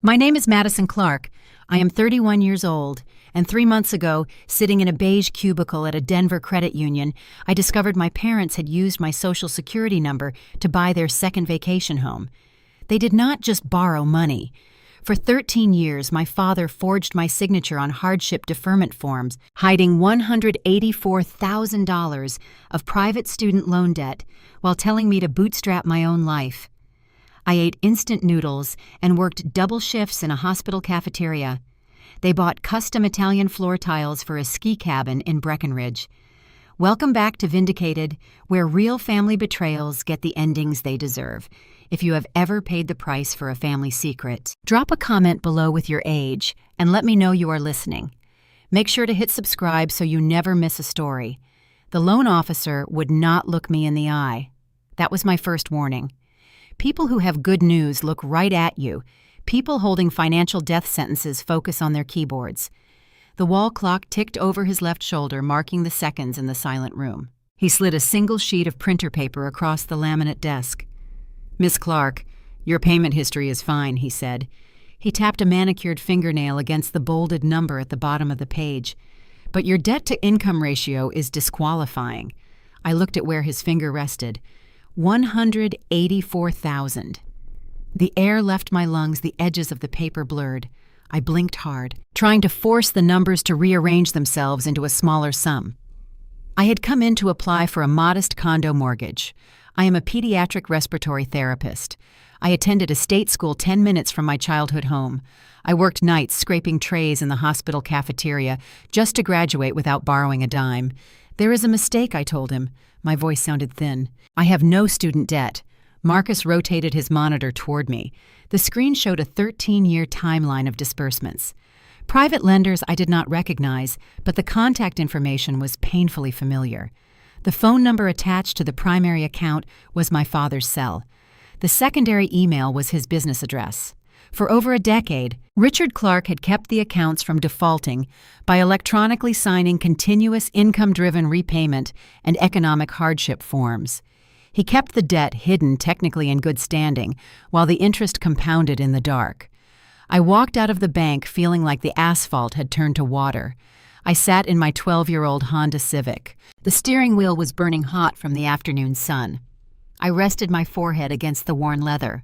My name is Madison Clark. I am 31 years old, and 3 months ago, sitting in a beige cubicle at a Denver credit union, I discovered my parents had used my Social Security number to buy their second vacation home. They did not just borrow money. For 13 years, my father forged my signature on hardship deferment forms, hiding $184,000 of private student loan debt while telling me to bootstrap my own life. I ate instant noodles and worked double shifts in a hospital cafeteria. They bought custom Italian floor tiles for a ski cabin in Breckenridge. Welcome back to Vindicated, where real family betrayals get the endings they deserve. If you have ever paid the price for a family secret, drop a comment below with your age and let me know you are listening. Make sure to hit subscribe so you never miss a story. The loan officer would not look me in the eye. That was my first warning. People who have good news look right at you. People holding financial death sentences focus on their keyboards. The wall clock ticked over his left shoulder, marking the seconds in the silent room. He slid a single sheet of printer paper across the laminate desk. "Miss Clark, your payment history is fine," he said. He tapped a manicured fingernail against the bolded number at the bottom of the page. "But your debt-to-income ratio is disqualifying." I looked at where his finger rested. 184,000. The air left my lungs, the edges of the paper blurred. I blinked hard, trying to force the numbers to rearrange themselves into a smaller sum. I had come in to apply for a modest condo mortgage. I am a pediatric respiratory therapist. I attended a state school 10 minutes from my childhood home. I worked nights scraping trays in the hospital cafeteria just to graduate without borrowing a dime. "There is a mistake," I told him. My voice sounded thin. "I have no student debt." Marcus rotated his monitor toward me. The screen showed a 13-year timeline of disbursements. Private lenders I did not recognize, but the contact information was painfully familiar. The phone number attached to the primary account was my father's cell. The secondary email was his business address. For over a decade, Richard Clark had kept the accounts from defaulting by electronically signing continuous income-driven repayment and economic hardship forms. He kept the debt hidden technically in good standing, while the interest compounded in the dark. I walked out of the bank feeling like the asphalt had turned to water. I sat in my 12-year-old Honda Civic. The steering wheel was burning hot from the afternoon sun. I rested my forehead against the worn leather.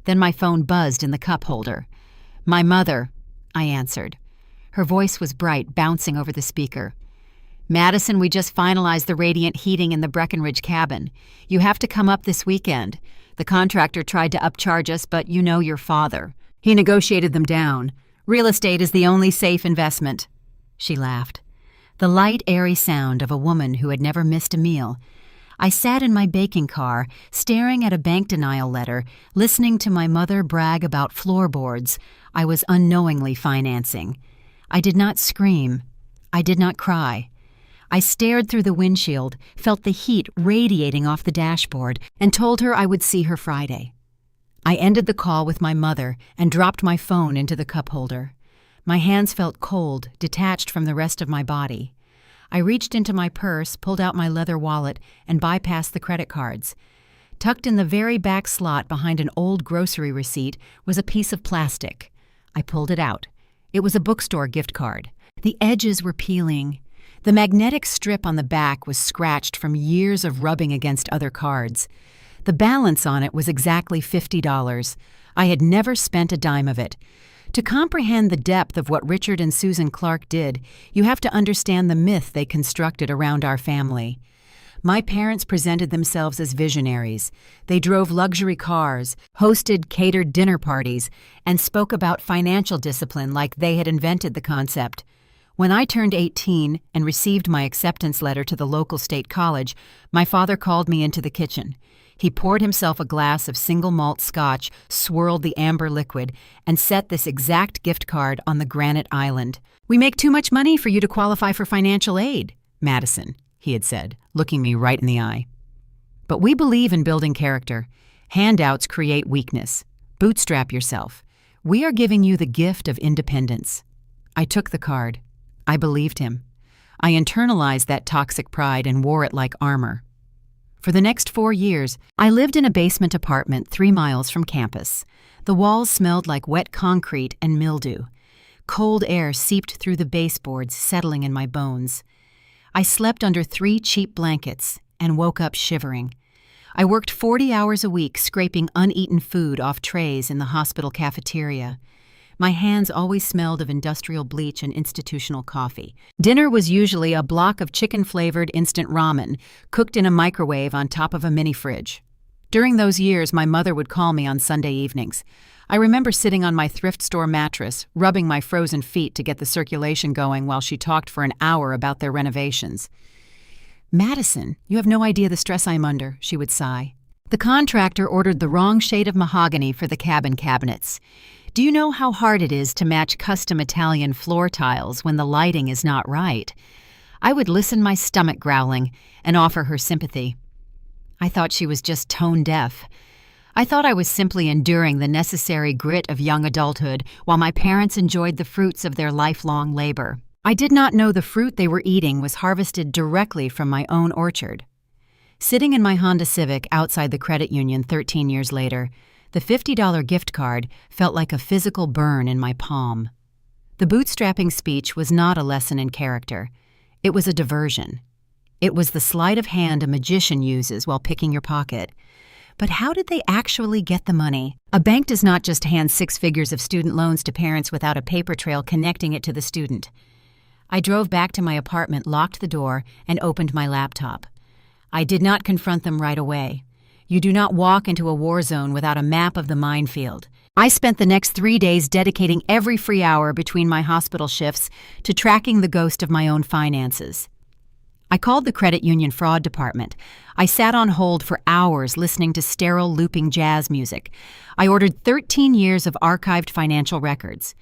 Then my phone buzzed in the cup holder. "My mother," I answered. Her voice was bright, bouncing over the speaker. "Madison, we just finalized the radiant heating in the Breckenridge cabin. You have to come up this weekend. The contractor tried to upcharge us, but you know your father. He negotiated them down. Real estate is the only safe investment." She laughed. The light, airy sound of a woman who had never missed a meal. I sat in my baking car, staring at a bank denial letter, listening to my mother brag about floorboards I was unknowingly financing. I did not scream. I did not cry. I stared through the windshield, felt the heat radiating off the dashboard, and told her I would see her Friday. I ended the call with my mother and dropped my phone into the cup holder. My hands felt cold, detached from the rest of my body. I reached into my purse, pulled out my leather wallet, and bypassed the credit cards. Tucked in the very back slot behind an old grocery receipt was a piece of plastic. I pulled it out. It was a bookstore gift card. The edges were peeling. The magnetic strip on the back was scratched from years of rubbing against other cards. The balance on it was exactly $50. I had never spent a dime of it. To comprehend the depth of what Richard and Susan Clark did, you have to understand the myth they constructed around our family. My parents presented themselves as visionaries. They drove luxury cars, hosted catered dinner parties, and spoke about financial discipline like they had invented the concept. When I turned 18 and received my acceptance letter to the local state college, my father called me into the kitchen. He poured himself a glass of single malt scotch, swirled the amber liquid, and set this exact gift card on the granite island. "We make too much money for you to qualify for financial aid, Madison," he had said, looking me right in the eye. "But we believe in building character. Handouts create weakness. Bootstrap yourself. We are giving you the gift of independence." I took the card. I believed him. I internalized that toxic pride and wore it like armor. For the next 4 years, I lived in a basement apartment 3 miles from campus. The walls smelled like wet concrete and mildew. Cold air seeped through the baseboards, settling in my bones. I slept under 3 cheap blankets and woke up shivering. I worked 40 hours a week scraping uneaten food off trays in the hospital cafeteria. My hands always smelled of industrial bleach and institutional coffee. Dinner was usually a block of chicken-flavored instant ramen, cooked in a microwave on top of a mini-fridge. During those years, my mother would call me on Sunday evenings. I remember sitting on my thrift store mattress, rubbing my frozen feet to get the circulation going while she talked for an hour about their renovations. "Madison, you have no idea the stress I'm under," she would sigh. "The contractor ordered the wrong shade of mahogany for the cabin cabinets. Do you know how hard it is to match custom Italian floor tiles when the lighting is not right?" I would listen, my stomach growling, and offer her sympathy. I thought she was just tone deaf. I thought I was simply enduring the necessary grit of young adulthood while my parents enjoyed the fruits of their lifelong labor. I did not know the fruit they were eating was harvested directly from my own orchard. Sitting in my Honda Civic outside the credit union 13 years later, the $50 gift card felt like a physical burn in my palm. The bootstrapping speech was not a lesson in character. It was a diversion. It was the sleight of hand a magician uses while picking your pocket. But how did they actually get the money? A bank does not just hand 6 figures of student loans to parents without a paper trail connecting it to the student. I drove back to my apartment, locked the door, and opened my laptop. I did not confront them right away. You do not walk into a war zone without a map of the minefield. I spent the next 3 days dedicating every free hour between my hospital shifts to tracking the ghost of my own finances. I called the credit union fraud department. I sat on hold for hours listening to sterile looping jazz music. I ordered 13 years of archived financial records.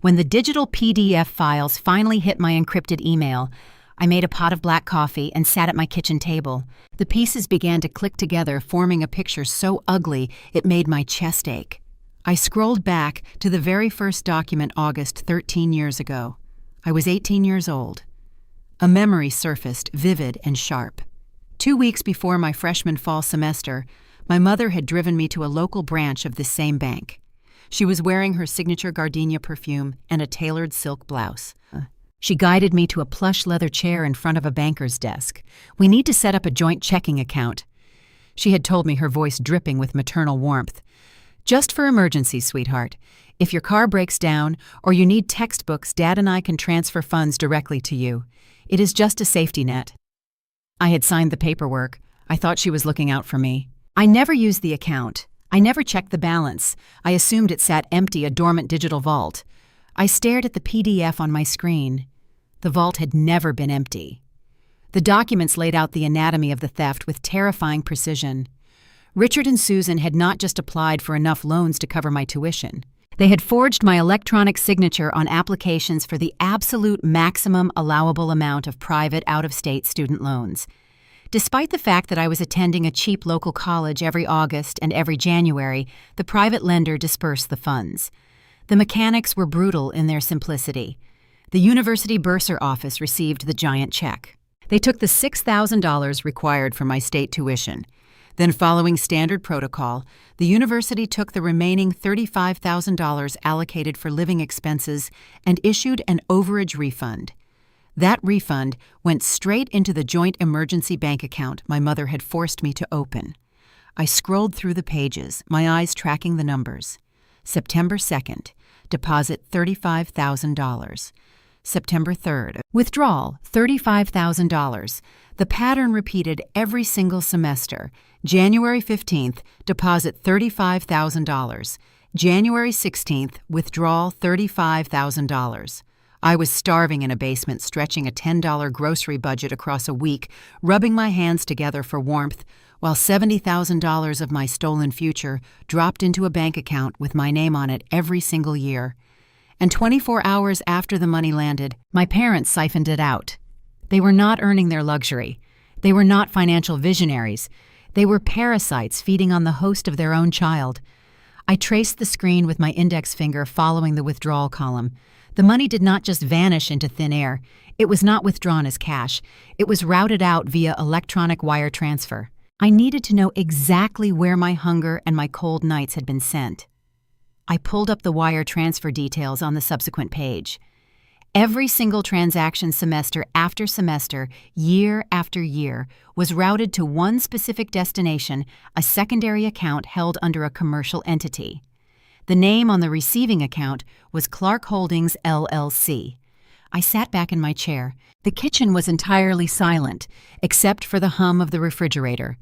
When the digital PDF files finally hit my encrypted email, I made a pot of black coffee and sat at my kitchen table. The pieces began to click together, forming a picture so ugly it made my chest ache. I scrolled back to the very first document, August 13 years ago. I was 18 years old. A memory surfaced, vivid and sharp. 2 weeks before my freshman fall semester, my mother had driven me to a local branch of this same bank. She was wearing her signature gardenia perfume and a tailored silk blouse. She guided me to a plush leather chair in front of a banker's desk. "We need to set up a joint checking account." She had told me, her voice dripping with maternal warmth. "Just for emergencies, sweetheart. If your car breaks down or you need textbooks, Dad and I can transfer funds directly to you. It is just a safety net." I had signed the paperwork. I thought she was looking out for me. I never used the account. I never checked the balance. I assumed it sat empty, a dormant digital vault. I stared at the PDF on my screen. The vault had never been empty. The documents laid out the anatomy of the theft with terrifying precision. Richard and Susan had not just applied for enough loans to cover my tuition. They had forged my electronic signature on applications for the absolute maximum allowable amount of private out-of-state student loans. Despite the fact that I was attending a cheap local college every August and every January, the private lender dispersed the funds. The mechanics were brutal in their simplicity. The university bursar office received the giant check. They took the $6,000 required for my state tuition. Then, following standard protocol, the university took the remaining $35,000 allocated for living expenses and issued an overage refund. That refund went straight into the joint emergency bank account my mother had forced me to open. I scrolled through the pages, my eyes tracking the numbers. September 2nd, deposit $35,000. September 3rd, withdrawal $35,000. The pattern repeated every single semester. January 15th, deposit $35,000. January 16th, withdrawal $35,000. I was starving in a basement, stretching a $10 grocery budget across a week, rubbing my hands together for warmth, while $70,000 of my stolen future dropped into a bank account with my name on it every single year. And 24 hours after the money landed, my parents siphoned it out. They were not earning their luxury. They were not financial visionaries. They were parasites feeding on the host of their own child. I traced the screen with my index finger, following the withdrawal column. The money did not just vanish into thin air. It was not withdrawn as cash. It was routed out via electronic wire transfer. I needed to know exactly where my hunger and my cold nights had been sent. I pulled up the wire transfer details on the subsequent page. Every single transaction semester after semester, year after year, was routed to one specific destination, a secondary account held under a commercial entity. The name on the receiving account was Clark Holdings, LLC. I sat back in my chair. The kitchen was entirely silent, except for the hum of the refrigerator.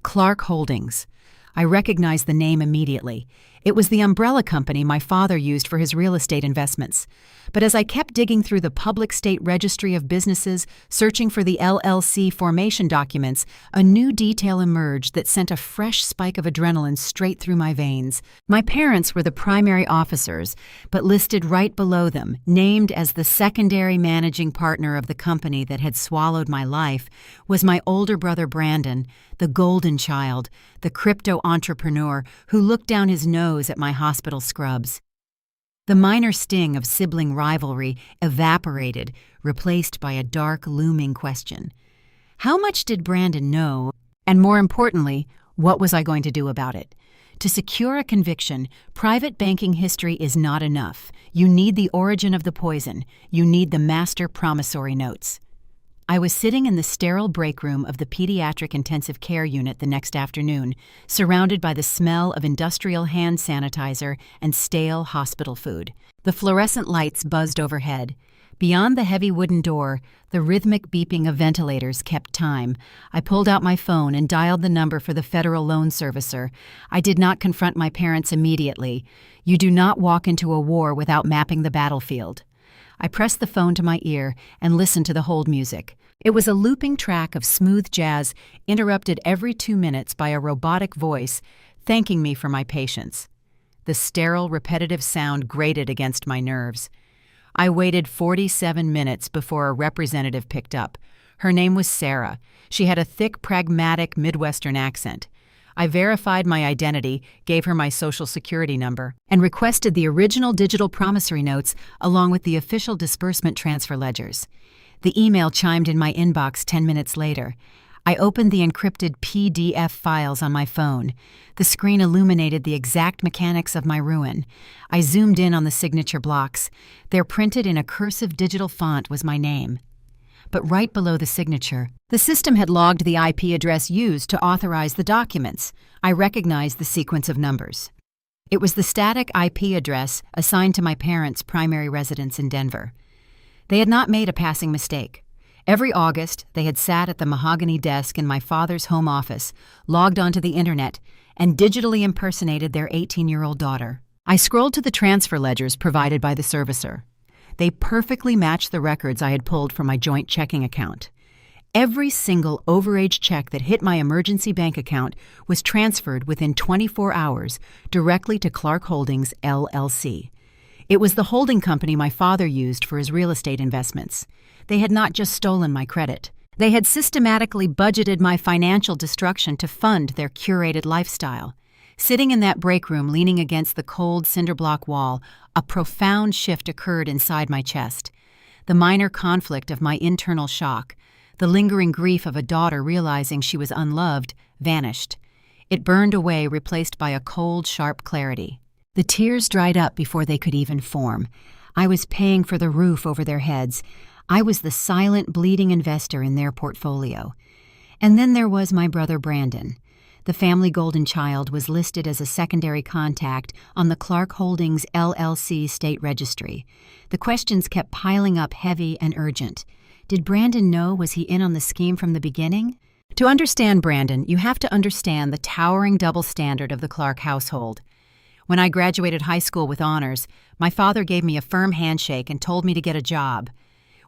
Clark Holdings. I recognized the name immediately. It was the umbrella company my father used for his real estate investments. But as I kept digging through the Public State Registry of Businesses, searching for the LLC formation documents, a new detail emerged that sent a fresh spike of adrenaline straight through my veins. My parents were the primary officers, but listed right below them, named as the secondary managing partner of the company that had swallowed my life, was my older brother Brandon, the golden child, the crypto entrepreneur who looked down his nose at my hospital scrubs. The minor sting of sibling rivalry evaporated, replaced by a dark, looming question. How much did Brandon know? And more importantly, what was I going to do about it? To secure a conviction, private banking history is not enough. You need the origin of the poison. You need the master promissory notes. I was sitting in the sterile break room of the pediatric intensive care unit the next afternoon, surrounded by the smell of industrial hand sanitizer and stale hospital food. The fluorescent lights buzzed overhead. Beyond the heavy wooden door, the rhythmic beeping of ventilators kept time. I pulled out my phone and dialed the number for the federal loan servicer. I did not confront my parents immediately. You do not walk into a war without mapping the battlefield. I pressed the phone to my ear and listened to the hold music. It was a looping track of smooth jazz, interrupted every 2 minutes by a robotic voice thanking me for my patience. The sterile, repetitive sound grated against my nerves. I waited 47 minutes before a representative picked up. Her name was Sarah. She had a thick, pragmatic Midwestern accent. I verified my identity, gave her my social security number, and requested the original digital promissory notes along with the official disbursement transfer ledgers. The email chimed in my inbox 10 minutes later. I opened the encrypted PDF files on my phone. The screen illuminated the exact mechanics of my ruin. I zoomed in on the signature blocks. There, printed in a cursive digital font, was my name. But right below the signature, the system had logged the IP address used to authorize the documents. I recognized the sequence of numbers. It was the static IP address assigned to my parents' primary residence in Denver. They had not made a passing mistake. Every August, they had sat at the mahogany desk in my father's home office, logged onto the internet, and digitally impersonated their 18-year-old daughter. I scrolled to the transfer ledgers provided by the servicer. They perfectly matched the records I had pulled from my joint checking account. Every single overage check that hit my emergency bank account was transferred within 24 hours directly to Clark Holdings, LLC. It was the holding company my father used for his real estate investments. They had not just stolen my credit. They had systematically budgeted my financial destruction to fund their curated lifestyle. Sitting in that break room, leaning against the cold cinder block wall, a profound shift occurred inside my chest. The minor conflict of my internal shock, the lingering grief of a daughter realizing she was unloved, vanished. It burned away, replaced by a cold, sharp clarity. The tears dried up before they could even form. I was paying for the roof over their heads. I was the silent, bleeding investor in their portfolio. And then there was my brother Brandon. The family golden child was listed as a secondary contact on the Clark Holdings LLC state registry. The questions kept piling up, heavy and urgent. Did Brandon know? Was he in on the scheme from the beginning? To understand Brandon, you have to understand the towering double standard of the Clark household. When I graduated high school with honors, my father gave me a firm handshake and told me to get a job.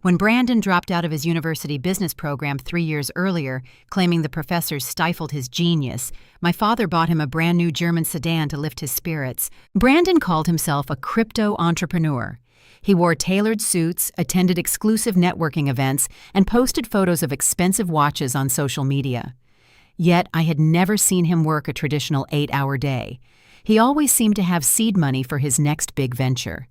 When Brandon dropped out of his university business program 3 years earlier, claiming the professors stifled his genius, my father bought him a brand new German sedan to lift his spirits. Brandon called himself a crypto entrepreneur. He wore tailored suits, attended exclusive networking events, and posted photos of expensive watches on social media. Yet I had never seen him work a traditional 8-hour day. He always seemed to have seed money for his next big venture.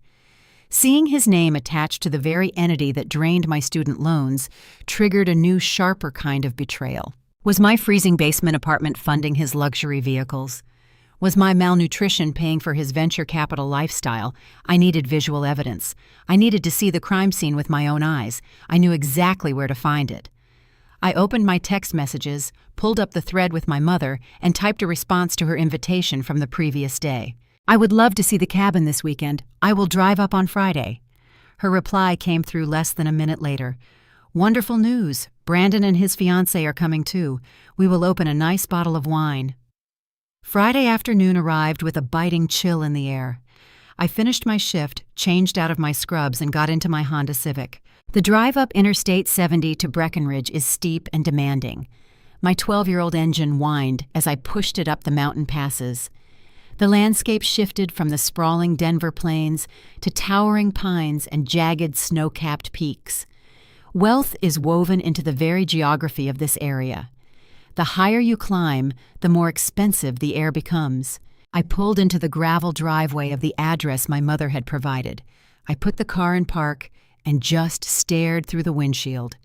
Seeing his name attached to the very entity that drained my student loans triggered a new, sharper kind of betrayal. Was my freezing basement apartment funding his luxury vehicles? Was my malnutrition paying for his venture capital lifestyle? I needed visual evidence. I needed to see the crime scene with my own eyes. I knew exactly where to find it. I opened my text messages, pulled up the thread with my mother, and typed a response to her invitation from the previous day. "I would love to see the cabin this weekend. I will drive up on Friday." Her reply came through less than a minute later. "Wonderful news. Brandon and his fiancée are coming too. We will open a nice bottle of wine." Friday afternoon arrived with a biting chill in the air. I finished my shift, changed out of my scrubs, and got into my Honda Civic. The drive up Interstate 70 to Breckenridge is steep and demanding. My 12-year-old engine whined as I pushed it up the mountain passes. The landscape shifted from the sprawling Denver plains to towering pines and jagged snow-capped peaks. Wealth is woven into the very geography of this area. The higher you climb, the more expensive the air becomes. I pulled into the gravel driveway of the address my mother had provided. I put the car in park and just stared through the windshield.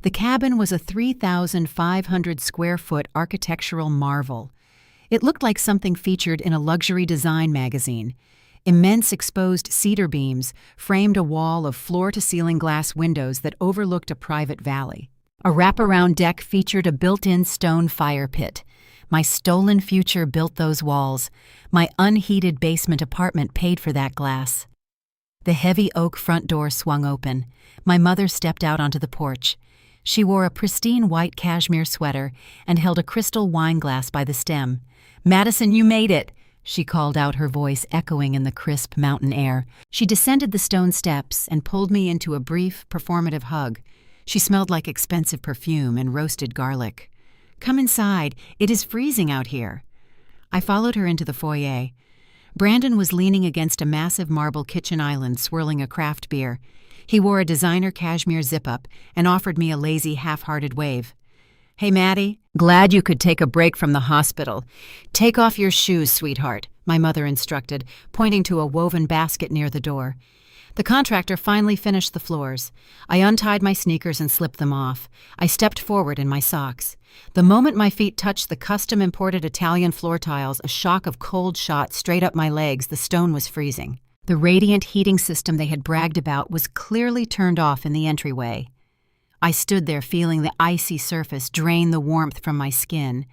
The cabin was a 3,500 square foot architectural marvel. It looked like something featured in a luxury design magazine. Immense exposed cedar beams framed a wall of floor-to-ceiling glass windows that overlooked a private valley. A wraparound deck featured a built-in stone fire pit. My stolen future built those walls. My unheated basement apartment paid for that glass. The heavy oak front door swung open. My mother stepped out onto the porch. She wore a pristine white cashmere sweater and held a crystal wine glass by the stem. "Madison, you made it!" she called out, her voice echoing in the crisp mountain air. She descended the stone steps and pulled me into a brief, performative hug. She smelled like expensive perfume and roasted garlic. "Come inside. It is freezing out here." I followed her into the foyer. Brandon was leaning against a massive marble kitchen island swirling a craft beer. He wore a designer cashmere zip-up and offered me a lazy, half-hearted wave. "Hey, Maddie, glad you could take a break from the hospital. Take off your shoes, sweetheart," my mother instructed, pointing to a woven basket near the door. The contractor finally finished the floors. I untied my sneakers and slipped them off. I stepped forward in my socks. The moment my feet touched the custom-imported Italian floor tiles, a shock of cold shot straight up my legs. The stone was freezing. The radiant heating system they had bragged about was clearly turned off in the entryway. I stood there feeling the icy surface drain the warmth from my skin.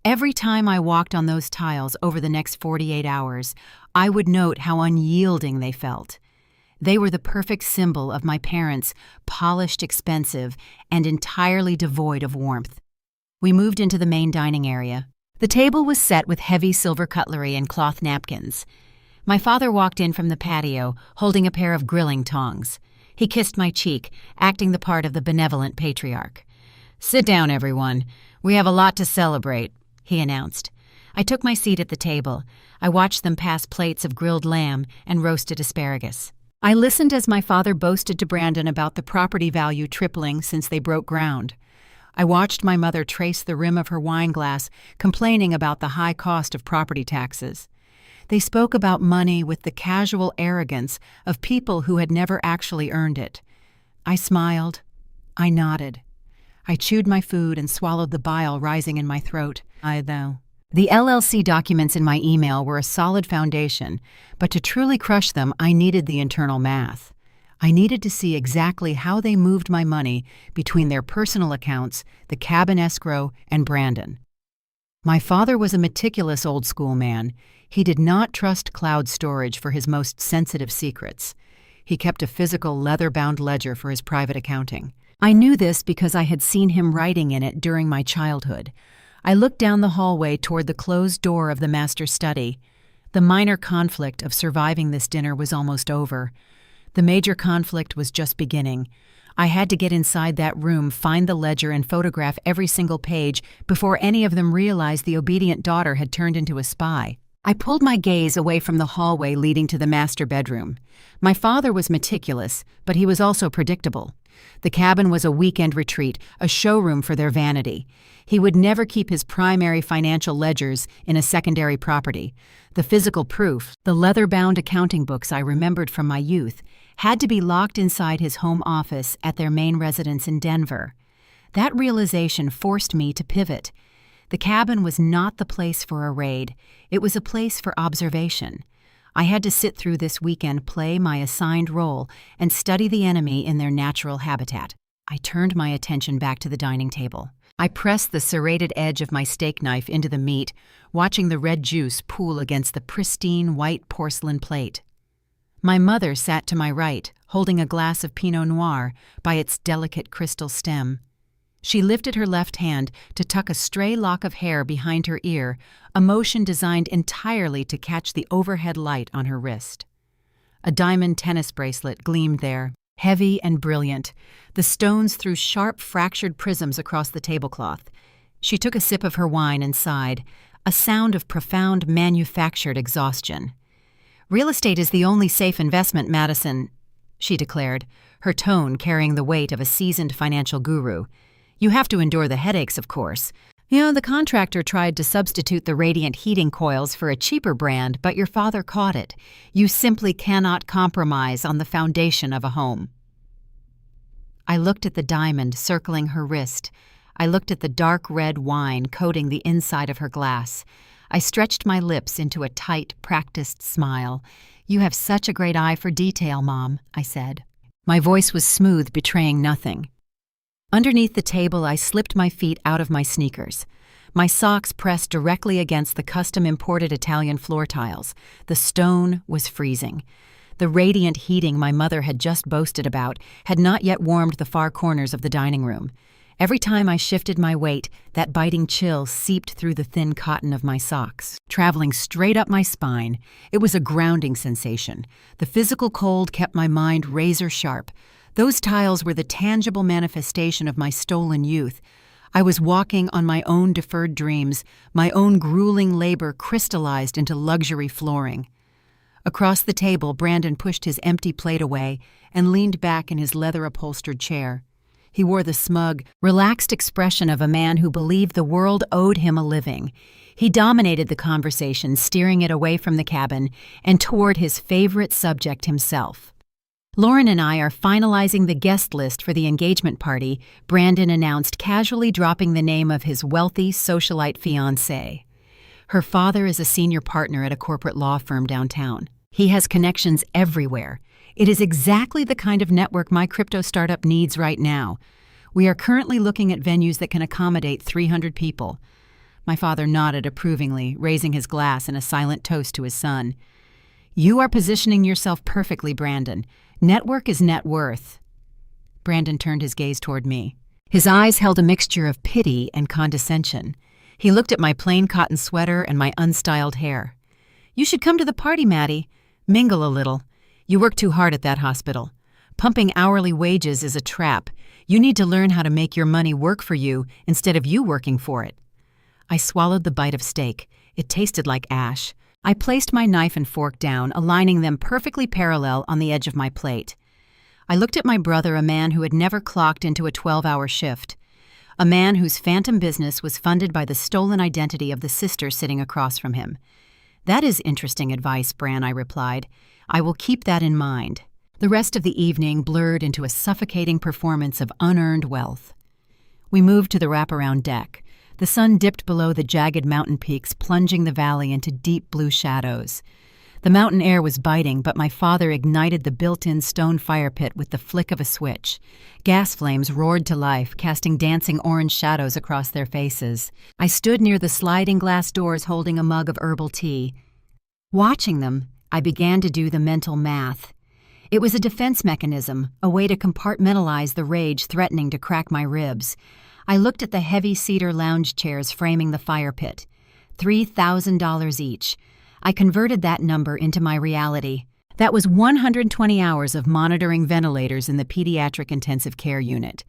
Every time I walked on those tiles over the next 48 hours, I would note how unyielding they felt. They were the perfect symbol of my parents, polished, expensive, and entirely devoid of warmth. We moved into the main dining area. The table was set with heavy silver cutlery and cloth napkins. My father walked in from the patio, holding a pair of grilling tongs. He kissed my cheek, acting the part of the benevolent patriarch. "Sit down, everyone. We have a lot to celebrate," he announced. I took my seat at the table. I watched them pass plates of grilled lamb and roasted asparagus. I listened as my father boasted to Brandon about the property value tripling since they broke ground. I watched my mother trace the rim of her wine glass, complaining about the high cost of property taxes. They spoke about money with the casual arrogance of people who had never actually earned it. I smiled. I nodded. I chewed my food and swallowed the bile rising in my throat. The LLC documents in my email were a solid foundation, but to truly crush them, I needed the internal math. I needed to see exactly how they moved my money between their personal accounts, the cabin escrow, and Brandon. My father was a meticulous old-school man. He did not trust cloud storage for his most sensitive secrets. He kept a physical leather-bound ledger for his private accounting. I knew this because I had seen him writing in it during my childhood. I looked down the hallway toward the closed door of the master study. The minor conflict of surviving this dinner was almost over. The major conflict was just beginning. I had to get inside that room, find the ledger, and photograph every single page before any of them realized the obedient daughter had turned into a spy. I pulled my gaze away from the hallway leading to the master bedroom. My father was meticulous, but he was also predictable. The cabin was a weekend retreat, a showroom for their vanity. He would never keep his primary financial ledgers in a secondary property. The physical proof, the leather-bound accounting books I remembered from my youth, had to be locked inside his home office at their main residence in Denver. That realization forced me to pivot. The cabin was not the place for a raid. It was a place for observation. I had to sit through this weekend, play my assigned role, and study the enemy in their natural habitat. I turned my attention back to the dining table. I pressed the serrated edge of my steak knife into the meat, watching the red juice pool against the pristine white porcelain plate. My mother sat to my right, holding a glass of Pinot Noir by its delicate crystal stem. She lifted her left hand to tuck a stray lock of hair behind her ear, a motion designed entirely to catch the overhead light on her wrist. A diamond tennis bracelet gleamed there, heavy and brilliant. The stones threw sharp, fractured prisms across the tablecloth. She took a sip of her wine and sighed, a sound of profound manufactured exhaustion. "Real estate is the only safe investment, Madison," she declared, her tone carrying the weight of a seasoned financial guru. "You have to endure the headaches, of course. The contractor tried to substitute the radiant heating coils for a cheaper brand, but your father caught it. You simply cannot compromise on the foundation of a home." I looked at the diamond circling her wrist. I looked at the dark red wine coating the inside of her glass. I stretched my lips into a tight, practiced smile. "You have such a great eye for detail, Mom," I said. My voice was smooth, betraying nothing. Underneath the table, I slipped my feet out of my sneakers. My socks pressed directly against the custom-imported Italian floor tiles. The stone was freezing. The radiant heating my mother had just boasted about had not yet warmed the far corners of the dining room. Every time I shifted my weight, that biting chill seeped through the thin cotton of my socks, traveling straight up my spine. It was a grounding sensation. The physical cold kept my mind razor-sharp. Those tiles were the tangible manifestation of my stolen youth. I was walking on my own deferred dreams, my own grueling labor crystallized into luxury flooring. Across the table, Brandon pushed his empty plate away and leaned back in his leather-upholstered chair. He wore the smug, relaxed expression of a man who believed the world owed him a living. He dominated the conversation, steering it away from the cabin and toward his favorite subject himself. "Lauren and I are finalizing the guest list for the engagement party," Brandon announced, casually dropping the name of his wealthy socialite fiancé. Her father is a senior partner at a corporate law firm downtown. He has connections everywhere. It is exactly the kind of network my crypto startup needs right now. We are currently looking at venues that can accommodate 300 people. My father nodded approvingly, raising his glass in a silent toast to his son. "You are positioning yourself perfectly, Brandon. Network is net worth." Brandon turned his gaze toward me. His eyes held a mixture of pity and condescension. He looked at my plain cotton sweater and my unstyled hair. "You should come to the party, Maddie. Mingle a little. You work too hard at that hospital. Pumping hourly wages is a trap. You need to learn how to make your money work for you instead of you working for it." I swallowed the bite of steak. It tasted like ash. I placed my knife and fork down, aligning them perfectly parallel on the edge of my plate. I looked at my brother, a man who had never clocked into a 12-hour shift. A man whose phantom business was funded by the stolen identity of the sister sitting across from him. "That is interesting advice, Bran," I replied. "I will keep that in mind." The rest of the evening blurred into a suffocating performance of unearned wealth. We moved to the wraparound deck. The sun dipped below the jagged mountain peaks, plunging the valley into deep blue shadows. The mountain air was biting, but my father ignited the built-in stone fire pit with the flick of a switch. Gas flames roared to life, casting dancing orange shadows across their faces. I stood near the sliding glass doors holding a mug of herbal tea. Watching them, I began to do the mental math. It was a defense mechanism, a way to compartmentalize the rage threatening to crack my ribs. I looked at the heavy cedar lounge chairs framing the fire pit. $3,000 each. I converted that number into my reality. That was 120 hours of monitoring ventilators in the pediatric intensive care unit.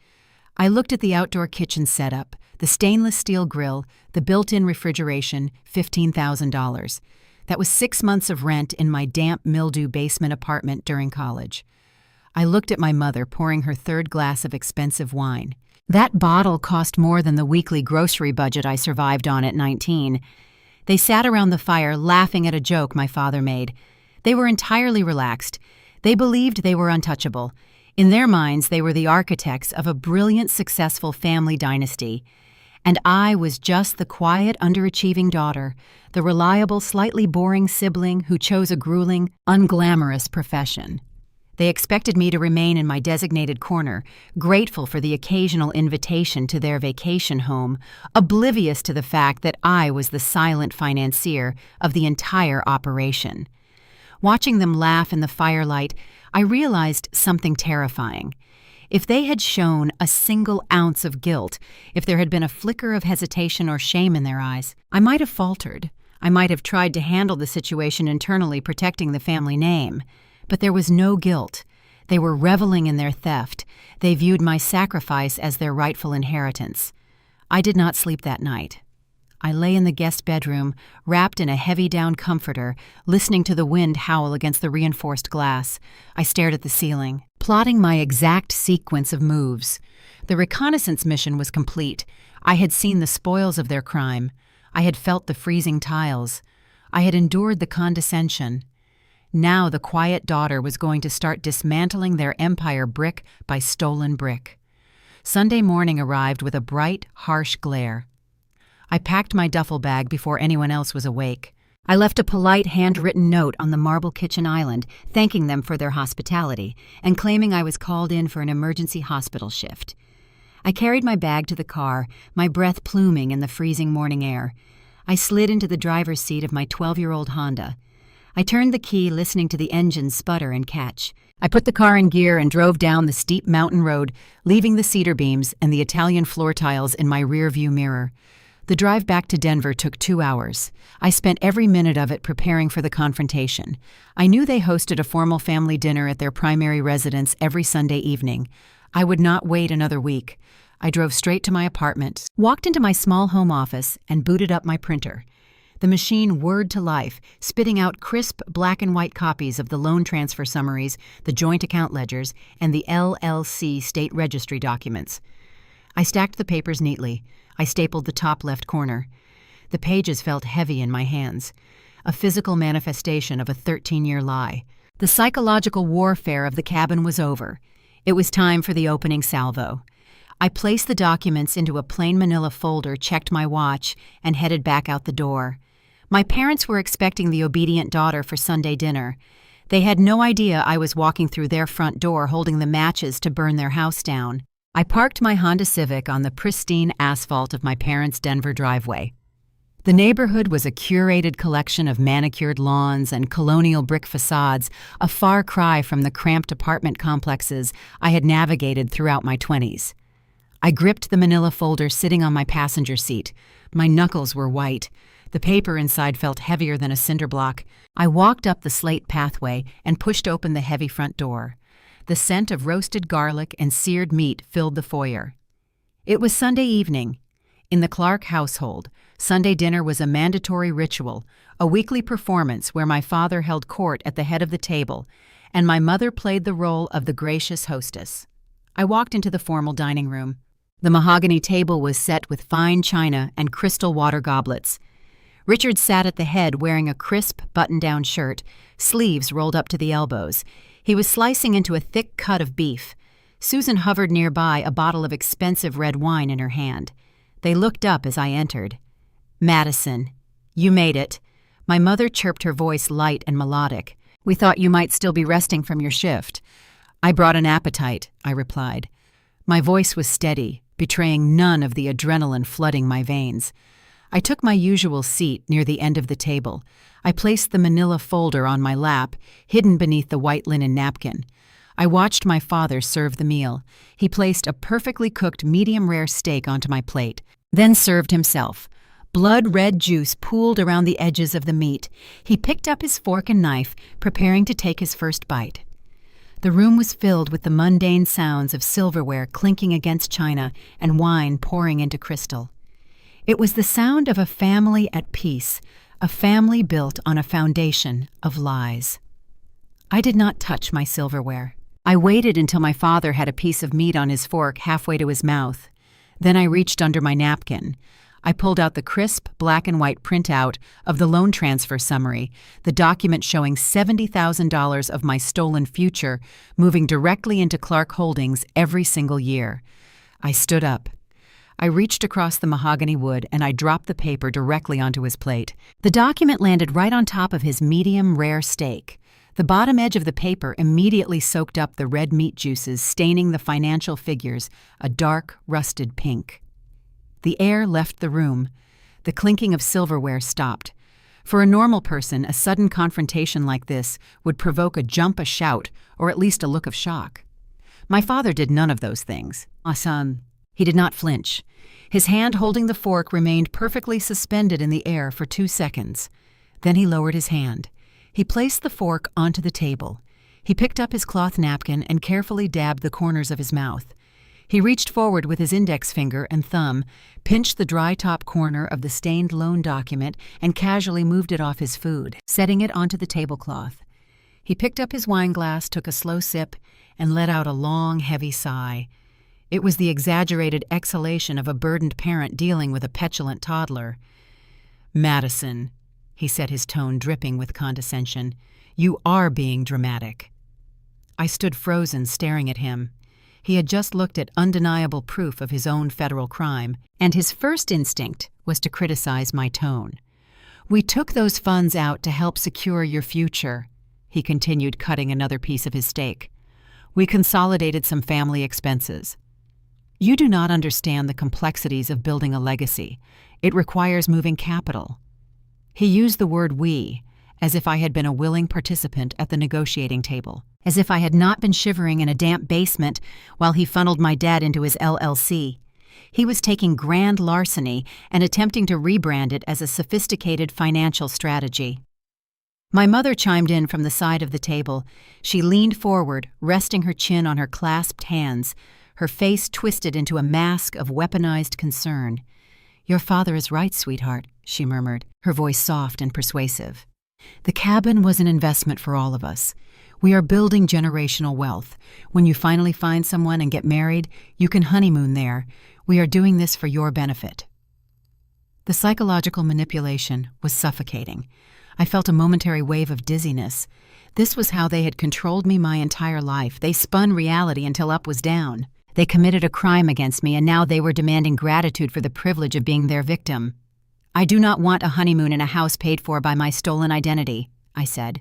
I looked at the outdoor kitchen setup, the stainless steel grill, the built-in refrigeration, $15,000. That was 6 months of rent in my damp, mildew basement apartment during college. I looked at my mother pouring her third glass of expensive wine. That bottle cost more than the weekly grocery budget I survived on at 19. They sat around the fire laughing at a joke my father made. They were entirely relaxed. They believed they were untouchable. In their minds, they were the architects of a brilliant, successful family dynasty, and I was just the quiet, underachieving daughter, the reliable, slightly boring sibling who chose a grueling, unglamorous profession. They expected me to remain in my designated corner, grateful for the occasional invitation to their vacation home, oblivious to the fact that I was the silent financier of the entire operation. Watching them laugh in the firelight, I realized something terrifying. If they had shown a single ounce of guilt, if there had been a flicker of hesitation or shame in their eyes, I might have faltered. I might have tried to handle the situation internally, protecting the family name. But there was no guilt. They were reveling in their theft. They viewed my sacrifice as their rightful inheritance. I did not sleep that night. I lay in the guest bedroom, wrapped in a heavy down comforter, listening to the wind howl against the reinforced glass. I stared at the ceiling, plotting my exact sequence of moves. The reconnaissance mission was complete. I had seen the spoils of their crime. I had felt the freezing tiles. I had endured the condescension. Now the quiet daughter was going to start dismantling their empire brick by stolen brick. Sunday morning arrived with a bright, harsh glare. I packed my duffel bag before anyone else was awake. I left a polite handwritten note on the marble kitchen island, thanking them for their hospitality and claiming I was called in for an emergency hospital shift. I carried my bag to the car, my breath pluming in the freezing morning air. I slid into the driver's seat of my 12-year-old Honda. I turned the key, listening to the engine sputter and catch. I put the car in gear and drove down the steep mountain road, leaving the cedar beams and the Italian floor tiles in my rear-view mirror. The drive back to Denver took 2 hours. I spent every minute of it preparing for the confrontation. I knew they hosted a formal family dinner at their primary residence every Sunday evening. I would not wait another week. I drove straight to my apartment, walked into my small home office, and booted up my printer. The machine whirred to life, spitting out crisp black and white copies of the loan transfer summaries, the joint account ledgers, and the LLC state registry documents. I stacked the papers neatly. I stapled the top left corner. The pages felt heavy in my hands, a physical manifestation of a 13-year lie. The psychological warfare of the cabin was over. It was time for the opening salvo. I placed the documents into a plain manila folder, checked my watch, and headed back out the door. My parents were expecting the obedient daughter for Sunday dinner. They had no idea I was walking through their front door holding the matches to burn their house down. I parked my Honda Civic on the pristine asphalt of my parents' Denver driveway. The neighborhood was a curated collection of manicured lawns and colonial brick facades, a far cry from the cramped apartment complexes I had navigated throughout my 20s. I gripped the manila folder sitting on my passenger seat. My knuckles were white. The paper inside felt heavier than a cinder block. I walked up the slate pathway and pushed open the heavy front door. The scent of roasted garlic and seared meat filled the foyer. It was Sunday evening. In the Clark household, Sunday dinner was a mandatory ritual, a weekly performance where my father held court at the head of the table, and my mother played the role of the gracious hostess. I walked into the formal dining room. The mahogany table was set with fine china and crystal water goblets. Richard sat at the head wearing a crisp button-down shirt, sleeves rolled up to the elbows. He was slicing into a thick cut of beef. Susan hovered nearby, a bottle of expensive red wine in her hand. They looked up as I entered. "Madison, you made it." My mother chirped, her voice light and melodic. "We thought you might still be resting from your shift." "I brought an appetite," I replied. My voice was steady, betraying none of the adrenaline flooding my veins. I took my usual seat near the end of the table. I placed the manila folder on my lap, hidden beneath the white linen napkin. I watched my father serve the meal. He placed a perfectly cooked medium-rare steak onto my plate, then served himself. Blood-red juice pooled around the edges of the meat. He picked up his fork and knife, preparing to take his first bite. The room was filled with the mundane sounds of silverware clinking against china and wine pouring into crystal. It was the sound of a family at peace, a family built on a foundation of lies. I did not touch my silverware. I waited until my father had a piece of meat on his fork halfway to his mouth. Then I reached under my napkin. I pulled out the crisp, black-and-white printout of the loan transfer summary, the document showing $70,000 of my stolen future moving directly into Clark Holdings every single year. I stood up. I reached across the mahogany wood and I dropped the paper directly onto his plate. The document landed right on top of his medium rare steak. The bottom edge of the paper immediately soaked up the red meat juices, staining the financial figures a dark, rusted pink. The air left the room. The clinking of silverware stopped. For a normal person, a sudden confrontation like this would provoke a jump, a shout, or at least a look of shock. My father did none of those things. Son. He did not flinch. His hand holding the fork remained perfectly suspended in the air for 2 seconds. Then he lowered his hand. He placed the fork onto the table. He picked up his cloth napkin and carefully dabbed the corners of his mouth. He reached forward with his index finger and thumb, pinched the dry top corner of the stained loan document, and casually moved it off his food, setting it onto the tablecloth. He picked up his wine glass, took a slow sip, and let out a long, heavy sigh. It was the exaggerated exhalation of a burdened parent dealing with a petulant toddler. "Madison," he said, his tone dripping with condescension, "you are being dramatic." I stood frozen, staring at him. He had just looked at undeniable proof of his own federal crime, and his first instinct was to criticize my tone. "We took those funds out to help secure your future," he continued, cutting another piece of his steak. "We consolidated some family expenses. You do not understand the complexities of building a legacy. It requires moving capital." He used the word "we," as if I had been a willing participant at the negotiating table, as if I had not been shivering in a damp basement while he funneled my debt into his LLC. He was taking grand larceny and attempting to rebrand it as a sophisticated financial strategy. My mother chimed in from the side of the table. She leaned forward, resting her chin on her clasped hands, her face twisted into a mask of weaponized concern. "Your father is right, sweetheart," she murmured, her voice soft and persuasive. "The cabin was an investment for all of us. We are building generational wealth. When you finally find someone and get married, you can honeymoon there. We are doing this for your benefit." The psychological manipulation was suffocating. I felt a momentary wave of dizziness. This was how they had controlled me my entire life. They spun reality until up was down. They committed a crime against me, and now they were demanding gratitude for the privilege of being their victim. "I do not want a honeymoon in a house paid for by my stolen identity," I said.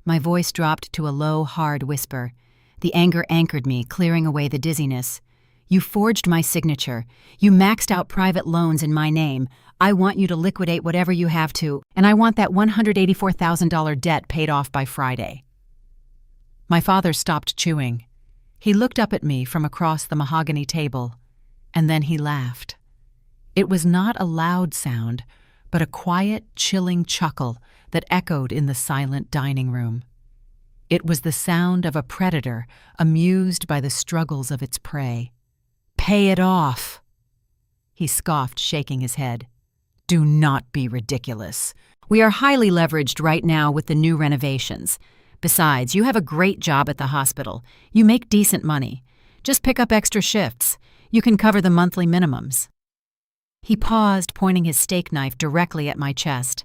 My voice dropped to a low, hard whisper. The anger anchored me, clearing away the dizziness. "You forged my signature. You maxed out private loans in my name. I want you to liquidate whatever you have to, and I want that $184,000 debt paid off by Friday." My father stopped chewing. He looked up at me from across the mahogany table, and then he laughed. It was not a loud sound, but a quiet, chilling chuckle that echoed in the silent dining room. It was the sound of a predator amused by the struggles of its prey. "Pay it off," he scoffed, shaking his head. "Do not be ridiculous. We are highly leveraged right now with the new renovations. Besides, you have a great job at the hospital. You make decent money. Just pick up extra shifts. You can cover the monthly minimums." He paused, pointing his steak knife directly at my chest.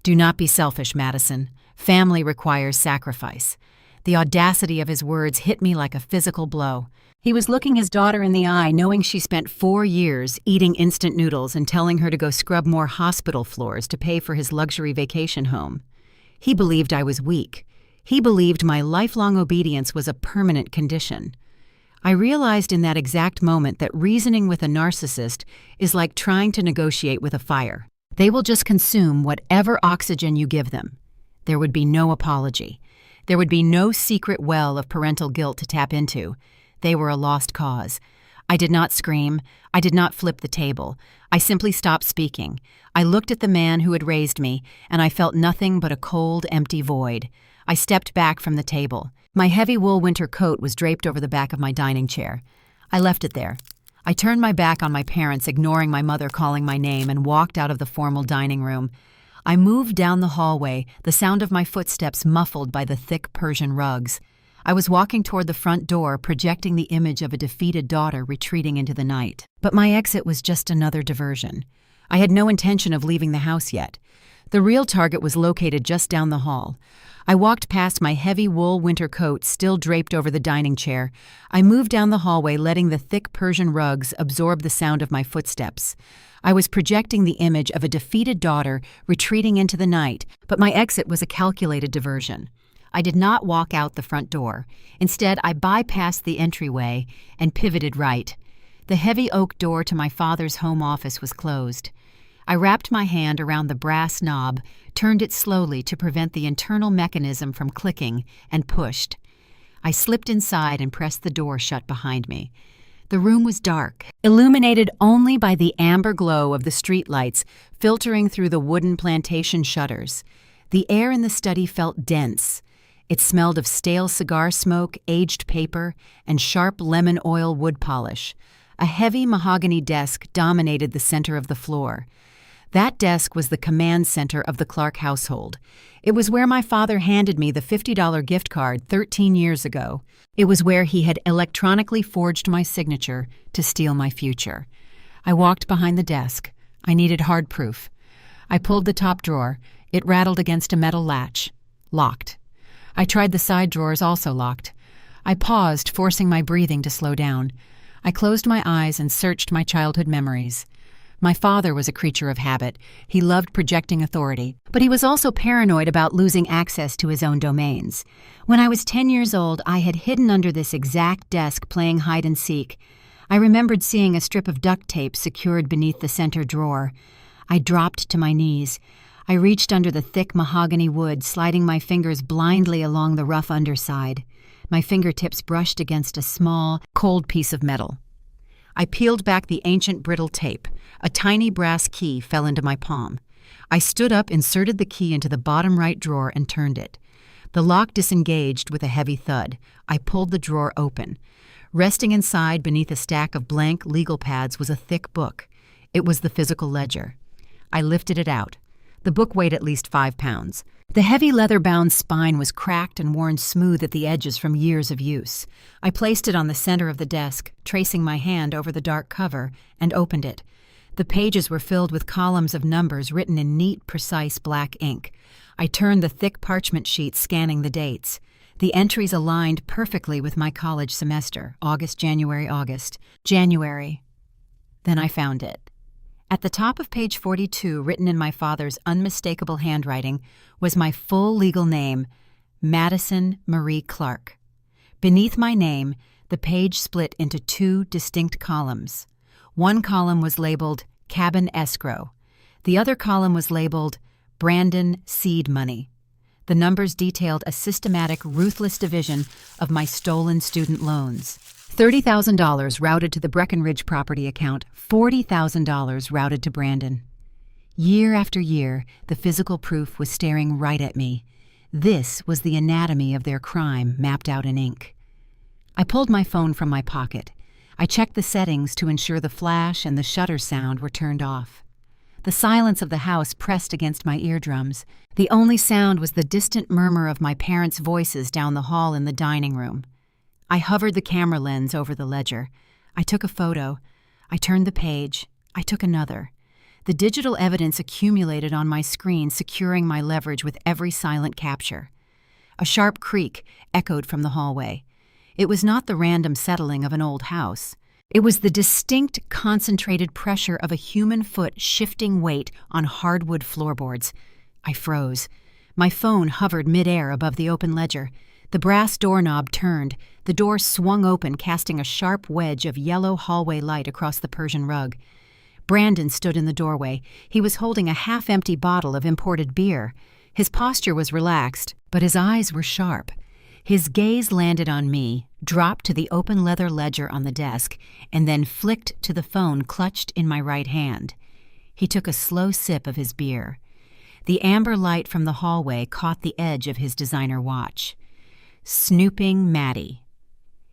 "Do not be selfish, Madison. Family requires sacrifice." The audacity of his words hit me like a physical blow. He was looking his daughter in the eye, knowing she spent 4 years eating instant noodles and telling her to go scrub more hospital floors to pay for his luxury vacation home. He believed I was weak. He believed my lifelong obedience was a permanent condition. I realized in that exact moment that reasoning with a narcissist is like trying to negotiate with a fire. They will just consume whatever oxygen you give them. There would be no apology. There would be no secret well of parental guilt to tap into. They were a lost cause. I did not scream. I did not flip the table. I simply stopped speaking. I looked at the man who had raised me, and I felt nothing but a cold, empty void. I stepped back from the table. My heavy wool winter coat was draped over the back of my dining chair. I left it there. I turned my back on my parents, ignoring my mother calling my name, and walked out of the formal dining room. I moved down the hallway, the sound of my footsteps muffled by the thick Persian rugs. I was walking toward the front door, projecting the image of a defeated daughter retreating into the night. But my exit was just another diversion. I had no intention of leaving the house yet. The real target was located just down the hall. I walked past my heavy wool winter coat still draped over the dining chair. I moved down the hallway, letting the thick Persian rugs absorb the sound of my footsteps. I was projecting the image of a defeated daughter retreating into the night, but my exit was a calculated diversion. I did not walk out the front door. Instead, I bypassed the entryway and pivoted right. The heavy oak door to my father's home office was closed. I wrapped my hand around the brass knob, turned it slowly to prevent the internal mechanism from clicking, and pushed. I slipped inside and pressed the door shut behind me. The room was dark, illuminated only by the amber glow of the streetlights filtering through the wooden plantation shutters. The air in the study felt dense. It smelled of stale cigar smoke, aged paper, and sharp lemon oil wood polish. A heavy mahogany desk dominated the center of the floor. That desk was the command center of the Clark household. It was where my father handed me the $50 gift card 13 years ago. It was where he had electronically forged my signature to steal my future. I walked behind the desk. I needed hard proof. I pulled the top drawer. It rattled against a metal latch. Locked. I tried the side drawers, also locked. I paused, forcing my breathing to slow down. I closed my eyes and searched my childhood memories. My father was a creature of habit. He loved projecting authority, but he was also paranoid about losing access to his own domains. When I was 10 years old, I had hidden under this exact desk playing hide and seek. I remembered seeing a strip of duct tape secured beneath the center drawer. I dropped to my knees. I reached under the thick mahogany wood, sliding my fingers blindly along the rough underside. My fingertips brushed against a small, cold piece of metal. I peeled back the ancient brittle tape. A tiny brass key fell into my palm. I stood up, inserted the key into the bottom right drawer, and turned it. The lock disengaged with a heavy thud. I pulled the drawer open. Resting inside, beneath a stack of blank legal pads, was a thick book. It was the physical ledger. I lifted it out. The book weighed at least 5 pounds. The heavy leather-bound spine was cracked and worn smooth at the edges from years of use. I placed it on the center of the desk, tracing my hand over the dark cover, and opened it. The pages were filled with columns of numbers written in neat, precise black ink. I turned the thick parchment sheet, scanning the dates. The entries aligned perfectly with my college semester, August, January, August. January. Then I found it. At the top of page 42, written in my father's unmistakable handwriting, was my full legal name, Madison Marie Clark. Beneath my name, the page split into 2 distinct columns. One column was labeled Cabin Escrow. The other column was labeled Brandon Seed Money. The numbers detailed a systematic, ruthless division of my stolen student loans. $30,000 routed to the Breckenridge property account, $40,000 routed to Brandon. Year after year, the physical proof was staring right at me. This was the anatomy of their crime mapped out in ink. I pulled my phone from my pocket. I checked the settings to ensure the flash and the shutter sound were turned off. The silence of the house pressed against my eardrums. The only sound was the distant murmur of my parents' voices down the hall in the dining room. I hovered the camera lens over the ledger. I took a photo. I turned the page. I took another. The digital evidence accumulated on my screen, securing my leverage with every silent capture. A sharp creak echoed from the hallway. It was not the random settling of an old house. It was the distinct, concentrated pressure of a human foot shifting weight on hardwood floorboards. I froze. My phone hovered midair above the open ledger. The brass doorknob turned. The door swung open, casting a sharp wedge of yellow hallway light across the Persian rug. Brandon stood in the doorway. He was holding a half-empty bottle of imported beer. His posture was relaxed, but his eyes were sharp. His gaze landed on me, dropped to the open leather ledger on the desk, and then flicked to the phone clutched in my right hand. He took a slow sip of his beer. The amber light from the hallway caught the edge of his designer watch. Snooping Maddie.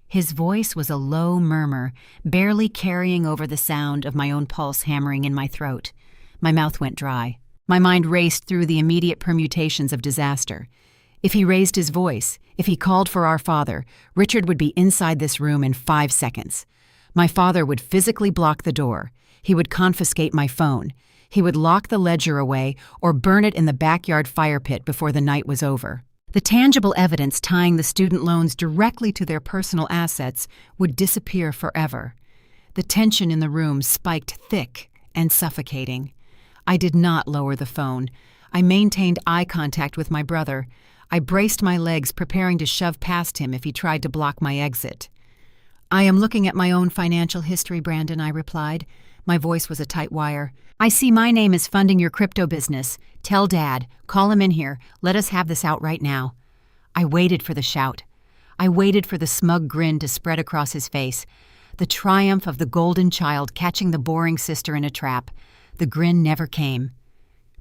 His voice was a low murmur, barely carrying over the sound of my own pulse hammering in my throat. My mouth went dry. My mind raced through the immediate permutations of disaster. If he raised his voice, if he called for our father, Richard would be inside this room in 5 seconds. My father would physically block the door. He would confiscate my phone. He would lock the ledger away or burn it in the backyard fire pit before the night was over. The tangible evidence tying the student loans directly to their personal assets would disappear forever. The tension in the room spiked thick and suffocating. I did not lower the phone. I maintained eye contact with my brother. I braced my legs, preparing to shove past him if he tried to block my exit. "I am looking at my own financial history, Brandon," I replied. My voice was a tight wire. "I see my name is funding your crypto business. Tell Dad. Call him in here. Let us have this out right now." I waited for the shout. I waited for the smug grin to spread across his face. The triumph of the golden child catching the boring sister in a trap. The grin never came.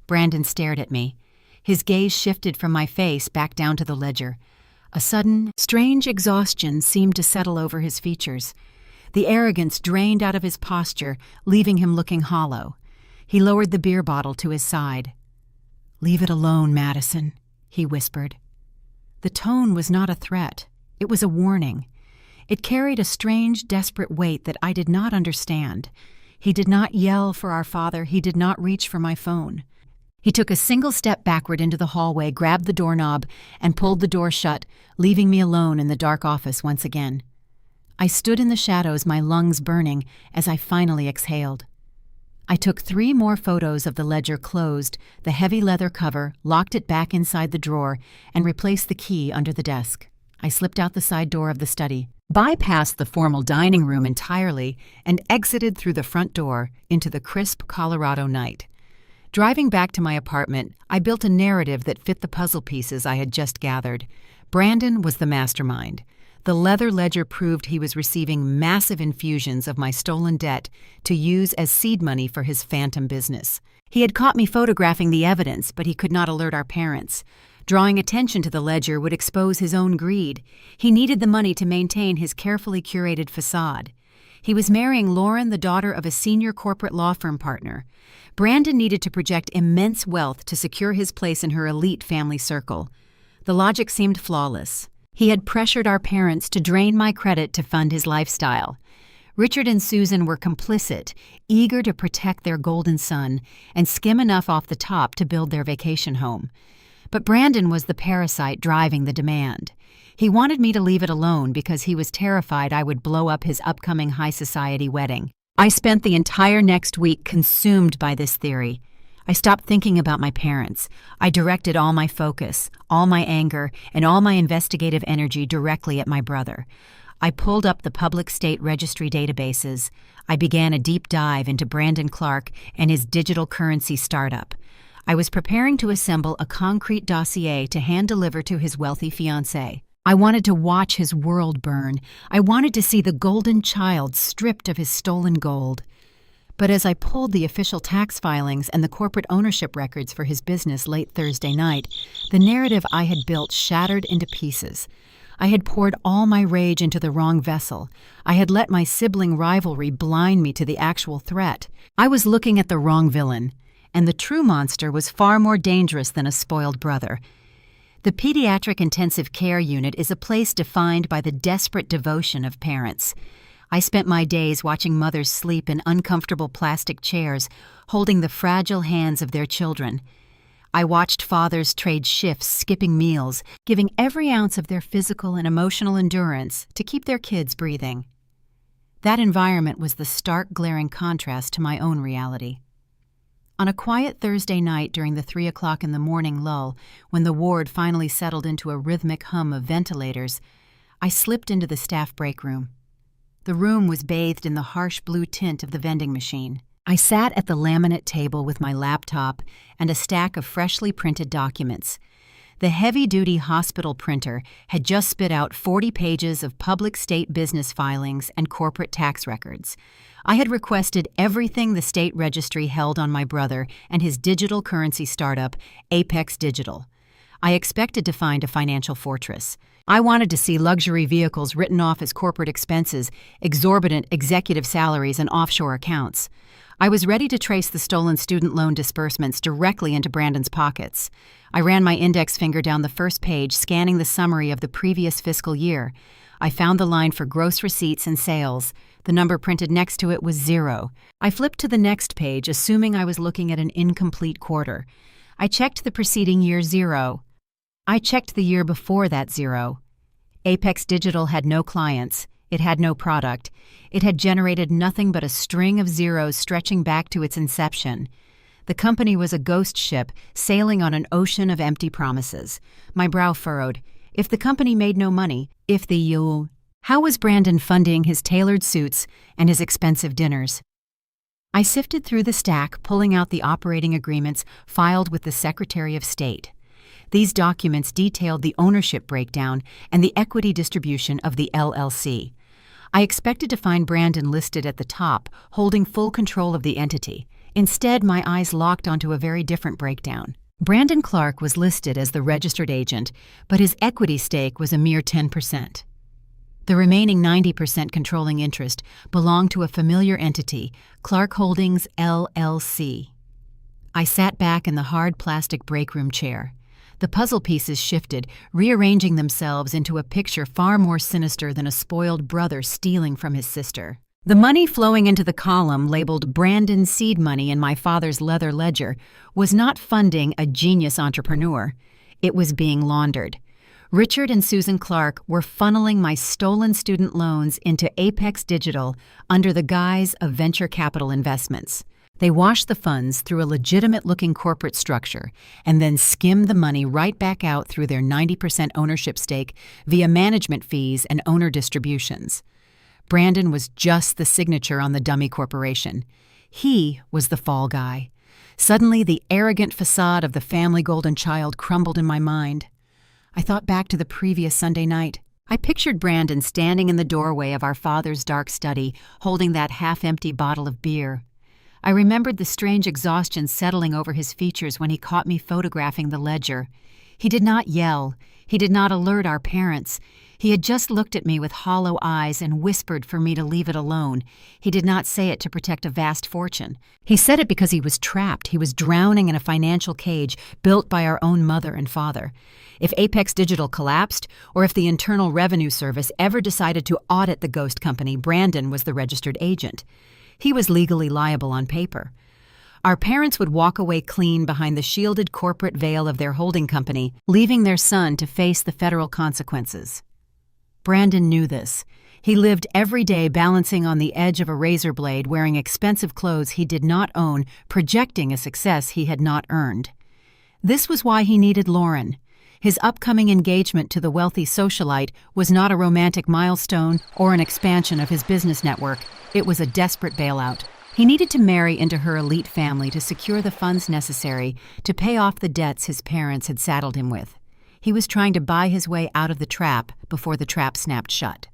Brandon stared at me. His gaze shifted from my face back down to the ledger. A sudden, strange exhaustion seemed to settle over his features. The arrogance drained out of his posture, leaving him looking hollow. He lowered the beer bottle to his side. "Leave it alone, Madison," he whispered. The tone was not a threat. It was a warning. It carried a strange, desperate weight that I did not understand. He did not yell for our father. He did not reach for my phone. He took a single step backward into the hallway, grabbed the doorknob, and pulled the door shut, leaving me alone in the dark office once again. I stood in the shadows, my lungs burning, as I finally exhaled. I took 3 more photos of the ledger closed, the heavy leather cover, locked it back inside the drawer, and replaced the key under the desk. I slipped out the side door of the study, bypassed the formal dining room entirely, and exited through the front door into the crisp Colorado night. Driving back to my apartment, I built a narrative that fit the puzzle pieces I had just gathered. Brandon was the mastermind. The leather ledger proved he was receiving massive infusions of my stolen debt to use as seed money for his phantom business. He had caught me photographing the evidence, but he could not alert our parents. Drawing attention to the ledger would expose his own greed. He needed the money to maintain his carefully curated facade. He was marrying Lauren, the daughter of a senior corporate law firm partner. Brandon needed to project immense wealth to secure his place in her elite family circle. The logic seemed flawless. He had pressured our parents to drain my credit to fund his lifestyle. Richard and Susan were complicit, eager to protect their golden son and skim enough off the top to build their vacation home. But Brandon was the parasite driving the demand. He wanted me to leave it alone because he was terrified I would blow up his upcoming high society wedding. I spent the entire next week consumed by this theory. I stopped thinking about my parents. I directed all my focus, all my anger, and all my investigative energy directly at my brother. I pulled up the public state registry databases. I began a deep dive into Brandon Clark and his digital currency startup. I was preparing to assemble a concrete dossier to hand-deliver to his wealthy fiancée. I wanted to watch his world burn. I wanted to see the golden child stripped of his stolen gold. But as I pulled the official tax filings and the corporate ownership records for his business late Thursday night, the narrative I had built shattered into pieces. I had poured all my rage into the wrong vessel. I had let my sibling rivalry blind me to the actual threat. I was looking at the wrong villain, and the true monster was far more dangerous than a spoiled brother. The pediatric intensive care unit is a place defined by the desperate devotion of parents. I spent my days watching mothers sleep in uncomfortable plastic chairs, holding the fragile hands of their children. I watched fathers trade shifts, skipping meals, giving every ounce of their physical and emotional endurance to keep their kids breathing. That environment was the stark, glaring contrast to my own reality. On a quiet Thursday night during the 3 o'clock in the morning lull, when the ward finally settled into a rhythmic hum of ventilators, I slipped into the staff break room. The room was bathed in the harsh blue tint of the vending machine. I sat at the laminate table with my laptop and a stack of freshly printed documents. The heavy-duty hospital printer had just spit out 40 pages of public state business filings and corporate tax records. I had requested everything the state registry held on my brother and his digital currency startup, Apex Digital. I expected to find a financial fortress. I wanted to see luxury vehicles written off as corporate expenses, exorbitant executive salaries, and offshore accounts. I was ready to trace the stolen student loan disbursements directly into Brandon's pockets. I ran my index finger down the first page, scanning the summary of the previous fiscal year. I found the line for gross receipts and sales. The number printed next to it was 0. I flipped to the next page, assuming I was looking at an incomplete quarter. I checked the preceding year 0. I checked the year before that 0. Apex Digital had no clients. It had no product. It had generated nothing but a string of zeros stretching back to its inception. The company was a ghost ship sailing on an ocean of empty promises. My brow furrowed. If the company made no money, how was Brandon funding his tailored suits and his expensive dinners? I sifted through the stack, pulling out the operating agreements filed with the Secretary of State. These documents detailed the ownership breakdown and the equity distribution of the LLC. I expected to find Brandon listed at the top, holding full control of the entity. Instead, my eyes locked onto a very different breakdown. Brandon Clark was listed as the registered agent, but his equity stake was a mere 10%. The remaining 90% controlling interest belonged to a familiar entity, Clark Holdings, LLC. I sat back in the hard plastic breakroom chair. The puzzle pieces shifted, rearranging themselves into a picture far more sinister than a spoiled brother stealing from his sister. The money flowing into the column labeled Brandon Seed Money in my father's leather ledger was not funding a genius entrepreneur. It was being laundered. Richard and Susan Clark were funneling my stolen student loans into Apex Digital under the guise of venture capital investments. They washed the funds through a legitimate-looking corporate structure and then skimmed the money right back out through their 90% ownership stake via management fees and owner distributions. Brandon was just the signature on the dummy corporation. He was the fall guy. Suddenly, the arrogant facade of the family golden child crumbled in my mind. I thought back to the previous Sunday night. I pictured Brandon standing in the doorway of our father's dark study, holding that half-empty bottle of beer. I remembered the strange exhaustion settling over his features when he caught me photographing the ledger. He did not yell. He did not alert our parents. He had just looked at me with hollow eyes and whispered for me to leave it alone. He did not say it to protect a vast fortune. He said it because he was trapped. He was drowning in a financial cage built by our own mother and father. If Apex Digital collapsed, or if the Internal Revenue Service ever decided to audit the ghost company, Brandon was the registered agent. He was legally liable on paper. Our parents would walk away clean behind the shielded corporate veil of their holding company, leaving their son to face the federal consequences. Brandon knew this. He lived every day balancing on the edge of a razor blade, wearing expensive clothes he did not own, projecting a success he had not earned. This was why he needed Lauren. His upcoming engagement to the wealthy socialite was not a romantic milestone or an expansion of his business network. It was a desperate bailout. He needed to marry into her elite family to secure the funds necessary to pay off the debts his parents had saddled him with. He was trying to buy his way out of the trap before the trap snapped shut.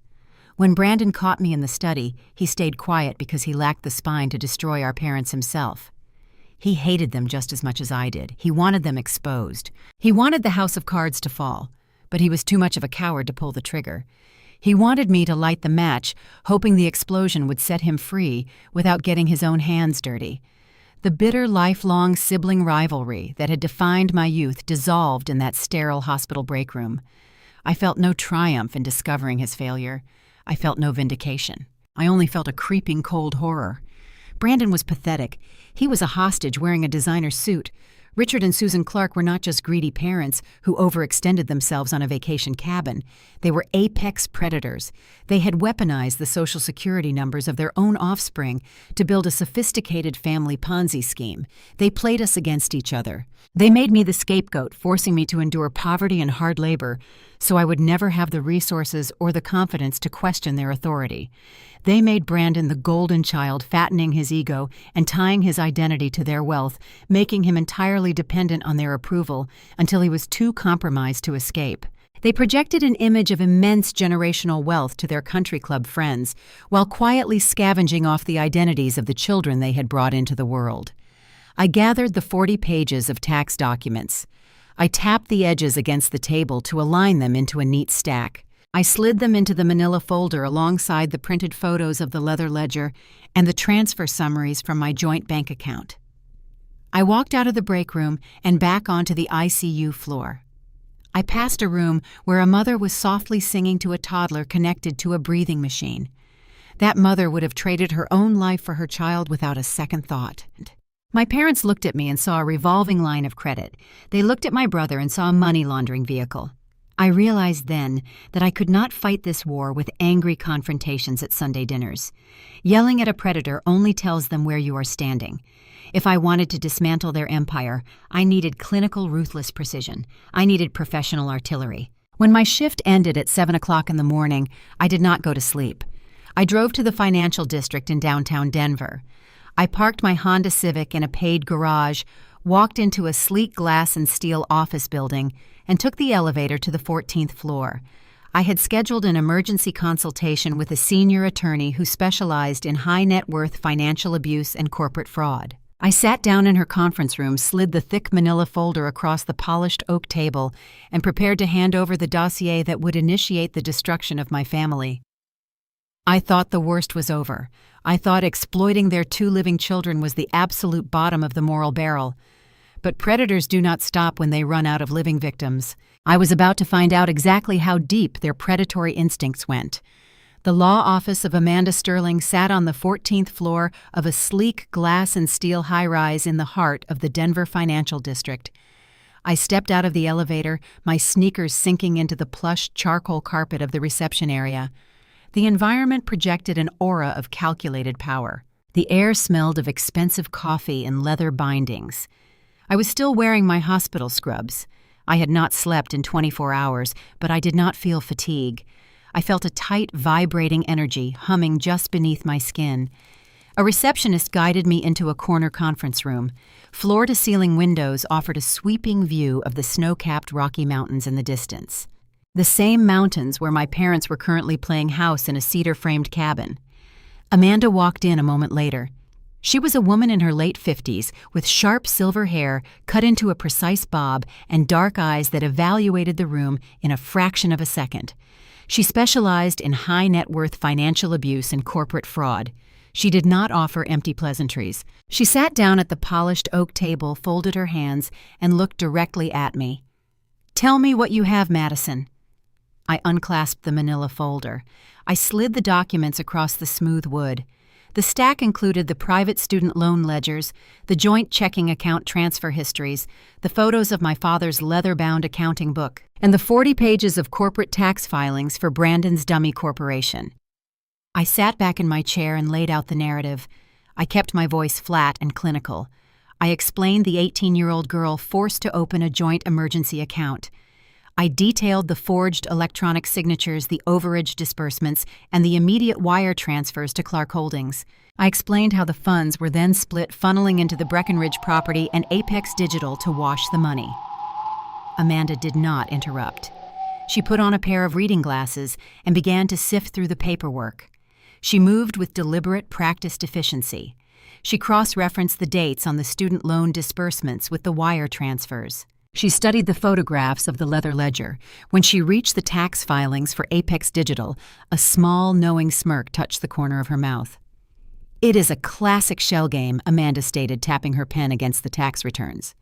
When Brandon caught me in the study, he stayed quiet because he lacked the spine to destroy our parents himself. He hated them just as much as I did. He wanted them exposed. He wanted the house of cards to fall, but he was too much of a coward to pull the trigger. He wanted me to light the match, hoping the explosion would set him free without getting his own hands dirty. The bitter, lifelong sibling rivalry that had defined my youth dissolved in that sterile hospital break room. I felt no triumph in discovering his failure. I felt no vindication. I only felt a creeping cold horror. Brandon was pathetic. He was a hostage wearing a designer suit. Richard and Susan Clark were not just greedy parents who overextended themselves on a vacation cabin. They were apex predators. They had weaponized the Social Security numbers of their own offspring to build a sophisticated family Ponzi scheme. They played us against each other. They made me the scapegoat, forcing me to endure poverty and hard labor, so I would never have the resources or the confidence to question their authority. They made Brandon the golden child, fattening his ego and tying his identity to their wealth, making him entirely dependent on their approval until he was too compromised to escape. They projected an image of immense generational wealth to their country club friends, while quietly scavenging off the identities of the children they had brought into the world. I gathered the 40 pages of tax documents. I tapped the edges against the table to align them into a neat stack. I slid them into the manila folder alongside the printed photos of the leather ledger and the transfer summaries from my joint bank account. I walked out of the break room and back onto the ICU floor. I passed a room where a mother was softly singing to a toddler connected to a breathing machine. That mother would have traded her own life for her child without a second thought. My parents looked at me and saw a revolving line of credit. They looked at my brother and saw a money laundering vehicle. I realized then that I could not fight this war with angry confrontations at Sunday dinners. Yelling at a predator only tells them where you are standing. If I wanted to dismantle their empire, I needed clinical, ruthless precision. I needed professional artillery. When my shift ended at 7 o'clock in the morning, I did not go to sleep. I drove to the financial district in downtown Denver. I parked my Honda Civic in a paid garage, walked into a sleek glass and steel office building, and took the elevator to the 14th floor. I had scheduled an emergency consultation with a senior attorney who specialized in high-net-worth financial abuse and corporate fraud. I sat down in her conference room, slid the thick manila folder across the polished oak table, and prepared to hand over the dossier that would initiate the destruction of my family. I thought the worst was over. I thought exploiting their 2 living children was the absolute bottom of the moral barrel. But predators do not stop when they run out of living victims. I was about to find out exactly how deep their predatory instincts went. The law office of Amanda Sterling sat on the 14th floor of a sleek glass and steel high-rise in the heart of the Denver financial district. I stepped out of the elevator, my sneakers sinking into the plush charcoal carpet of the reception area. The environment projected an aura of calculated power. The air smelled of expensive coffee and leather bindings. I was still wearing my hospital scrubs. I had not slept in 24 hours, but I did not feel fatigue. I felt a tight, vibrating energy humming just beneath my skin. A receptionist guided me into a corner conference room. Floor-to-ceiling windows offered a sweeping view of the snow-capped Rocky Mountains in the distance. The same mountains where my parents were currently playing house in a cedar-framed cabin. Amanda walked in a moment later. She was a woman in her late 50s with sharp silver hair cut into a precise bob and dark eyes that evaluated the room in a fraction of a second. She specialized in high-net-worth financial abuse and corporate fraud. She did not offer empty pleasantries. She sat down at the polished oak table, folded her hands, and looked directly at me. "Tell me what you have, Madison." I unclasped the manila folder. I slid the documents across the smooth wood. The stack included the private student loan ledgers, the joint checking account transfer histories, the photos of my father's leather-bound accounting book, and the 40 pages of corporate tax filings for Brandon's Dummy Corporation. I sat back in my chair and laid out the narrative. I kept my voice flat and clinical. I explained the 18-year-old girl forced to open a joint emergency account. I detailed the forged electronic signatures, the overage disbursements, and the immediate wire transfers to Clark Holdings. I explained how the funds were then split, funneling into the Breckenridge property and Apex Digital to wash the money. Amanda did not interrupt. She put on a pair of reading glasses and began to sift through the paperwork. She moved with deliberate, practiced efficiency. She cross-referenced the dates on the student loan disbursements with the wire transfers. She studied the photographs of the leather ledger. When she reached the tax filings for Apex Digital, a small, knowing smirk touched the corner of her mouth. "It is a classic shell game," Amanda stated, tapping her pen against the tax returns.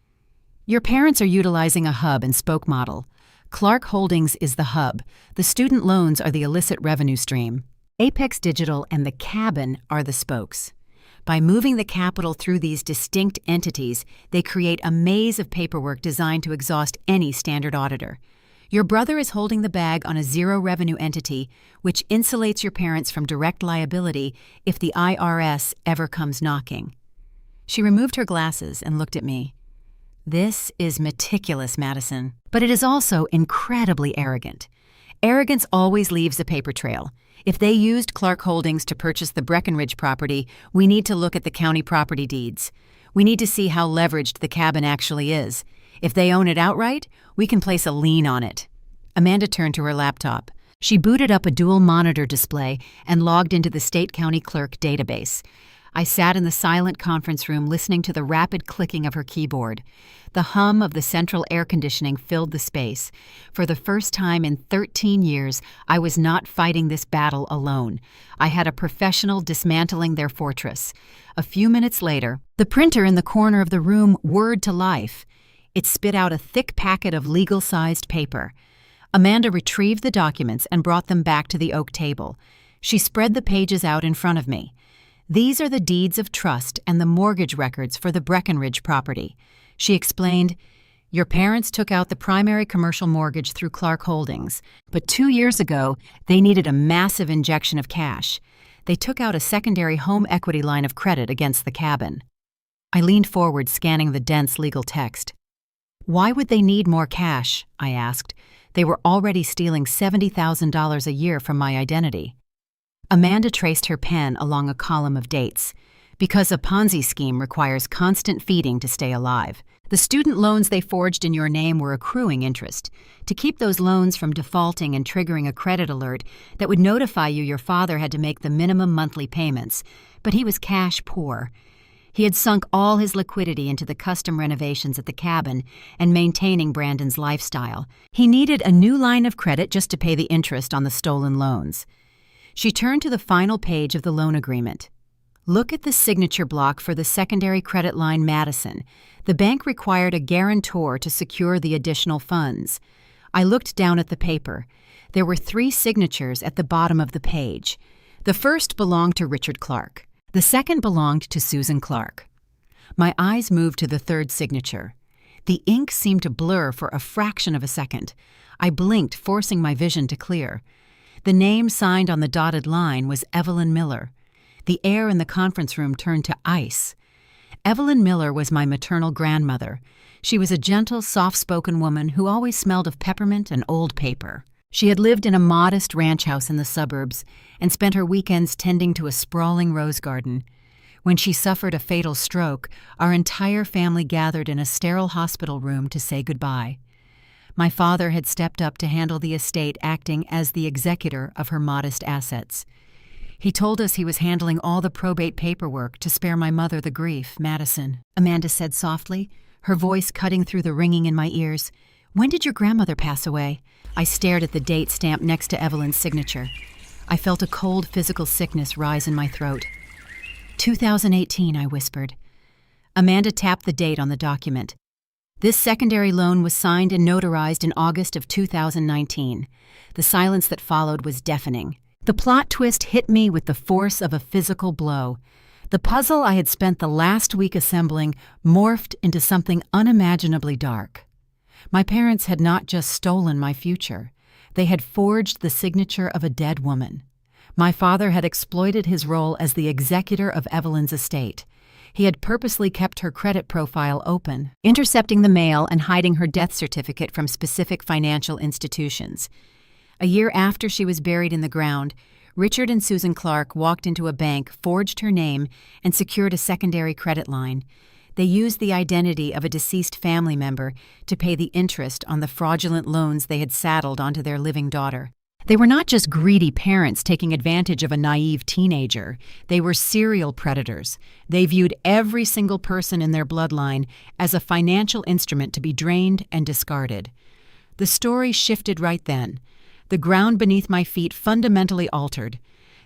"Your parents are utilizing a hub and spoke model. Clark Holdings is the hub. The student loans are the illicit revenue stream. Apex Digital and the cabin are the spokes. By moving the capital through these distinct entities, they create a maze of paperwork designed to exhaust any standard auditor. Your brother is holding the bag on a zero-revenue entity, which insulates your parents from direct liability if the IRS ever comes knocking." She removed her glasses and looked at me. "This is meticulous, Madison, but it is also incredibly arrogant. Arrogance always leaves a paper trail. If they used Clark Holdings to purchase the Breckenridge property, we need to look at the county property deeds. We need to see how leveraged the cabin actually is. If they own it outright, we can place a lien on it." Amanda turned to her laptop. She booted up a dual monitor display and logged into the state county clerk database. I sat in the silent conference room listening to the rapid clicking of her keyboard. The hum of the central air conditioning filled the space. For the first time in 13 years, I was not fighting this battle alone. I had a professional dismantling their fortress. A few minutes later, the printer in the corner of the room whirred to life. It spit out a thick packet of legal-sized paper. Amanda retrieved the documents and brought them back to the oak table. She spread the pages out in front of me. These are the deeds of trust and the mortgage records for the Breckenridge property. She explained, "Your parents took out the primary commercial mortgage through Clark Holdings, but 2 years ago, they needed a massive injection of cash. They took out a secondary home equity line of credit against the cabin." I leaned forward, scanning the dense legal text. "Why would they need more cash?" I asked. "They were already stealing $70,000 a year from my identity." Amanda traced her pen along a column of dates. "Because a Ponzi scheme requires constant feeding to stay alive. The student loans they forged in your name were accruing interest. To keep those loans from defaulting and triggering a credit alert that would notify you your father had to make the minimum monthly payments, but he was cash poor. He had sunk all his liquidity into the custom renovations at the cabin and maintaining Brandon's lifestyle. He needed a new line of credit just to pay the interest on the stolen loans." She turned to the final page of the loan agreement. "Look at the signature block for the secondary credit line Madison. The bank required a guarantor to secure the additional funds." I looked down at the paper. There were 3 signatures at the bottom of the page. The first belonged to Richard Clark. The second belonged to Susan Clark. My eyes moved to the third signature. The ink seemed to blur for a fraction of a second. I blinked, forcing my vision to clear. The name signed on the dotted line was Evelyn Miller. The air in the conference room turned to ice. Evelyn Miller was my maternal grandmother. She was a gentle, soft-spoken woman who always smelled of peppermint and old paper. She had lived in a modest ranch house in the suburbs and spent her weekends tending to a sprawling rose garden. When she suffered a fatal stroke, our entire family gathered in a sterile hospital room to say goodbye. My father had stepped up to handle the estate, acting as the executor of her modest assets. He told us he was handling all the probate paperwork to spare my mother the grief. "Madison," Amanda said softly, her voice cutting through the ringing in my ears. "When did your grandmother pass away?" I stared at the date stamp next to Evelyn's signature. I felt a cold physical sickness rise in my throat. 2018, I whispered. Amanda tapped the date on the document. This secondary loan was signed and notarized in August of 2019. The silence that followed was deafening. The plot twist hit me with the force of a physical blow. The puzzle I had spent the last week assembling morphed into something unimaginably dark. My parents had not just stolen my future. They had forged the signature of a dead woman. My father had exploited his role as the executor of Evelyn's estate. He had purposely kept her credit profile open, intercepting the mail and hiding her death certificate from specific financial institutions. A year after she was buried in the ground, Richard and Susan Clark walked into a bank, forged her name, and secured a secondary credit line. They used the identity of a deceased family member to pay the interest on the fraudulent loans they had saddled onto their living daughter. They were not just greedy parents taking advantage of a naive teenager. They were serial predators. They viewed every single person in their bloodline as a financial instrument to be drained and discarded. The story shifted right then. The ground beneath my feet fundamentally altered.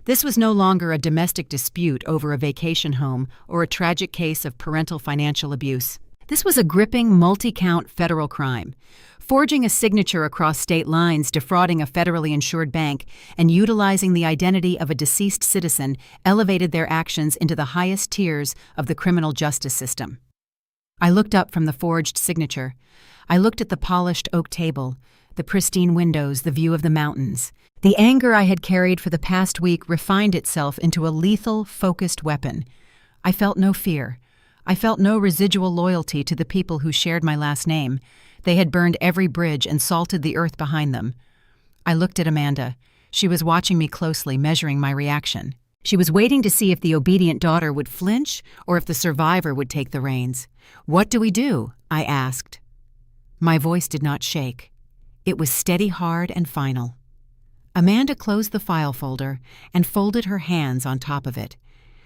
This was no longer a domestic dispute over a vacation home or a tragic case of parental financial abuse. This was a gripping, multi-count federal crime. Forging a signature across state lines, defrauding a federally insured bank, and utilizing the identity of a deceased citizen elevated their actions into the highest tiers of the criminal justice system. I looked up from the forged signature. I looked at the polished oak table, the pristine windows, the view of the mountains. The anger I had carried for the past week refined itself into a lethal, focused weapon. I felt no fear. I felt no residual loyalty to the people who shared my last name. They had burned every bridge and salted the earth behind them. I looked at Amanda. She was watching me closely, measuring my reaction. She was waiting to see if the obedient daughter would flinch or if the survivor would take the reins. "What do we do?" I asked. My voice did not shake. It was steady, hard, and final. Amanda closed the file folder and folded her hands on top of it.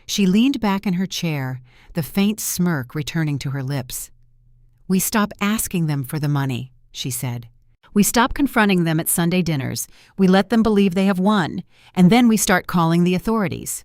She leaned back in her chair, the faint smirk returning to her lips. "We stop asking them for the money," she said. "We stop confronting them at Sunday dinners. We let them believe they have won, and then we start calling the authorities."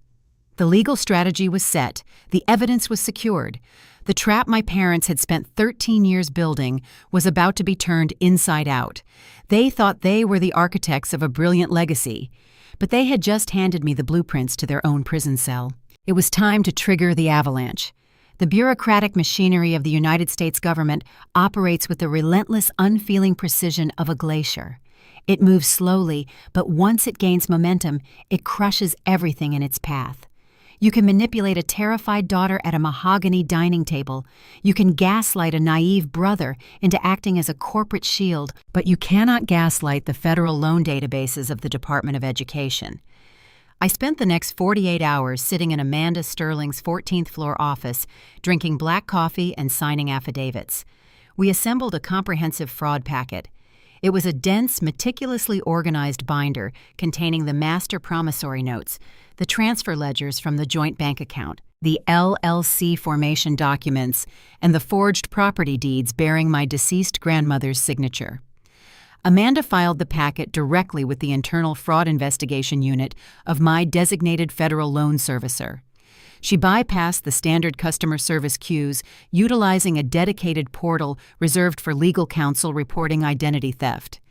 The legal strategy was set. The evidence was secured. The trap my parents had spent 13 years building was about to be turned inside out. They thought they were the architects of a brilliant legacy, but they had just handed me the blueprints to their own prison cell. It was time to trigger the avalanche. The bureaucratic machinery of the United States government operates with the relentless, unfeeling precision of a glacier. It moves slowly, but once it gains momentum, it crushes everything in its path. You can manipulate a terrified daughter at a mahogany dining table. You can gaslight a naive brother into acting as a corporate shield, but you cannot gaslight the federal loan databases of the Department of Education. I spent the next 48 hours sitting in Amanda Sterling's 14th floor office, drinking black coffee and signing affidavits. We assembled a comprehensive fraud packet. It was a dense, meticulously organized binder containing the master promissory notes, the transfer ledgers from the joint bank account, the LLC formation documents, and the forged property deeds bearing my deceased grandmother's signature. Amanda filed the packet directly with the Internal Fraud Investigation Unit of my designated federal loan servicer. She bypassed the standard customer service queues, utilizing a dedicated portal reserved for legal counsel reporting identity theft.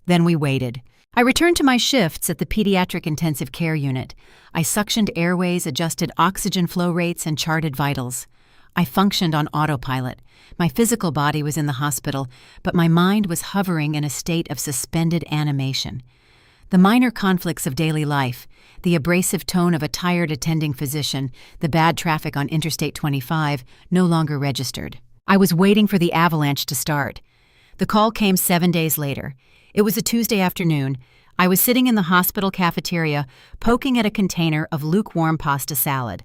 Then we waited. I returned to my shifts at the pediatric intensive care unit. I suctioned airways, adjusted oxygen flow rates, and charted vitals. I functioned on autopilot. My physical body was in the hospital, but my mind was hovering in a state of suspended animation. The minor conflicts of daily life, the abrasive tone of a tired attending physician, the bad traffic on Interstate 25, no longer registered. I was waiting for the avalanche to start. The call came 7 days later. It was a Tuesday afternoon. I was sitting in the hospital cafeteria, poking at a container of lukewarm pasta salad.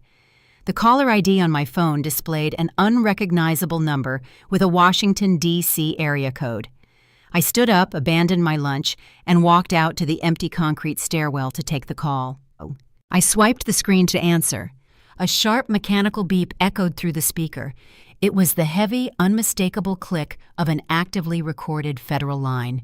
The caller ID on my phone displayed an unrecognizable number with a Washington, D.C. area code. I stood up, abandoned my lunch, and walked out to the empty concrete stairwell to take the call. I swiped the screen to answer. A sharp mechanical beep echoed through the speaker. It was the heavy, unmistakable click of an actively recorded federal line.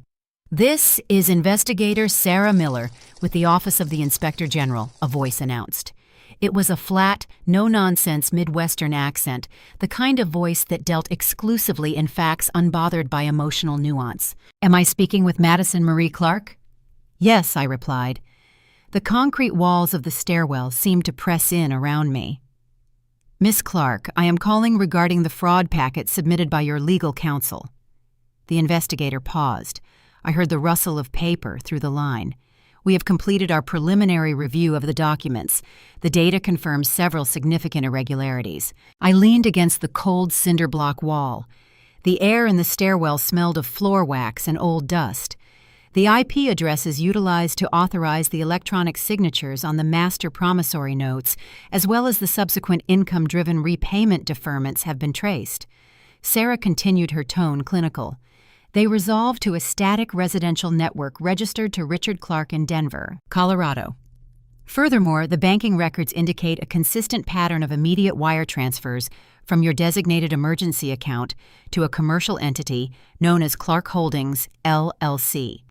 "This is Investigator Sarah Miller with the Office of the Inspector General," a voice announced. It was a flat, no-nonsense Midwestern accent, the kind of voice that dealt exclusively in facts unbothered by emotional nuance. "Am I speaking with Madison Marie Clark?" "Yes," I replied. The concrete walls of the stairwell seemed to press in around me. "Miss Clark, I am calling regarding the fraud packet submitted by your legal counsel." The investigator paused. I heard the rustle of paper through the line. "We have completed our preliminary review of the documents. The data confirms several significant irregularities." I leaned against the cold cinder block wall. The air in the stairwell smelled of floor wax and old dust. The IP addresses utilized to authorize the electronic signatures on the master promissory notes, as well as the subsequent income-driven repayment deferments, have been traced. Sarah continued, her tone clinical. "They resolve to a static residential network registered to Richard Clark in Denver, Colorado. Furthermore, the banking records indicate a consistent pattern of immediate wire transfers from your designated emergency account to a commercial entity known as Clark Holdings, LLC."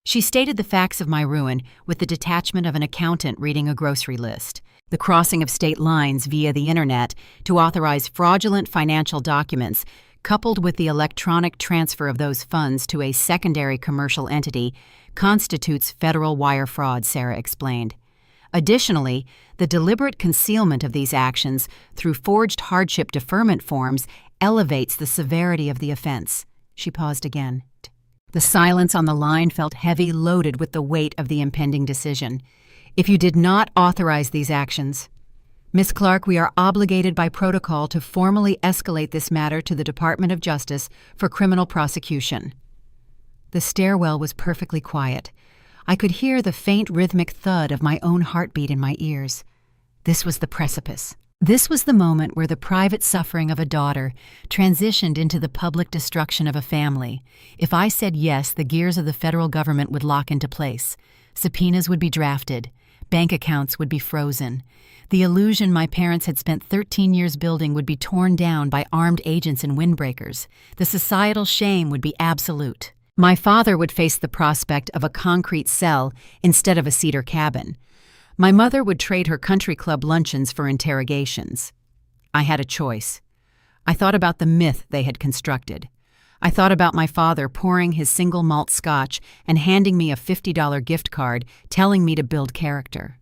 She stated the facts of my ruin with the detachment of an accountant reading a grocery list. The crossing of state lines via the internet to authorize fraudulent financial documents, coupled with the electronic transfer of those funds to a secondary commercial entity, constitutes federal wire fraud, Sarah explained. Additionally, the deliberate concealment of these actions through forged hardship deferment forms elevates the severity of the offense. She paused again. The silence on the line felt heavy, loaded with the weight of the impending decision. "If you did not authorize these actions, Miss Clark, we are obligated by protocol to formally escalate this matter to the Department of Justice for criminal prosecution." The stairwell was perfectly quiet. I could hear the faint rhythmic thud of my own heartbeat in my ears. This was the precipice. This was the moment where the private suffering of a daughter transitioned into the public destruction of a family. If I said yes, the gears of the federal government would lock into place. Subpoenas would be drafted. Bank accounts would be frozen. The illusion my parents had spent 13 years building would be torn down by armed agents and windbreakers. The societal shame would be absolute. My father would face the prospect of a concrete cell instead of a cedar cabin. My mother would trade her country club luncheons for interrogations. I had a choice. I thought about the myth they had constructed. I thought about my father pouring his single malt scotch and handing me a $50 gift card, telling me to build character.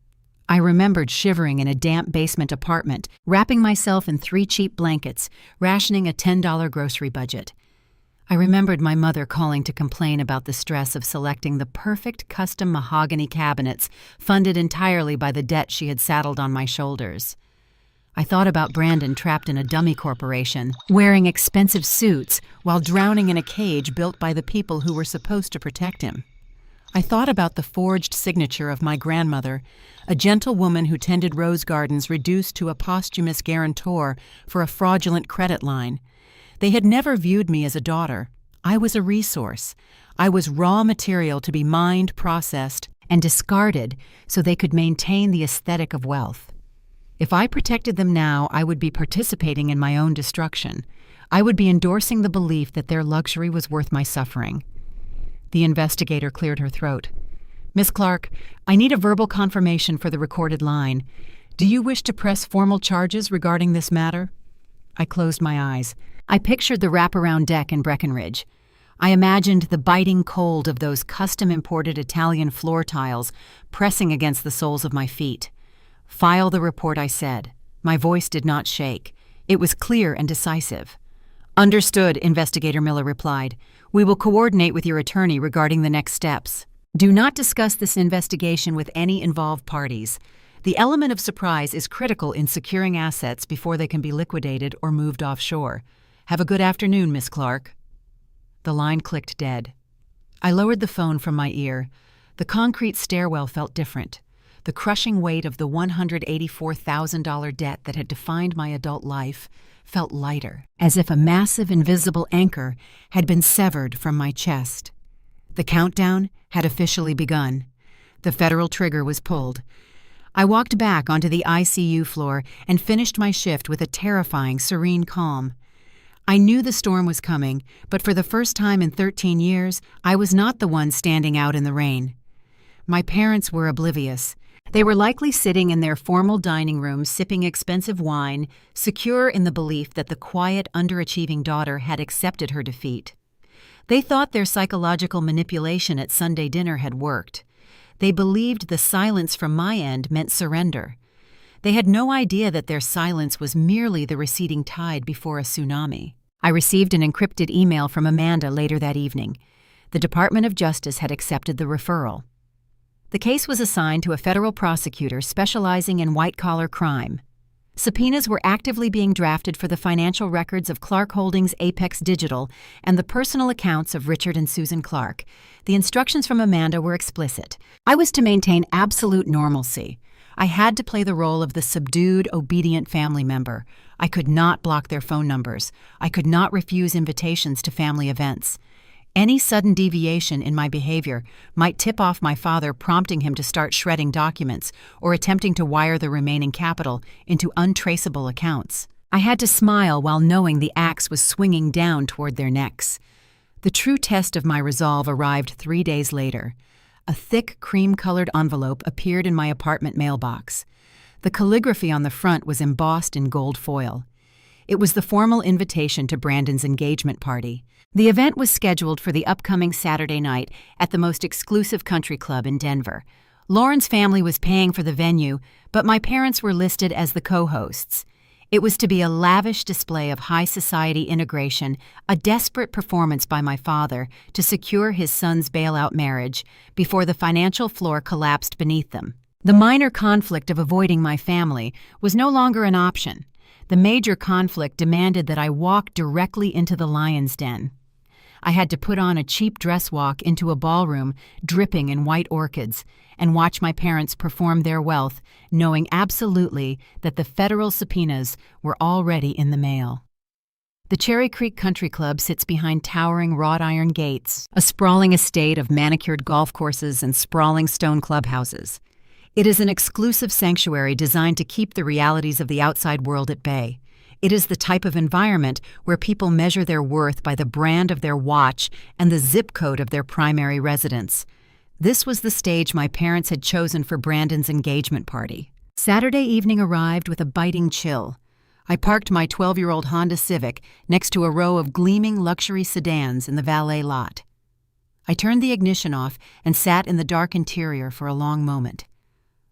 I remembered shivering in a damp basement apartment, wrapping myself in 3 cheap blankets, rationing a $10 grocery budget. I remembered my mother calling to complain about the stress of selecting the perfect custom mahogany cabinets funded entirely by the debt she had saddled on my shoulders. I thought about Brandon trapped in a dummy corporation, wearing expensive suits while drowning in a cage built by the people who were supposed to protect him. I thought about the forged signature of my grandmother, a gentle woman who tended rose gardens reduced to a posthumous guarantor for a fraudulent credit line. They had never viewed me as a daughter. I was a resource. I was raw material to be mined, processed, and discarded so they could maintain the aesthetic of wealth. If I protected them now, I would be participating in my own destruction. I would be endorsing the belief that their luxury was worth my suffering. The investigator cleared her throat. "Miss Clark, I need a verbal confirmation for the recorded line. Do you wish to press formal charges regarding this matter?" I closed my eyes. I pictured the wraparound deck in Breckenridge. I imagined the biting cold of those custom-imported Italian floor tiles pressing against the soles of my feet. "File the report," I said. My voice did not shake. It was clear and decisive. "Understood," Investigator Miller replied. "We will coordinate with your attorney regarding the next steps. Do not discuss this investigation with any involved parties. The element of surprise is critical in securing assets before they can be liquidated or moved offshore. Have a good afternoon, Miss Clark." The line clicked dead. I lowered the phone from my ear. The concrete stairwell felt different. The crushing weight of the $184,000 debt that had defined my adult life felt lighter, as if a massive invisible anchor had been severed from my chest. The countdown had officially begun. The federal trigger was pulled. I walked back onto the ICU floor and finished my shift with a terrifying, serene calm. I knew the storm was coming, but for the first time in 13 years, I was not the one standing out in the rain. My parents were oblivious. They were likely sitting in their formal dining room sipping expensive wine, secure in the belief that the quiet, underachieving daughter had accepted her defeat. They thought their psychological manipulation at Sunday dinner had worked. They believed the silence from my end meant surrender. They had no idea that their silence was merely the receding tide before a tsunami. I received an encrypted email from Amanda later that evening. The Department of Justice had accepted the referral. The case was assigned to a federal prosecutor specializing in white-collar crime. Subpoenas were actively being drafted for the financial records of Clark Holdings Apex Digital and the personal accounts of Richard and Susan Clark. The instructions from Amanda were explicit. I was to maintain absolute normalcy. I had to play the role of the subdued, obedient family member. I could not block their phone numbers. I could not refuse invitations to family events. Any sudden deviation in my behavior might tip off my father, prompting him to start shredding documents or attempting to wire the remaining capital into untraceable accounts. I had to smile while knowing the axe was swinging down toward their necks. The true test of my resolve arrived 3 days later. A thick, cream-colored envelope appeared in my apartment mailbox. The calligraphy on the front was embossed in gold foil. It was the formal invitation to Brandon's engagement party. The event was scheduled for the upcoming Saturday night at the most exclusive country club in Denver. Lauren's family was paying for the venue, but my parents were listed as the co-hosts. It was to be a lavish display of high society integration, a desperate performance by my father to secure his son's bailout marriage before the financial floor collapsed beneath them. The minor conflict of avoiding my family was no longer an option. The major conflict demanded that I walk directly into the lion's den. I had to put on a cheap dress walk into a ballroom dripping in white orchids and watch my parents perform their wealth, knowing absolutely that the federal subpoenas were already in the mail. The Cherry Creek Country Club sits behind towering wrought iron gates, a sprawling estate of manicured golf courses and sprawling stone clubhouses. It is an exclusive sanctuary designed to keep the realities of the outside world at bay. It is the type of environment where people measure their worth by the brand of their watch and the zip code of their primary residence. This was the stage my parents had chosen for Brandon's engagement party. Saturday evening arrived with a biting chill. I parked my 12-year-old Honda Civic next to a row of gleaming luxury sedans in the valet lot. I turned the ignition off and sat in the dark interior for a long moment.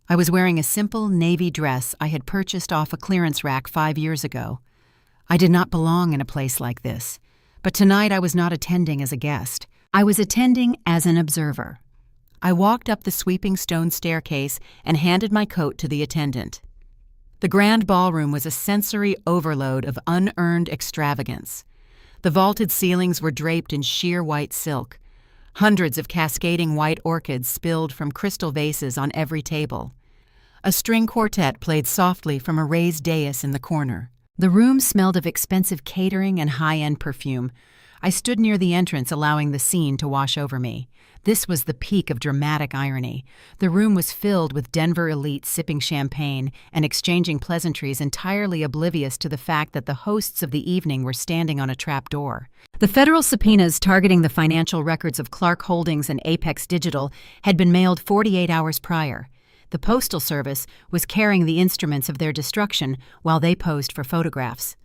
I was wearing a simple navy dress I had purchased off a clearance rack 5 years ago. I did not belong in a place like this, but tonight I was not attending as a guest. I was attending as an observer. I walked up the sweeping stone staircase and handed my coat to the attendant. The grand ballroom was a sensory overload of unearned extravagance. The vaulted ceilings were draped in sheer white silk. Hundreds of cascading white orchids spilled from crystal vases on every table. A string quartet played softly from a raised dais in the corner. The room smelled of expensive catering and high-end perfume. I stood near the entrance, allowing the scene to wash over me. This was the peak of dramatic irony. The room was filled with Denver elites sipping champagne and exchanging pleasantries, entirely oblivious to the fact that the hosts of the evening were standing on a trapdoor. The federal subpoenas targeting the financial records of Clark Holdings and Apex Digital had been mailed 48 hours prior. The Postal Service was carrying the instruments of their destruction while they posed for photographs.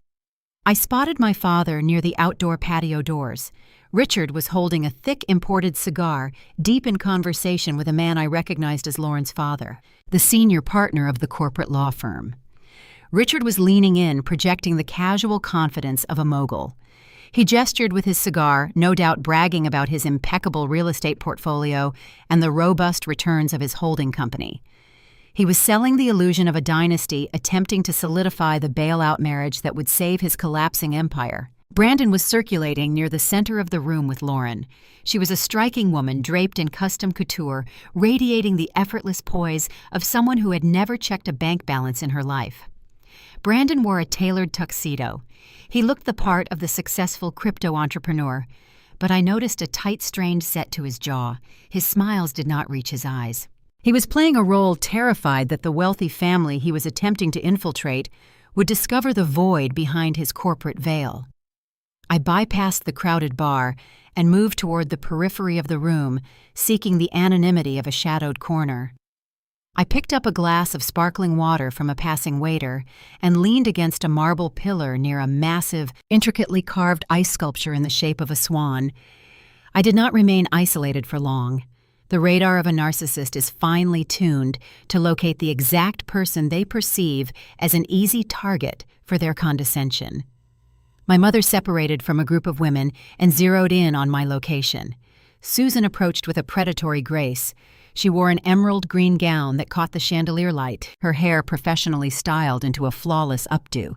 I spotted my father near the outdoor patio doors. Richard was holding a thick imported cigar, deep in conversation with a man I recognized as Lauren's father, the senior partner of the corporate law firm. Richard was leaning in, projecting the casual confidence of a mogul. He gestured with his cigar, no doubt bragging about his impeccable real estate portfolio and the robust returns of his holding company. He was selling the illusion of a dynasty, attempting to solidify the bailout marriage that would save his collapsing empire. Brandon was circulating near the center of the room with Lauren. She was a striking woman draped in custom couture, radiating the effortless poise of someone who had never checked a bank balance in her life. Brandon wore a tailored tuxedo. He looked the part of the successful crypto entrepreneur, but I noticed a tight, strained set to his jaw. His smiles did not reach his eyes. He was playing a role, terrified that the wealthy family he was attempting to infiltrate would discover the void behind his corporate veil. I bypassed the crowded bar and moved toward the periphery of the room, seeking the anonymity of a shadowed corner. I picked up a glass of sparkling water from a passing waiter and leaned against a marble pillar near a massive, intricately carved ice sculpture in the shape of a swan. I did not remain isolated for long. The radar of a narcissist is finely tuned to locate the exact person they perceive as an easy target for their condescension. My mother separated from a group of women and zeroed in on my location. Susan approached with a predatory grace. She wore an emerald green gown that caught the chandelier light, her hair professionally styled into a flawless updo.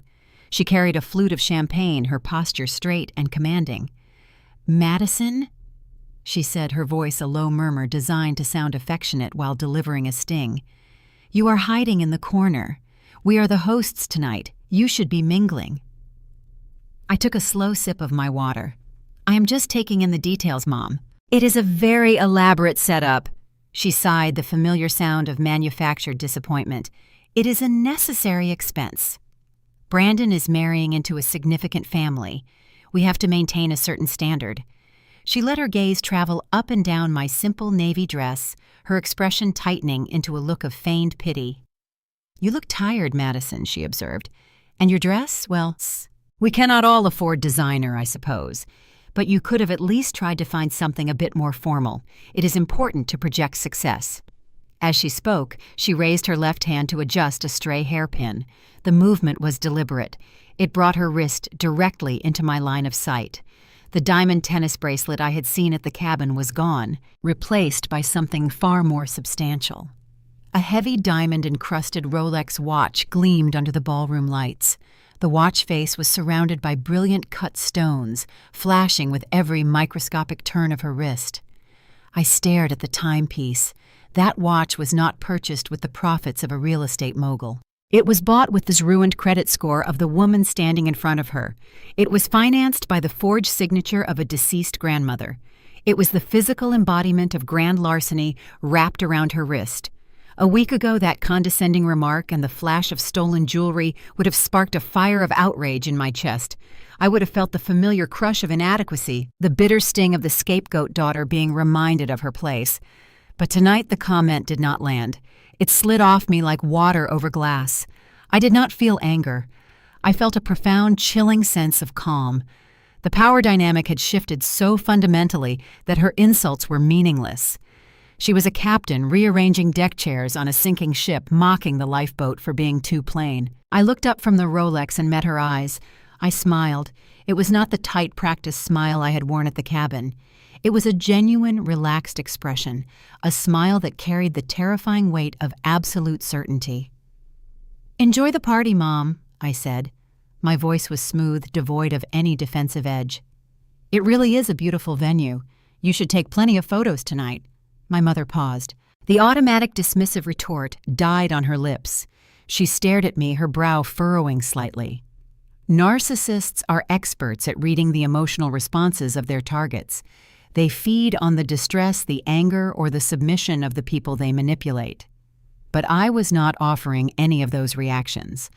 She carried a flute of champagne, her posture straight and commanding. "Madison?" she said, her voice a low murmur designed to sound affectionate while delivering a sting. "You are hiding in the corner. We are the hosts tonight. You should be mingling." I took a slow sip of my water. "I am just taking in the details, Mom. It is a very elaborate setup." She sighed, the familiar sound of manufactured disappointment. "It is a necessary expense. Brandon is marrying into a significant family. We have to maintain a certain standard." She let her gaze travel up and down my simple navy dress, her expression tightening into a look of feigned pity. "You look tired, Madison," she observed. "And your dress? Well, we cannot all afford designer, I suppose. But you could have at least tried to find something a bit more formal. It is important to project success." As she spoke, she raised her left hand to adjust a stray hairpin. The movement was deliberate. It brought her wrist directly into my line of sight. The diamond tennis bracelet I had seen at the cabin was gone, replaced by something far more substantial. A heavy diamond-encrusted Rolex watch gleamed under the ballroom lights. The watch face was surrounded by brilliant cut stones, flashing with every microscopic turn of her wrist. I stared at the timepiece. That watch was not purchased with the profits of a real estate mogul. It was bought with the ruined credit score of the woman standing in front of her. It was financed by the forged signature of a deceased grandmother. It was the physical embodiment of grand larceny wrapped around her wrist. A week ago, that condescending remark and the flash of stolen jewelry would have sparked a fire of outrage in my chest. I would have felt the familiar crush of inadequacy, the bitter sting of the scapegoat daughter being reminded of her place. But tonight the comment did not land. It slid off me like water over glass. I did not feel anger. I felt a profound, chilling sense of calm. The power dynamic had shifted so fundamentally that her insults were meaningless. She was a captain rearranging deck chairs on a sinking ship, mocking the lifeboat for being too plain. I looked up from the Rolex and met her eyes. I smiled. It was not the tight, practiced smile I had worn at the cabin. It was a genuine, relaxed expression, a smile that carried the terrifying weight of absolute certainty. "Enjoy the party, Mom," I said. My voice was smooth, devoid of any defensive edge. "It really is a beautiful venue. You should take plenty of photos tonight." My mother paused. The automatic dismissive retort died on her lips. She stared at me, her brow furrowing slightly. Narcissists are experts at reading the emotional responses of their targets. They feed on the distress, the anger, or the submission of the people they manipulate. But I was not offering any of those reactions.